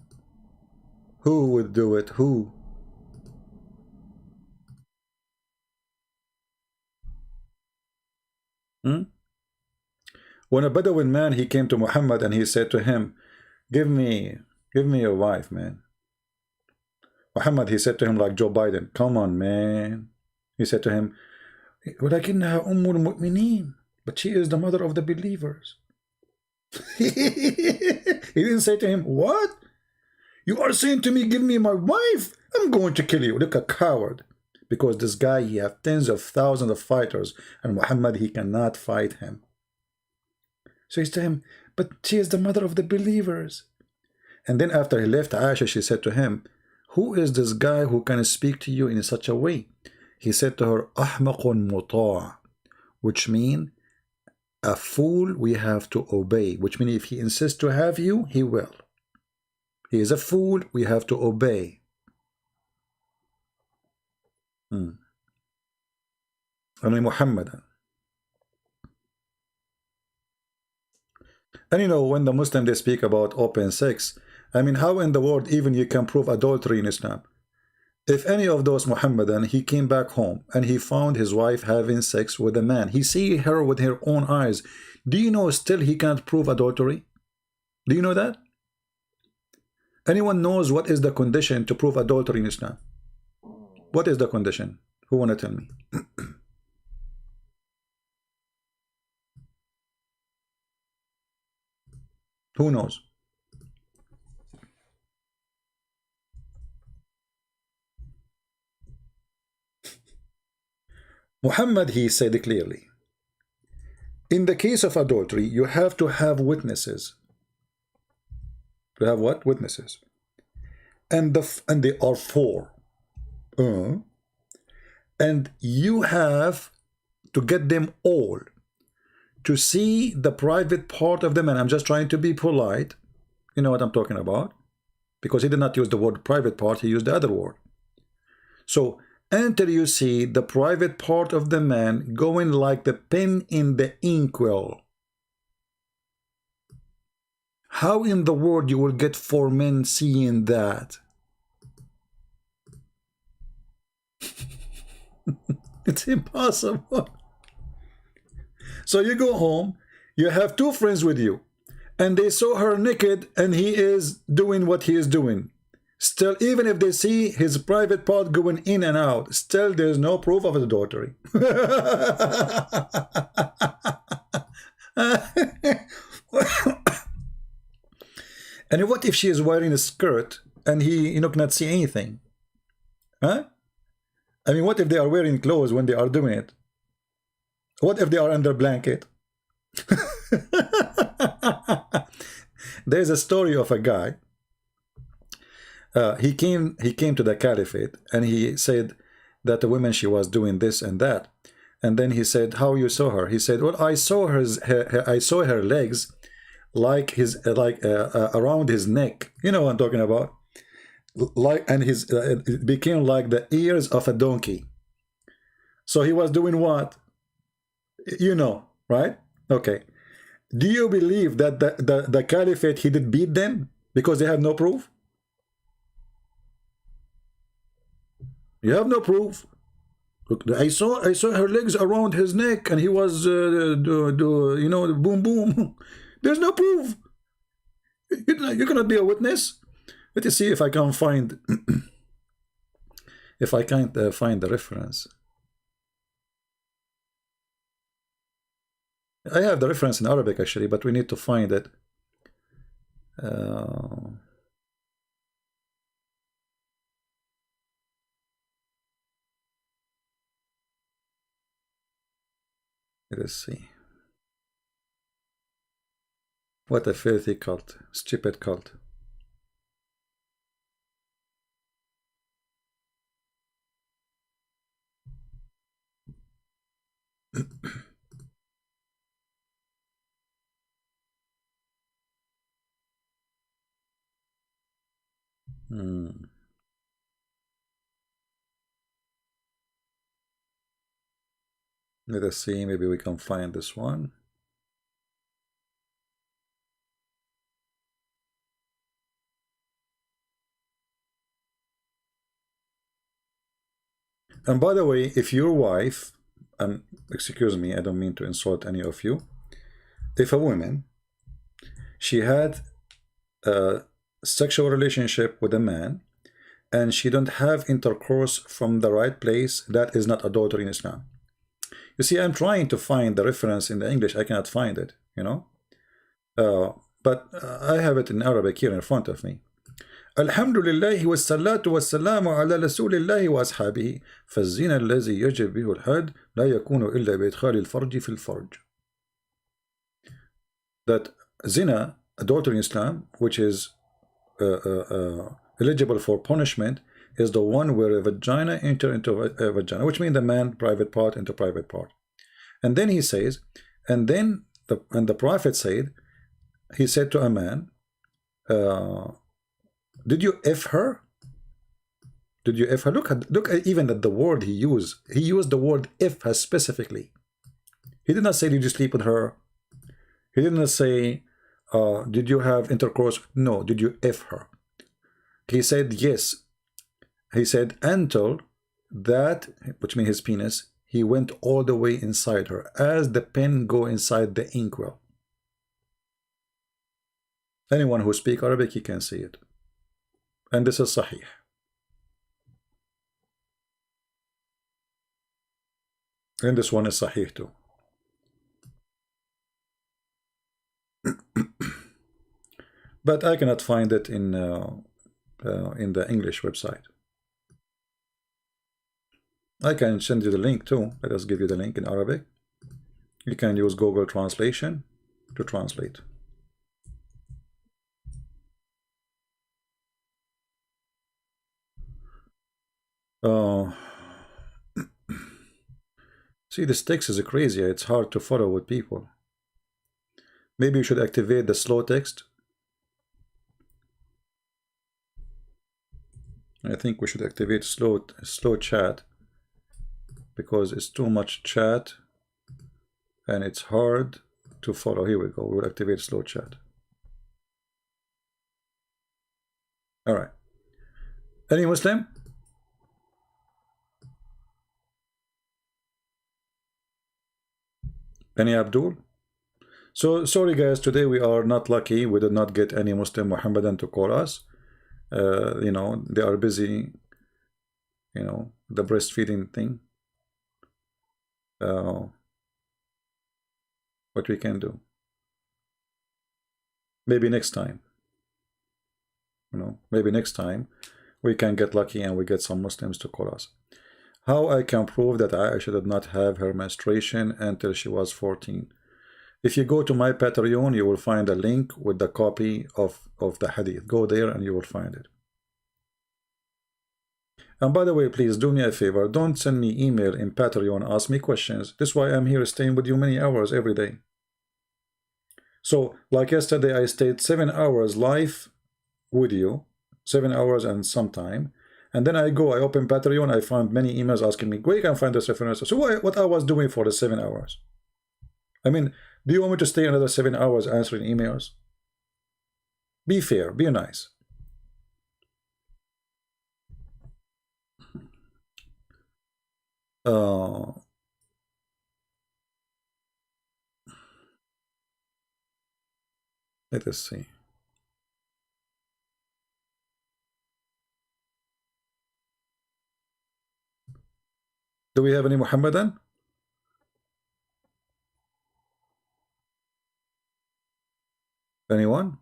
Who would do it? Who? When a Bedouin man, he came to Muhammad and he said to him, give me your wife, man. Muhammad, he said to him like Joe Biden, come on, man. He said to him, ولكنها أم المؤمنين, but she is the mother of the believers. He didn't say to him, what? You are saying to me, give me my wife? I'm going to kill you. Look, a coward. Because this guy, he have tens of thousands of fighters, and Muhammad, he cannot fight him. So he said to him, but she is the mother of the believers. And then after he left, Aisha, she said to him, who is this guy who can speak to you in such a way? He said to her, Ahmaqun muta', which means a fool we have to obey, which means if he insists to have you, he will. He is a fool we have to obey. And Muhammadan. And you know, when the Muslims they speak about open sex, I mean, how in the world even you can prove adultery in Islam? If any of those Muhammadan, he came back home and he found his wife having sex with a man, he see her with her own eyes, do you know still he can't prove adultery? Do you know that? Anyone knows what is the condition to prove adultery in Islam? What is the condition? Who want to tell me? Who knows? Muhammad, he said clearly, in the case of adultery, you have to have witnesses. To have what? Witnesses. And they are four. And you have to get them all to see the private part of the man. I'm just trying to be polite. You know what I'm talking about? Because he did not use the word private part, he used the other word. So, until you see the private part of the man going like the pen in the inkwell, how in the world you will get four men seeing that? It's impossible. So you go home, you have two friends with you, and they saw her naked and he is doing what he is doing. Still, even if they see his private part going in and out, still there's no proof of adultery. And what if she is wearing a skirt and he, you know, cannot see anything? Huh? I mean, what if they are wearing clothes when they are doing it? What if they are under blanket? There's a story of a guy. He came to the caliphate and he said that the woman, she was doing this and that. And then he said, how you saw her? He said, well, I saw her legs like around his neck. You know what I'm talking about? And it became like the ears of a donkey. So he was doing what? You know, right? Okay. Do you believe that the caliphate, he did beat them because they have no proof? You have no proof. Look, I saw her legs around his neck, and he was, you know, boom, boom. There's no proof. You cannot be a witness. Let me see if I can find, if I can't find the reference. I have the reference in Arabic actually, but we need to find it. Let's see. What a filthy cult. Stupid cult. Let us see, maybe we can find this one. And by the way, if your wife, excuse me, I don't mean to insult any of you, if a woman, she had a sexual relationship with a man and she don't have intercourse from the right place, that is not adultery in Islam. You see, I'm trying to find the reference in the English. I cannot find it, you know. But I have it in Arabic here in front of me. Alhamdulillah wassalatu wassalamu ala rasulillahi wa ashabihi فالزنا الذي يجب به الحد لا يكون إلا بإدخال الفرج في الفرج. That zina, adultery in Islam, which is eligible for punishment is the one where a vagina enter into a vagina, which means the man private part into private part. And then he says, and the prophet said, he said to a man, did you F her? Did you F her? Look at even at the word he used. He used the word F her specifically. He did not say, did you sleep with her? He did not say, did you have intercourse? No, did you F her? He said yes. He said until that, which means his penis, he went all the way inside her, as the pen go inside the inkwell. Anyone who speaks Arabic, he can see it. And this is Sahih. And this one is Sahih too. But I cannot find it in the English website. I can send you the link too. Let us give you the link in Arabic. You can use Google Translation to translate. See, this text is crazy. It's hard to follow with people. Maybe you should activate the slow text. I think we should activate slow chat, because it's too much chat and it's hard to follow. Here we go. We'll activate slow chat. All right. Any Muslim? Any Abdul? So sorry guys, today we are not lucky. We did not get any Muslim Muhammadan to call us. You know, they are busy, you know, the breastfeeding thing. What we can do? Maybe next time. You know, maybe next time we can get lucky and we get some Muslims to call us. How I can prove that Aisha did not have her menstruation until she was 14? If you go to my Patreon, you will find a link with the copy of the hadith. Go there and you will find it. And by the way, please do me a favor. Don't send me email in Patreon, ask me questions. This is why I'm here staying with you many hours every day. So, like yesterday, I stayed 7 hours live with you, 7 hours and some time. And then I open Patreon, I found many emails asking me, where you can find this reference. So what I was doing for the 7 hours? I mean, do you want me to stay another 7 hours answering emails? Be fair, be nice. Let us see. Do we have any Muhammadan? Anyone?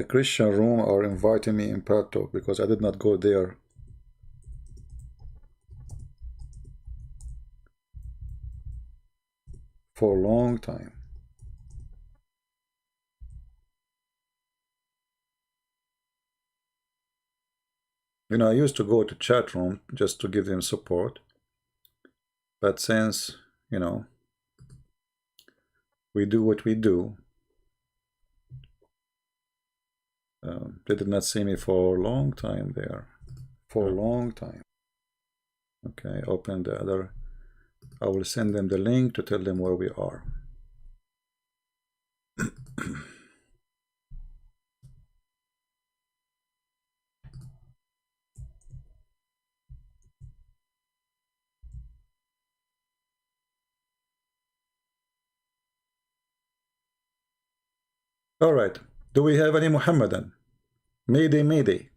Christian room are inviting me in Pad Talk because I did not go there. For a long time. You know, I used to go to chat room just to give them support. But since, you know, we do what we do, they did not see me for a long time there. For a long time. Okay, open the other. I will send them the link to tell them where we are. All right. Do we have any Muhammadan? Mayday, Mayday.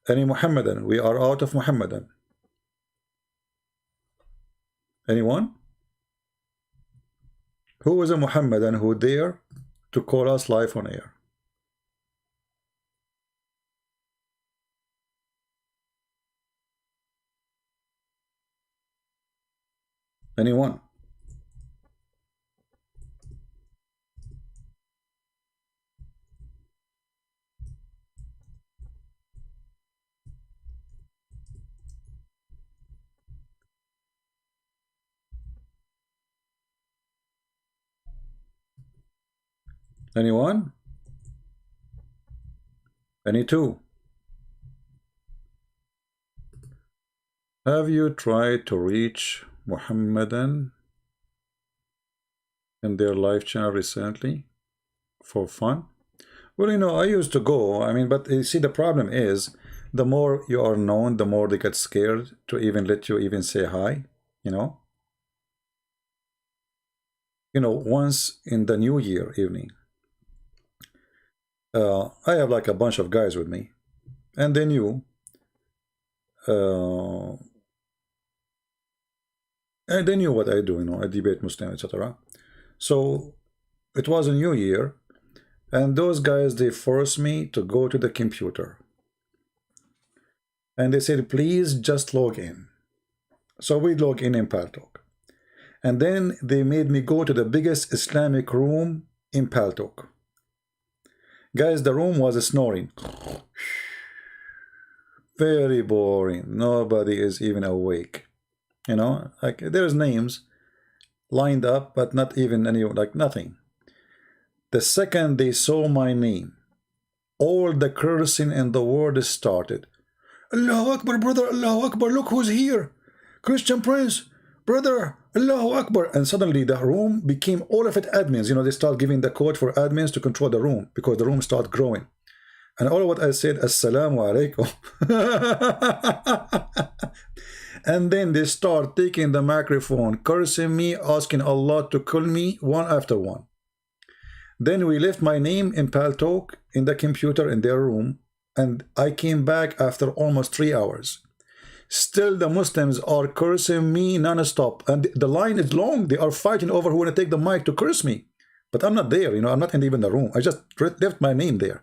Any Muhammadan? We are out of Muhammadan. Anyone? Who is a Muhammadan who dare to call us live on air? Anyone? Anyone? Any two? Have you tried to reach Muhammadan in their live channel recently for fun? Well, you know, I used to go. I mean, but you see, the problem is the more you are known, the more they get scared to even let you even say hi, you know. You know, once in the New Year evening, I have like a bunch of guys with me, and they knew, and they knew what I do, you know, I debate Muslim, etc. So it was a New Year, and those guys, they forced me to go to the computer, and they said, please just log in. So we log in Paltalk, and then they made me go to the biggest Islamic room in Paltalk. Guys, the room was snoring. Very boring. Nobody is even awake. You know, like there's names lined up, but not even any, like nothing. The second they saw my name, all the cursing in the world started. Allahu Akbar, brother, Allahu Akbar, look who's here. Christian Prince, brother, Allahu Akbar. And suddenly the room became all of it admins. You know, they start giving the code for admins to control the room because the room started growing. And all of what I said, Assalamu alaikum. And then they start taking the microphone, cursing me, asking Allah to kill me one after one. Then we left my name in Paltalk in the computer in their room, and I came back after almost 3 hours. Still the Muslims are cursing me non-stop, and the line is long. They are fighting over who want to take the mic to curse me, but I'm not there, you know, I'm not in even the room. I just left my name there.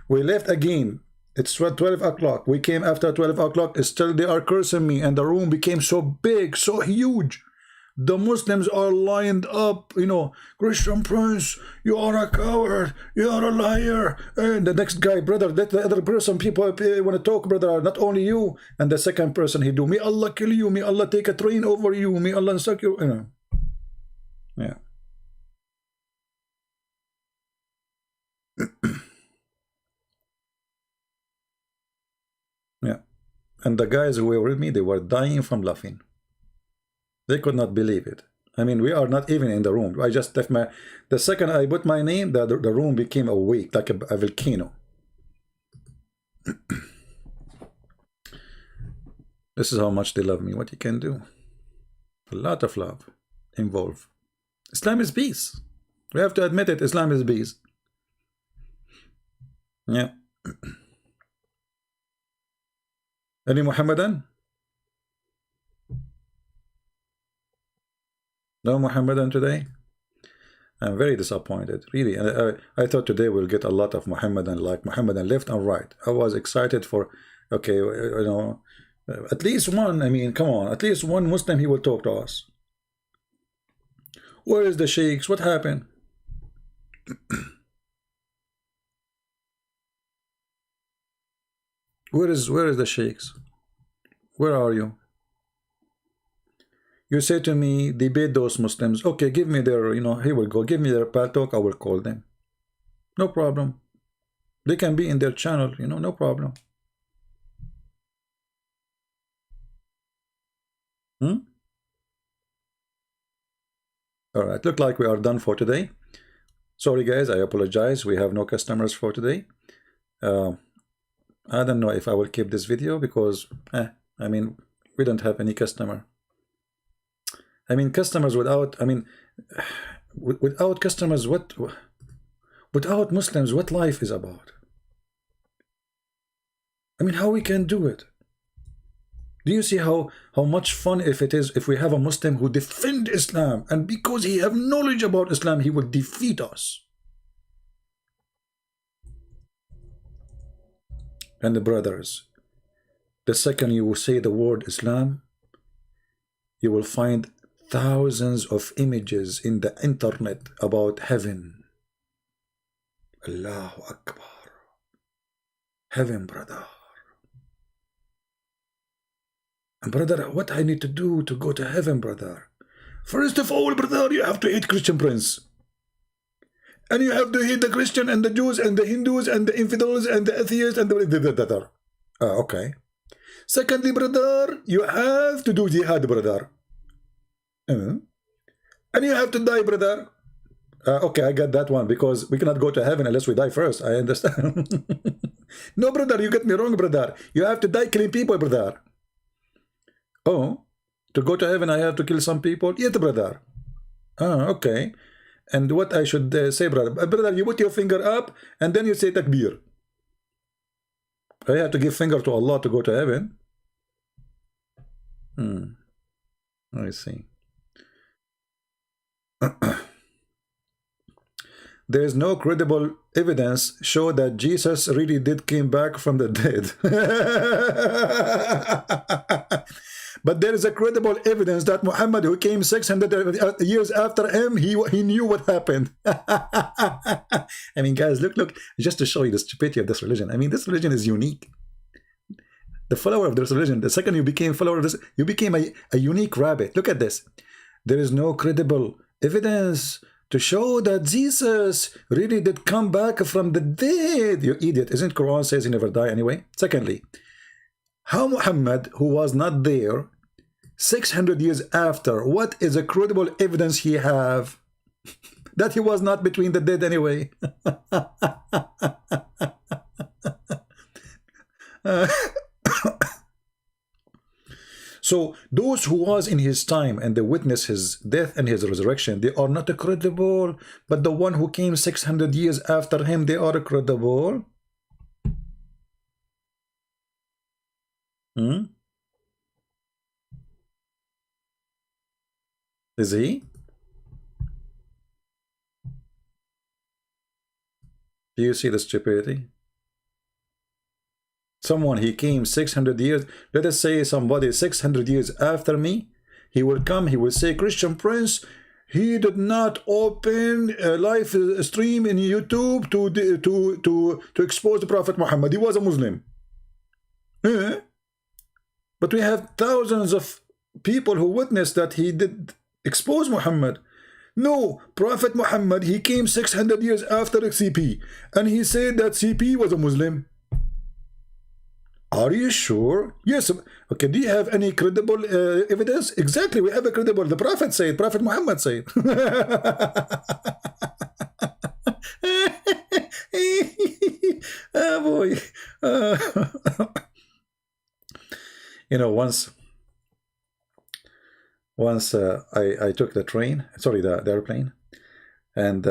We left again. It's 12 o'clock. We came after 12 o'clock. Still they are cursing me, and the room became so big, so huge. The Muslims are lined up, you know, Christian Prince, you are a coward, you are a liar. And the next guy, brother, let the other person, people want to talk, brother, not only you. And the second person, he do, may Allah kill you, may Allah take a train over you, may Allah suck you, you know. Yeah. Yeah. And the guys who were with me, they were dying from laughing. They could not believe it. I mean, we are not even in the room. I just left my... The second I put my name, the room became awake, like a volcano. This is how much they love me. What you can do. A lot of love involved. Islam is peace. We have to admit it. Islam is peace. Yeah. Any Muhammadan? No Muhammadan today? I'm very disappointed, really. And I thought today we'll get a lot of Muhammadan, like Muhammadan left and right. I was excited for, okay, you know, at least one. I mean, come on, at least one Muslim, he will talk to us. Where is the sheikhs? What happened? Where is the sheikhs? Where are you? You say to me, debate those Muslims. Okay, give me their, you know, here we go. Give me their Paltalk, I will call them. No problem. They can be in their channel, you know, no problem. All right, look like we are done for today. Sorry guys, I apologize. We have no customers for today. I don't know if I will keep this video because, I mean, we don't have any customer. I mean, customers without, I mean, without customers, without Muslims, what life is about? I mean, how we can do it? Do you see how much fun if it is if we have a Muslim who defend Islam, and because he have knowledge about Islam, he will defeat us. And the brothers, the second you will say the word Islam, you will find thousands of images in the internet about heaven. Allahu Akbar. Heaven, brother. And brother, what I need to do to go to heaven, brother? First of all, brother, you have to hate Christian prince. And you have to hate the Christian and the Jews and the Hindus and the infidels and the atheists and the... okay. Secondly, brother, you have to do jihad, brother. And you have to die, brother. Okay, I get that one, because we cannot go to heaven unless we die first. I understand. No, brother, you get me wrong, brother. You have to die killing people, brother. Oh, to go to heaven, I have to kill some people? Yes, brother. Okay. And what I should say, brother? Brother, you put your finger up, and then you say takbir. I have to give finger to Allah to go to heaven. I see. There is no credible evidence show that Jesus really did came back from the dead. But there is a credible evidence that Muhammad, who came 600 years after him, he knew what happened. I mean, guys, look, just to show you the stupidity of this religion. I mean, this religion is unique. The follower of this religion, the second you became follower of this, you became a unique rabbit. Look at this. There is no credible evidence to show that Jesus really did come back from the dead. You idiot. Isn't Quran says he never died anyway? Secondly, how Muhammad, who was not there 600 years after, what is a credible evidence he have that he was not between the dead anyway? So those who was in his time and they witness his death and his resurrection, they are not credible. But the one who came 600 years after him, they are credible. Is he? Do you see the stupidity? Someone, he came 600 years, let us say somebody 600 years after me, he will come, he will say, Christian Prince, he did not open a live stream in YouTube to expose the Prophet Muhammad. He was a Muslim. But we have thousands of people who witnessed that he did expose Muhammad. No, Prophet Muhammad, he came 600 years after CP, and he said that CP was a Muslim. Are you sure? Yes. Okay, do you have any credible evidence? Exactly, we have a credible. The Prophet said, Prophet Muhammad said. Oh boy. You know, once I took the train, sorry, the airplane, and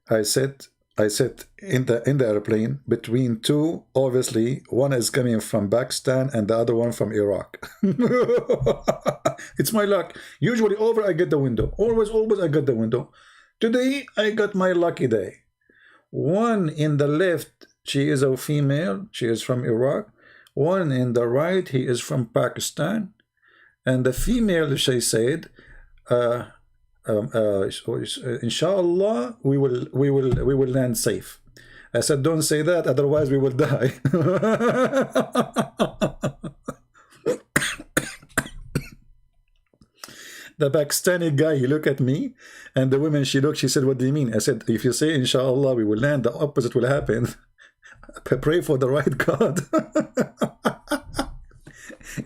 I sat in the airplane between two. Obviously, one is coming from Pakistan and the other one from Iraq. It's my luck. Usually over I get the window. Always I get the window. Today I got my lucky day. One in the left, she is a female. She is from Iraq. One in the right, he is from Pakistan. And the female, she said, inshallah, we will land safe. I said, don't say that, otherwise we will die. The Pakistani guy, he looked at me, and the woman, she looked, she said, what do you mean? I said, if you say inshallah we will land, the opposite will happen. Pray for the right God.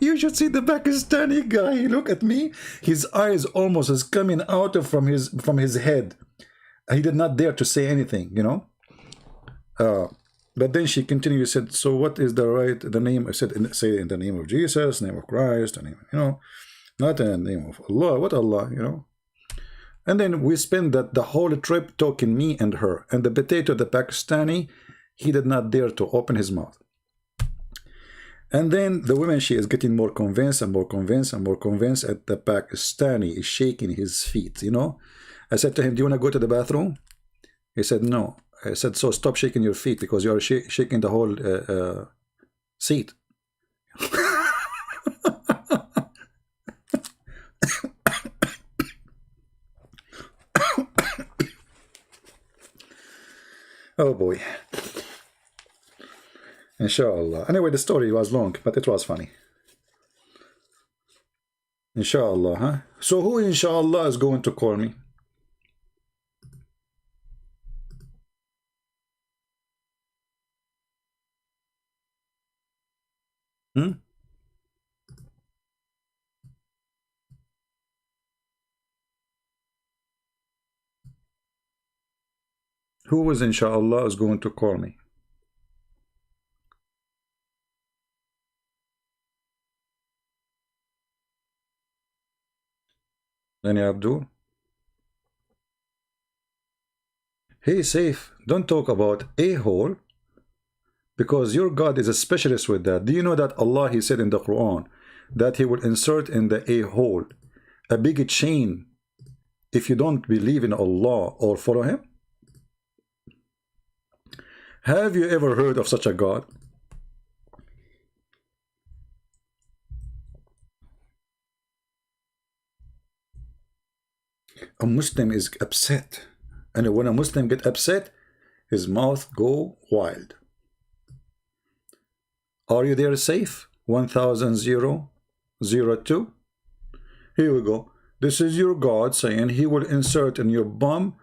You should see the Pakistani guy. He looked at me. His eyes almost is coming out from his head. He did not dare to say anything, you know. But then she continued. Said, "So what is the name?" I said, "Say in the name of Jesus, name of Christ, the name, you know, not in the name of Allah. What Allah, you know." And then we spent the whole trip talking, me and her. And the potato, the Pakistani, he did not dare to open his mouth. And then the woman, she is getting more convinced and more convinced and more convinced. At the Pakistani is shaking his feet, you know. I said to him, do you want to go to the bathroom? He said, no. I said, so stop shaking your feet because you are shaking the whole seat. Oh boy. Inshallah. Anyway, the story was long, but it was funny. Inshallah, huh? So who inshallah is going to call me? Hmm? Who is inshallah is going to call me? Any Abdul? Hey, safe. Don't talk about a hole because your God is a specialist with that. Do you know that Allah, he said in the Quran that he will insert in the a hole a big chain if you don't believe in Allah or follow him? Have you ever heard of such a God? A Muslim is upset, and when a Muslim get upset, his mouth go wild. Are you there safe? 1002. Here we go. This is your God saying he will insert in your bum.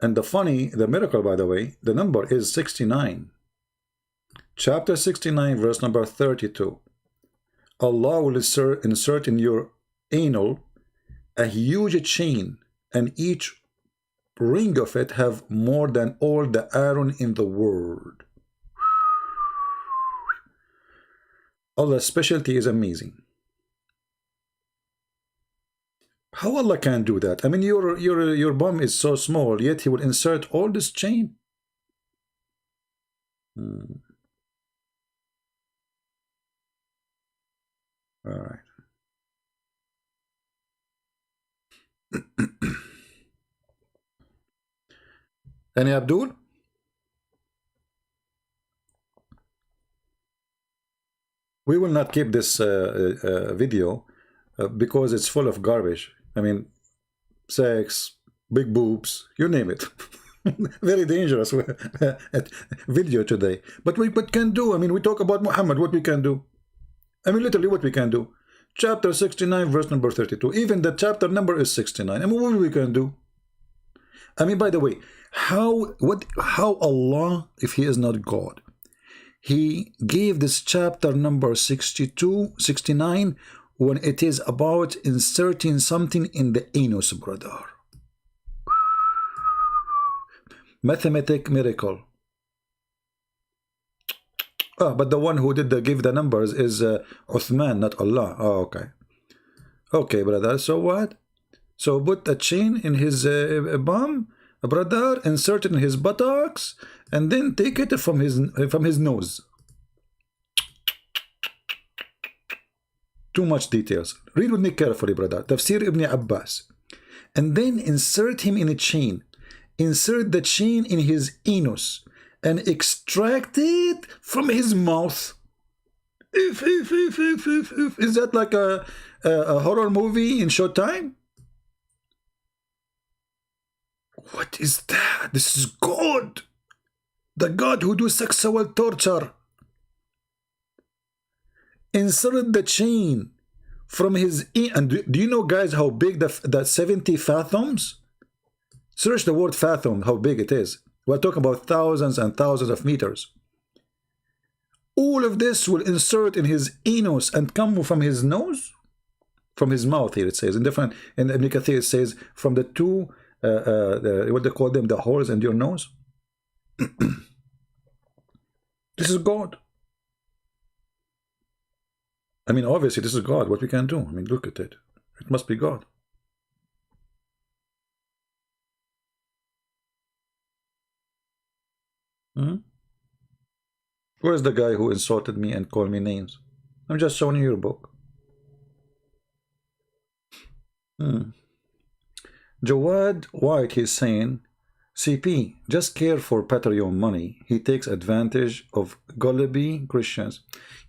And the miracle, by the way, the number is 69. Chapter 69, verse number 32. Allah will insert in your anal a huge chain, and each ring of it have more than all the iron in the world. Allah's specialty is amazing. How Allah can do that? I mean, your bum is so small, yet he will insert all this chain. All right. Any Abdul? We will not keep this video because it's full of garbage. I mean, sex, big boobs, you name it. Very dangerous video today. But what can do? I mean, we talk about Muhammad, what we can do. I mean, literally what we can do. Chapter 69, verse number 32. Even the chapter number is 69. I mean, what we can do? I mean, by the way, how Allah, if he is not God, he gave this chapter number 62, 69, when it is about inserting something in the anus, brother. Mathematic miracle. But the one who did give the numbers is Uthman, not Allah. Oh, okay. Okay, brother. So what? So put a chain in his bum, brother, insert it in his buttocks, and then take it from his nose. Too much details. Read with me carefully, brother. Tafsir Ibn Abbas. And then insert him in a chain. Insert the chain in his anus and extract it from his mouth. Is that like a horror movie in Showtime? What is that? This is God. The God who do sexual torture. Insert the chain from his... And do you know, guys, how big the 70 fathoms? Search the word fathom, how big it is. We're talking about thousands and thousands of meters. All of this will insert in his anus and come from his nose? From his mouth, here it says. In Ibn Kathir it says from the two, what they call them, the holes in your nose. This is God. I mean, obviously, this is God. What we can do? I mean, look at it. It must be God. Where's the guy who insulted me and called me names? I'm just showing you your book. Jawad White is saying, CP, just care for Patreon money. He takes advantage of gullible Christians.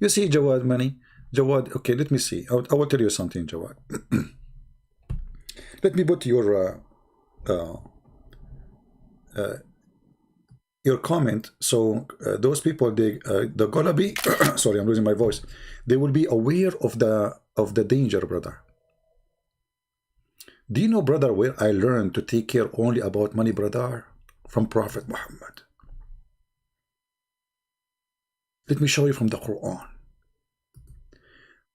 You see, Jawad money. Jawad, okay, let me see. I will tell you something, Jawad. Let me put your comment, so those people, they the gullible sorry, I'm losing my voice, they will be aware of the danger, brother. Do you know, brother, where I learned to take care only about money, brother? From Prophet Muhammad. Let me show you from the Quran.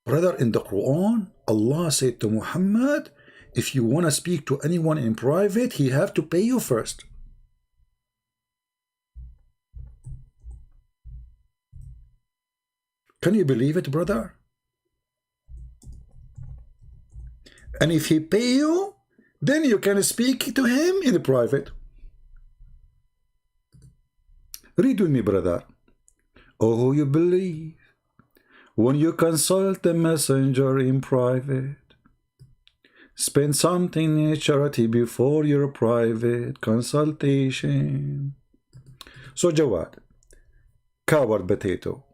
Brother, in the Quran, Allah said to Muhammad, if you want to speak to anyone in private, he have to pay you first. Can you believe it, brother? And if he pay you, then you can speak to him in private. Read with me, brother. Oh, who you believe when you consult the messenger in private. Spend something in charity before your private consultation. So, Jawad, coward potato,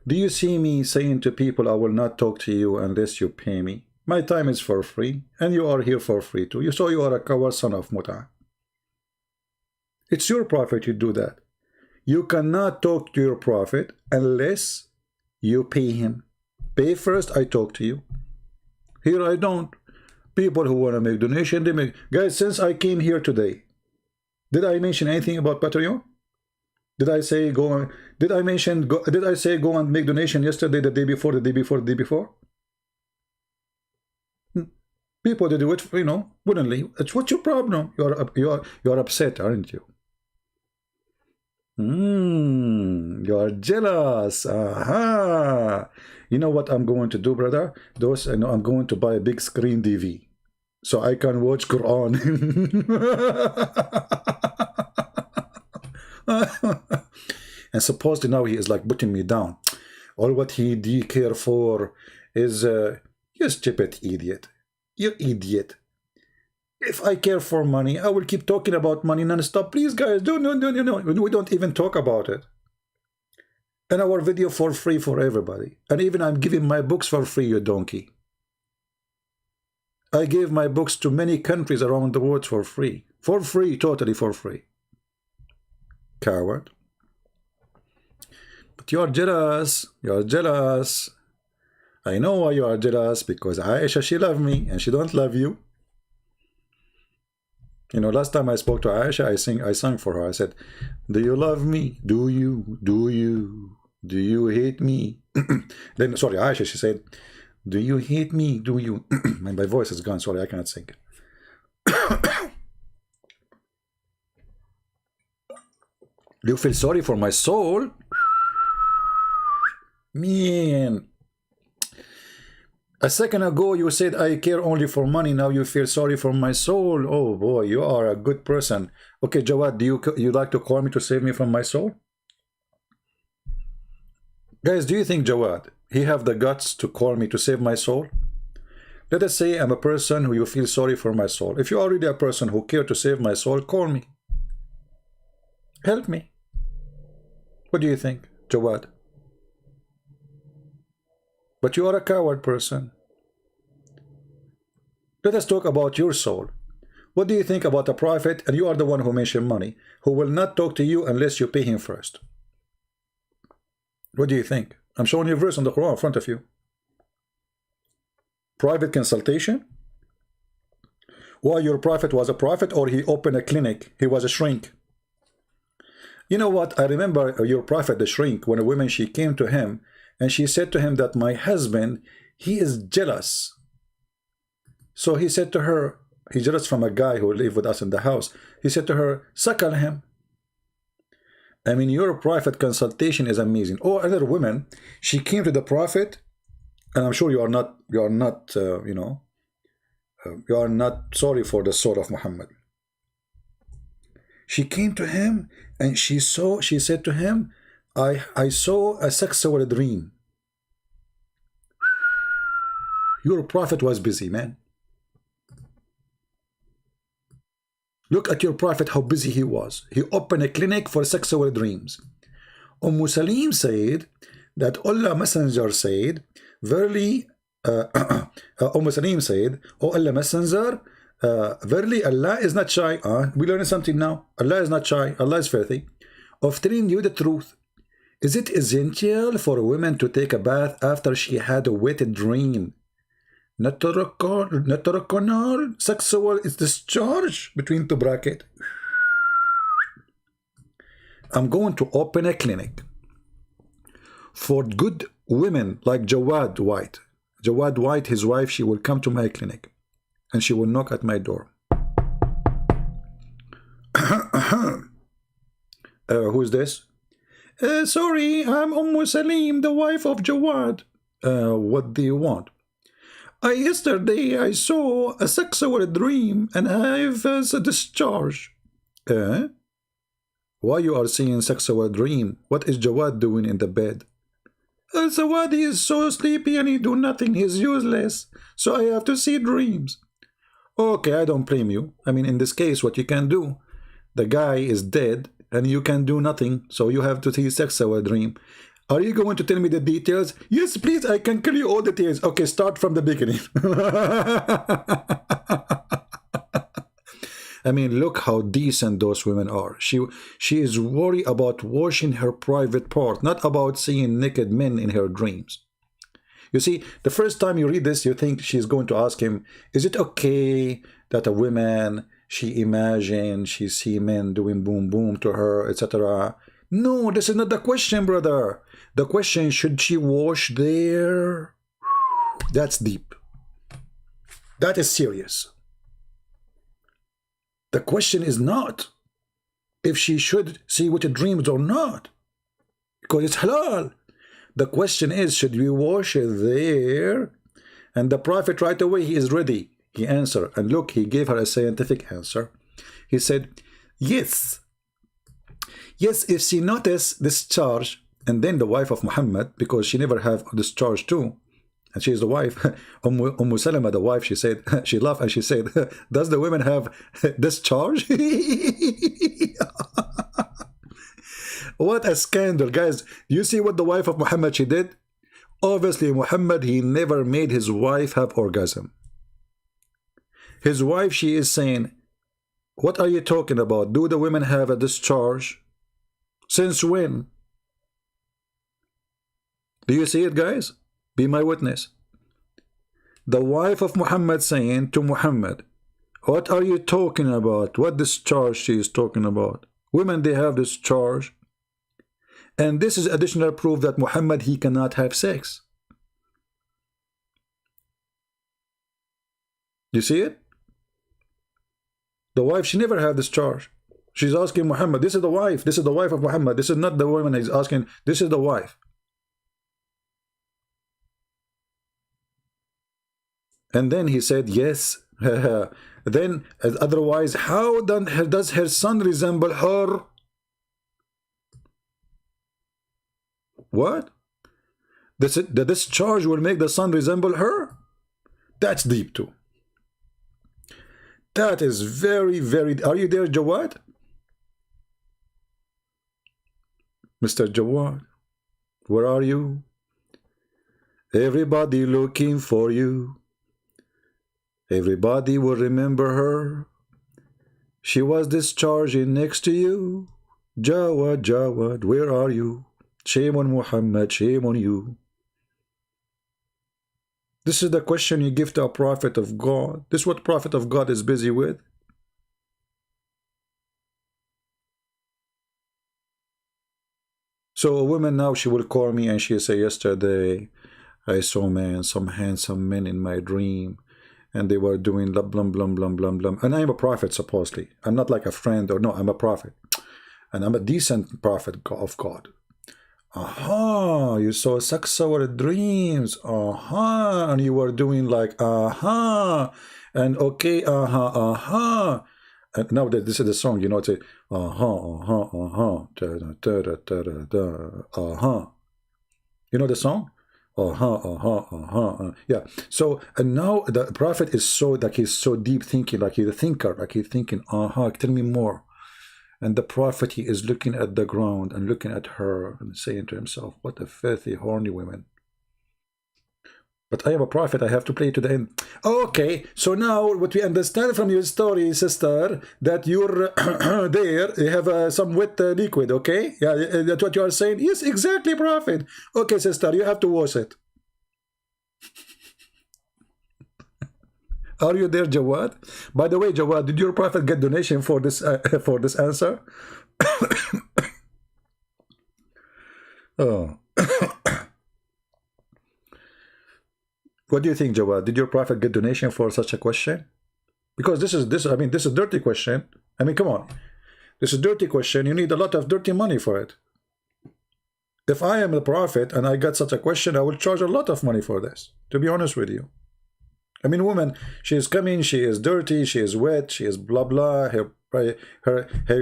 do you see me saying to people, I will not talk to you unless you pay me? My time is for free, and you are here for free too. So you are a coward son of Muta. It's your prophet, you do that. You cannot talk to your prophet unless you pay him. Pay first, I talk to you. Here I don't. People who want to make donation, they make. Guys, since I came here today, did I mention anything about Patreon? Did I say go? Did I say go and make donation yesterday, the day before, the day before, the day before? People, they do it, you know, willingly. It's what's your problem? You're upset, aren't you? You're jealous. Aha. You know what I'm going to do, brother? I know I'm going to buy a big screen TV so I can watch Quran. And supposedly now he is like putting me down. All what he do care for is you stupid idiot. You idiot. If I care for money, I will keep talking about money non-stop. Please, guys, no. We don't even talk about it. And our video for free for everybody. And even I'm giving my books for free, you donkey. I gave my books to many countries around the world for free. For free, totally for free. Coward. But you're jealous. You're jealous. I know why you are jealous, because Aisha, she loves me and she don't love you. You know, last time I spoke to Aisha, I sang for her. I said, do you love me? Do you? Do you? Do you hate me? Then, sorry, Aisha, she said, do you hate me? Do you? My voice is gone. Sorry, I cannot sing. Do you feel sorry for my soul? Man. A second ago, you said I care only for money. Now you feel sorry for my soul. Oh boy, you are a good person. Okay, Jawad, do you like to call me to save me from my soul? Guys, do you think Jawad, he have the guts to call me to save my soul? Let us say I'm a person who you feel sorry for my soul. If you're already a person who care to save my soul, call me. Help me. What do you think, Jawad? But you are a coward person. Let us talk about your soul. What do you think about a prophet, and you are the one who mentioned money, who will not talk to you unless you pay him first? What do you think? I'm showing you a verse on the Quran in front of you. Private consultation? Why, your prophet was a prophet, or he opened a clinic? He was a shrink. You know what? I remember your prophet, the shrink, when a woman, she came to him, and she said to him that my husband, he is jealous. So he said to her, he's jealous from a guy who lived with us in the house. He said to her, suckle him. I mean, your private consultation is amazing. Or another woman, she came to the prophet, and I'm sure you are not sorry for the soul of Muhammad. She came to him, and she said to him, I saw a sexual dream. Your prophet was busy, man. Look at your prophet, how busy he was. He opened a clinic for sexual dreams. Salim said that Allah Messenger said, verily, Salim said, "O Allah Messenger, verily Allah is not shy." We learned something now. Allah is not shy. Allah is filthy. Of telling you the truth. Is it essential for a woman to take a bath after she had a wet dream? Not sexual is discharge between two brackets. I'm going to open a clinic for good women like Jawad White. Jawad White, his wife, she will come to my clinic and she will knock at my door. Who is this? Sorry, I'm Salim, the wife of Jawad. What do you want? Yesterday I saw a sexual dream and I've a discharge. Why you are seeing sexual dream? What is Jawad doing in the bed? Jawad is so sleepy and he do nothing. He's useless. So I have to see dreams. Okay, I don't blame you. I mean, in this case, what you can do, the guy is dead and you can do nothing. So you have to see sexual dream. Are you going to tell me the details? Yes, please, I can tell you all details. Okay, start from the beginning. I mean, look how decent those women are. She is worried about washing her private part, not about seeing naked men in her dreams. You see, the first time you read this, you think she's going to ask him, is it okay that a woman, she imagines she see men doing boom boom to her, etc.? No, this is not the question, brother. The question, should she wash there? That's deep. That is serious. The question is not if she should see what it dreams or not, because it's halal. The question is, should we wash it there? And the Prophet right away, he is ready. He answered. And look, he gave her a scientific answer. He said, yes. Yes, if she noticed discharge, and then the wife of Muhammad, because she never have discharge too, and she is the wife, Salama, the wife, she said, she laughed and she said, does the women have discharge? What a scandal, guys. You see what the wife of Muhammad, she did? Obviously, Muhammad, he never made his wife have orgasm. His wife, she is saying, what are you talking about? Do the women have a discharge? Since when? Do you see it, guys? Be my witness. The wife of Muhammad saying to Muhammad, what are you talking about? What discharge she is talking about? Women, they have discharge. And this is additional proof that Muhammad, he cannot have sex. You see it? The wife, she never had discharge. She's asking Muhammad, this is the wife. This is the wife of Muhammad. This is not the woman he's asking. This is the wife. And then he said, yes. Then, otherwise, how does her son resemble her? What? The discharge will make the son resemble her? That's deep too. That is very, very... Are you there, Jawad? Mr. Jawad, where are you? Everybody looking for you. Everybody will remember her. She was discharging next to you. Jawad, Jawad, where are you? Shame on Muhammad, shame on you. This is the question you give to a prophet of God. This is what prophet of God is busy with. So a woman now, she will call me and she'll say, yesterday I saw some handsome men in my dream. And they were doing blah, blah, blah, blah, blah, blah. And I'm a prophet, supposedly. I'm not like a friend or no, I'm a prophet. And I'm a decent prophet of God. Aha, you saw sexual dreams. Aha, and you were doing like, aha. And okay, aha, aha. And now that this is the song, you know, it's a, aha, aha, aha. Da, da, da, da, da, da, aha. You know the song? Yeah. So and now the prophet is so like he's so deep thinking, like he's a thinker, like he's thinking, tell me more. And the prophet, he is looking at the ground and looking at her and saying to himself, what a filthy, horny woman. But I am a prophet, I have to play to the end. Okay, so now what we understand from your story, sister, that you're there, you have some wet liquid, okay? Yeah, that's what you are saying? Yes, exactly, prophet. Okay, sister, you have to wash it. Are you there, Jawad? By the way, Jawad, did your prophet get donation for this answer? Oh. What do you think, Jawad? Did your prophet get donation for such a question? Because this is a dirty question. I mean, come on. This is a dirty question. You need a lot of dirty money for it. If I am the prophet and I got such a question, I will charge a lot of money for this, to be honest with you. I mean, woman, she is coming, she is dirty, she is wet, she is blah blah, her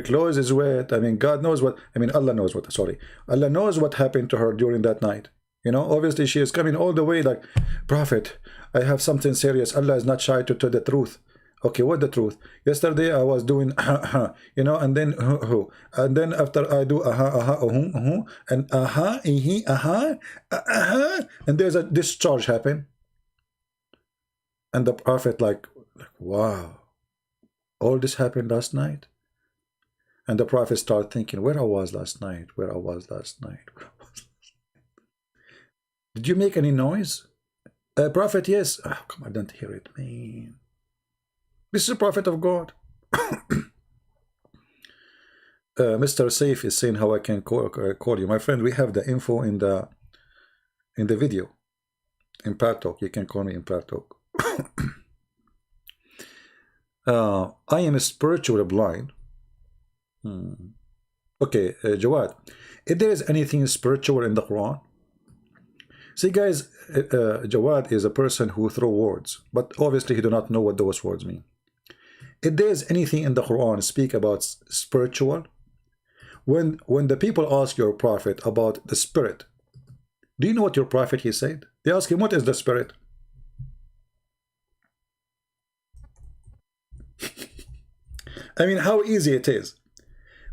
clothes is wet. I mean, God knows what, I mean, Allah knows what, sorry. Allah knows what happened to her during that night. You know, obviously she is coming all the way like, prophet, I have something serious. Allah is not shy to tell the truth. Okay, what the truth? Yesterday I was doing you know, and then after I do and and there's a discharge happen. And the prophet like, wow, all this happened last night. And the prophet started thinking, where I was last night, where I was last night. Did you make any noise? Prophet, yes. Oh, come on, I don't hear it, man. This is a prophet of God. Mr. Saif is saying how I can call you. My friend, we have the info in the video. In Talk. You can call me in Talk. I am spiritually blind. Okay, Jawad, if there is anything spiritual in the Quran, see guys, Jawad is a person who throws words, but obviously he do not know what those words mean. If there is anything in the Quran speak about spiritual, when the people ask your prophet about the spirit, do you know what your prophet he said? They ask him, what is the spirit? I mean, how easy it is.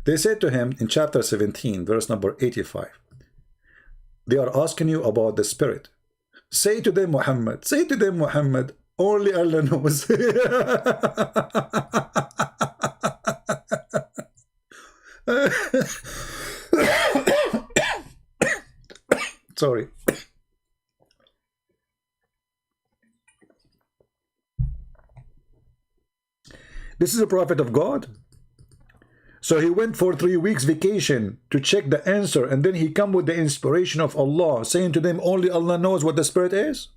They said to him in chapter 17, verse number 85, they are asking you about the spirit. Say to them, Muhammad, only Allah knows. Sorry. This is a prophet of God. So he went for 3 weeks vacation to check the answer, and then he come with the inspiration of Allah, saying to them, only Allah knows what the spirit is.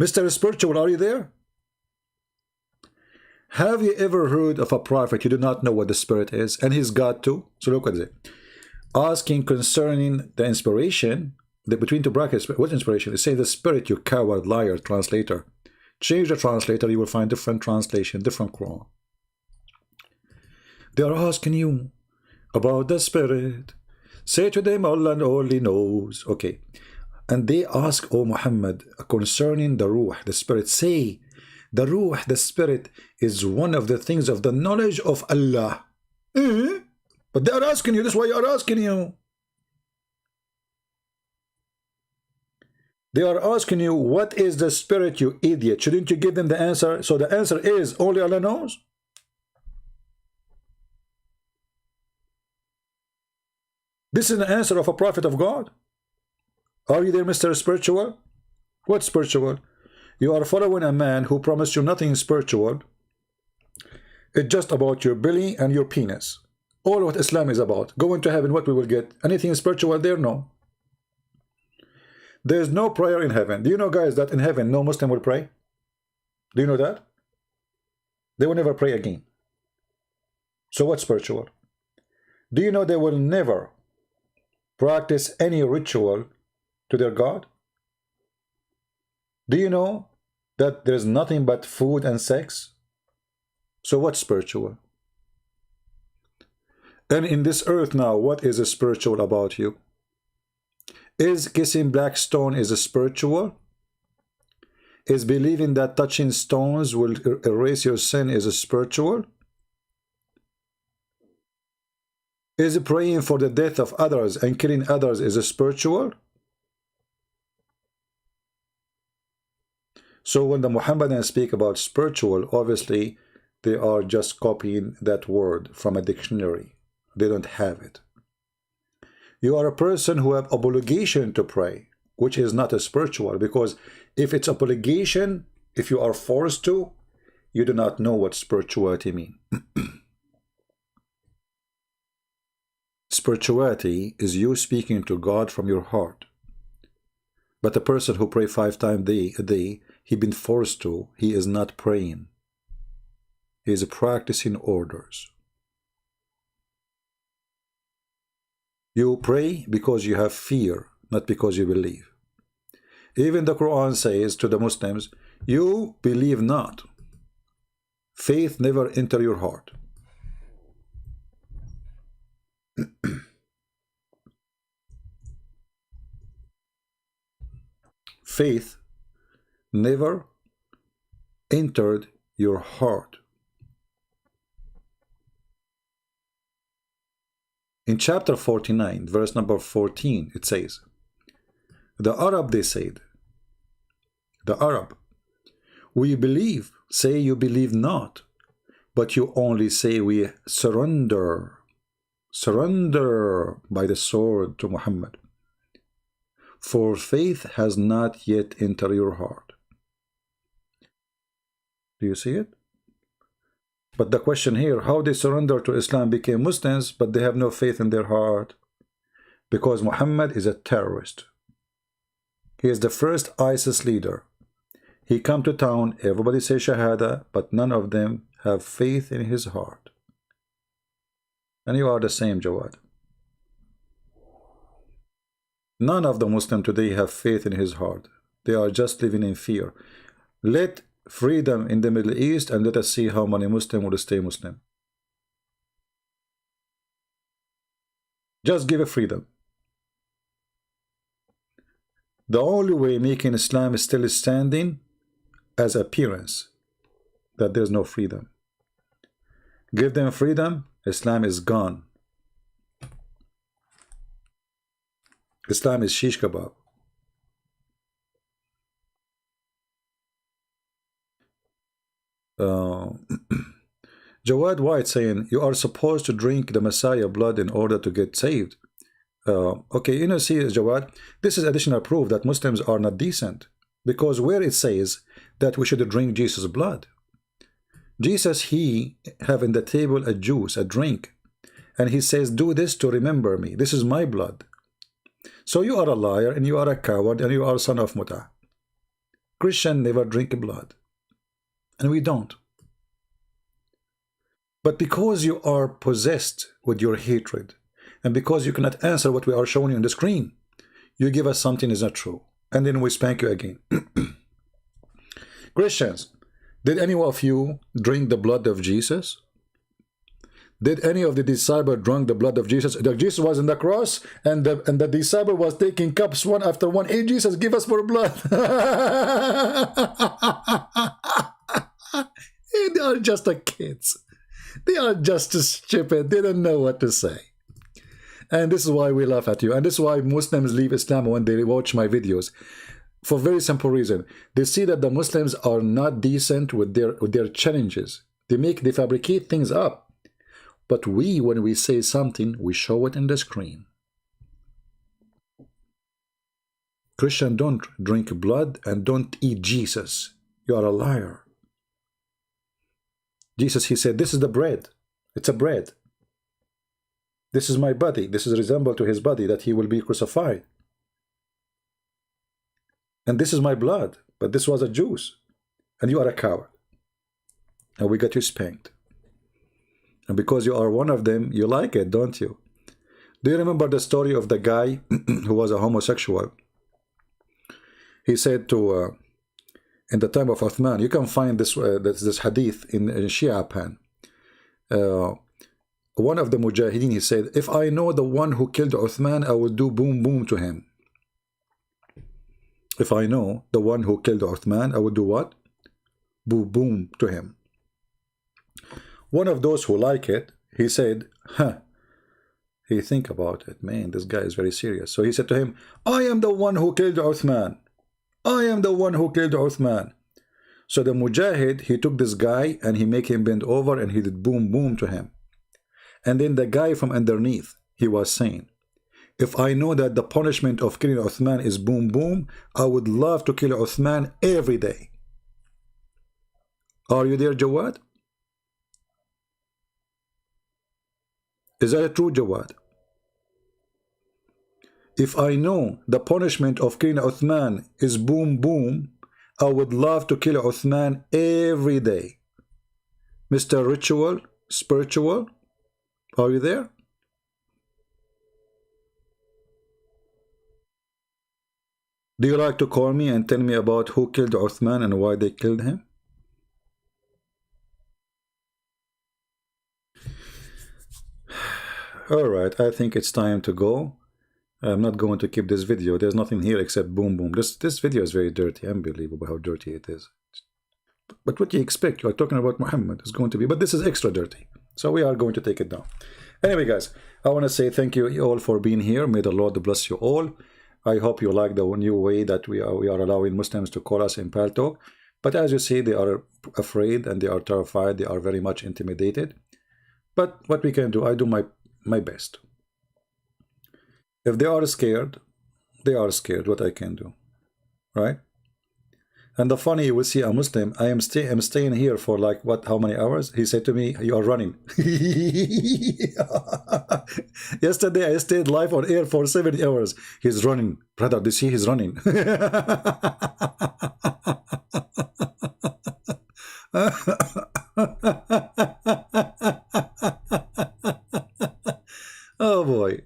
Mr. Spiritual, are you there? Have you ever heard of a prophet who did not know what the spirit is, and he's God too? So look at it. Asking concerning the inspiration, between two brackets, what inspiration? It says the spirit, you coward, liar, translator. Change the translator, you will find different translation, different Quran. They are asking you about the spirit. Say to them, Allah only knows. Okay. And they ask, oh Muhammad, concerning the ruh, the spirit. Say, the ruh, the spirit, is one of the things of the knowledge of Allah. But they are asking you, that's why you are asking you. They are asking you, what is the spirit, you idiot? Shouldn't you give them the answer? So the answer is, only Allah knows. This is the answer of a prophet of God. Are you there, Mr. Spiritual? What spiritual? You are following a man who promised you nothing spiritual. It's just about your belly and your penis. All what Islam is about. Going to heaven, what we will get? Anything spiritual there? No. There is no prayer in heaven. Do you know, guys, that in heaven no Muslim will pray? Do you know that? They will never pray again. So what's spiritual? Do you know they will never practice any ritual to their God? Do you know that there is nothing but food and sex? So what's spiritual? And in this earth now, what is spiritual about you? Is kissing black stone is a spiritual? Is believing that touching stones will erase your sin is a spiritual? Is praying for the death of others and killing others is a spiritual? So when the Muhammadans speak about spiritual, obviously they are just copying that word from a dictionary. They don't have it. You are a person who have obligation to pray, which is not a spiritual, because if it's obligation, if you are forced to, you do not know what spirituality means. Spirituality is you speaking to God from your heart. But a person who pray 5 times a day, he been forced to, he is not praying. He is practicing orders. You pray because you have fear, not because you believe. Even the Quran says to the Muslims, you believe not. Faith never enter your heart. Faith never entered your heart. In chapter 49, verse number 14, it says, the Arab, they said, the Arab, we believe, say you believe not, but you only say we surrender by the sword to Muhammad. For faith has not yet entered your heart. Do you see it? But the question here, how they surrender to Islam became Muslims, but they have no faith in their heart? Because Muhammad is a terrorist. He is the first ISIS leader. He come to town, everybody say Shahada, but none of them have faith in his heart. And you are the same, Jawad. None of the Muslims today have faith in his heart. They are just living in fear. Let freedom in the Middle East and let us see how many Muslims will stay Muslim. Just give a freedom. The only way making Islam is still standing as appearance, that there's no freedom. Give them freedom, Islam is gone. Islam is shish kebab. Jawad White saying, you are supposed to drink the Messiah blood in order to get saved. Okay, you know, see, Jawad, this is additional proof that Muslims are not decent. Because where it says that we should drink Jesus' blood, Jesus, he have in the table a juice, a drink, and he says, do this to remember me. This is my blood. So you are a liar, and you are a coward, and you are a son of Muta. Christian never drink blood. And we don't. But because you are possessed with your hatred, and because you cannot answer what we are showing you on the screen, you give us something is not true. And then we spank you again. Christians, did any of you drink the blood of Jesus? Did any of the disciples drink the blood of Jesus? Jesus was on the cross, and the disciple was taking cups one after one. Hey, Jesus, give us more blood. They are just the kids. They are just stupid. They don't know what to say. And this is why we laugh at you. And this is why Muslims leave Islam when they watch my videos. For a very simple reason. They see that the Muslims are not decent with their challenges. They fabricate things up. But we, when we say something, we show it in the screen. Christian, don't drink blood and don't eat Jesus. You are a liar. Jesus, he said, this is the bread. It's a bread. This is my body. This is resembled to his body, that he will be crucified. And this is my blood. But this was a juice. And you are a coward. And we got you spanked. And because you are one of them, you like it, don't you? Do you remember the story of the guy who was a homosexual? He said to, in the time of Uthman, you can find this hadith in Shi'apan. One of the Mujahideen, he said, if I know the one who killed Uthman, I will do boom boom to him. if I know the one who killed Uthman, I would do what? Boom, boom to him. One of those who like it, he said, huh. He think about it, man, this guy is very serious. So he said to him, I am the one who killed Uthman. I am the one who killed Uthman. So the Mujahid, he took this guy and he make him bend over and he did boom, boom to him. And then the guy from underneath, he was saying, if I know that the punishment of killing Uthman is boom, boom, I would love to kill Uthman every day. Are you there, Jawad? Is that true, Jawad? If I know the punishment of killing Uthman is boom, boom, I would love to kill Uthman every day. Mr. Ritual, Spiritual, are you there? Do you like to call me and tell me about who killed Uthman and why they killed him? Alright, I think it's time to go. I'm not going to keep this video. There's nothing here except boom boom. This video is very dirty. Unbelievable how dirty it is. But what do you expect? You're talking about Muhammad. It's going to be, but this is extra dirty. So we are going to take it down. Anyway, guys, I want to say thank you all for being here. May the Lord bless you all. I hope you like the new way that we are allowing Muslims to call us in Paltalk. But as you see, they are afraid and they are terrified. They are very much intimidated. But what we can do, I do my best. If they are scared, what I can do, right? And the funny, you will see a Muslim, I'm staying here for like, what, how many hours? He said to me, you are running. Yesterday, I stayed live on air for 7 hours. He's running. Brother, do you see he's running? Oh boy.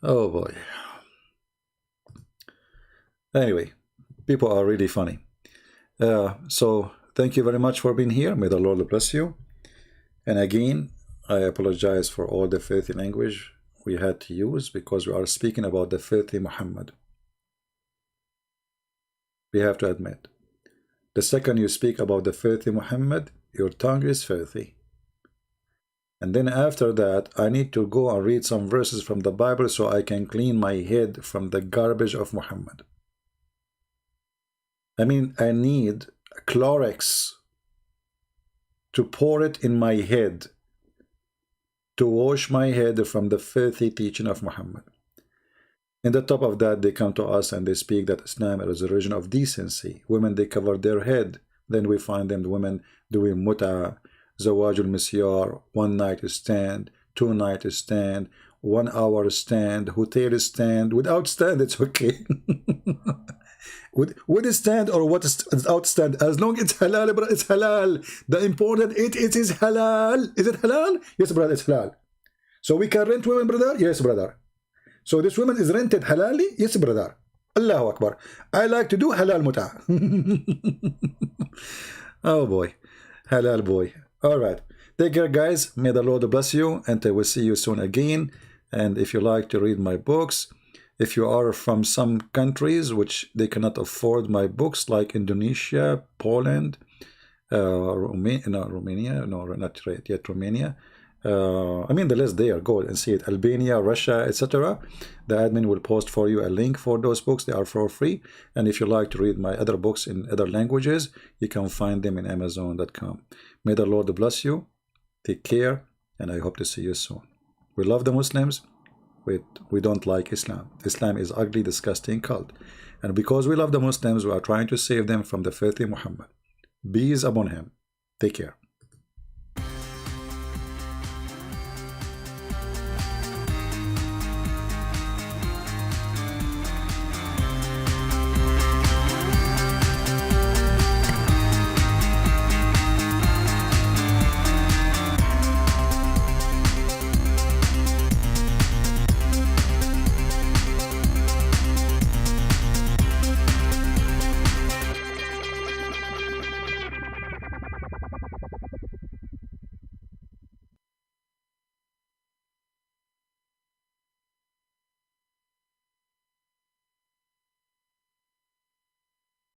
Oh boy. Anyway, people are really funny. So thank you very much for being here. May the Lord bless you. And again, I apologize for all the filthy language we had to use because we are speaking about the filthy Muhammad. We have to admit, the second you speak about the filthy Muhammad, your tongue is filthy. And then after that, I need to go and read some verses from the Bible so I can clean my head from the garbage of Muhammad. I mean, I need Clorox to pour it in my head to wash my head from the filthy teaching of Muhammad. In the top of that, they come to us and they speak that Islam is a religion of decency. Women, they cover their head. Then we find them, the women doing muta, zawajul misyar, 1 night stand, 2 night stand, 1 hour stand, hotel stand. Without stand, it's okay. with a stand or without stand, as long as it's halal, brother, it's halal. The important it is halal. Is it halal? Yes, brother, it's halal. So we can rent women, brother? Yes, brother. So this woman is rented halali? Yes, brother. Allahu Akbar. I like to do halal muta. Oh boy. Halal boy. All right. Take care, guys. May the Lord bless you, and I will see you soon again. And if you like to read my books, if you are from some countries which they cannot afford my books, like Indonesia, Poland, Romania, no, not yet Romania. I mean the list there, go and see it. Albania, Russia, etc. The admin will post for you a link for those books. They are for free. And if you like to read my other books in other languages, you can find them in Amazon.com. May the Lord bless you. Take care, and I hope to see you soon. We love the Muslims. We don't like Islam. Islam is ugly, disgusting cult. And because we love the Muslims, we are trying to save them from the filthy Muhammad. Peace upon him. Take care.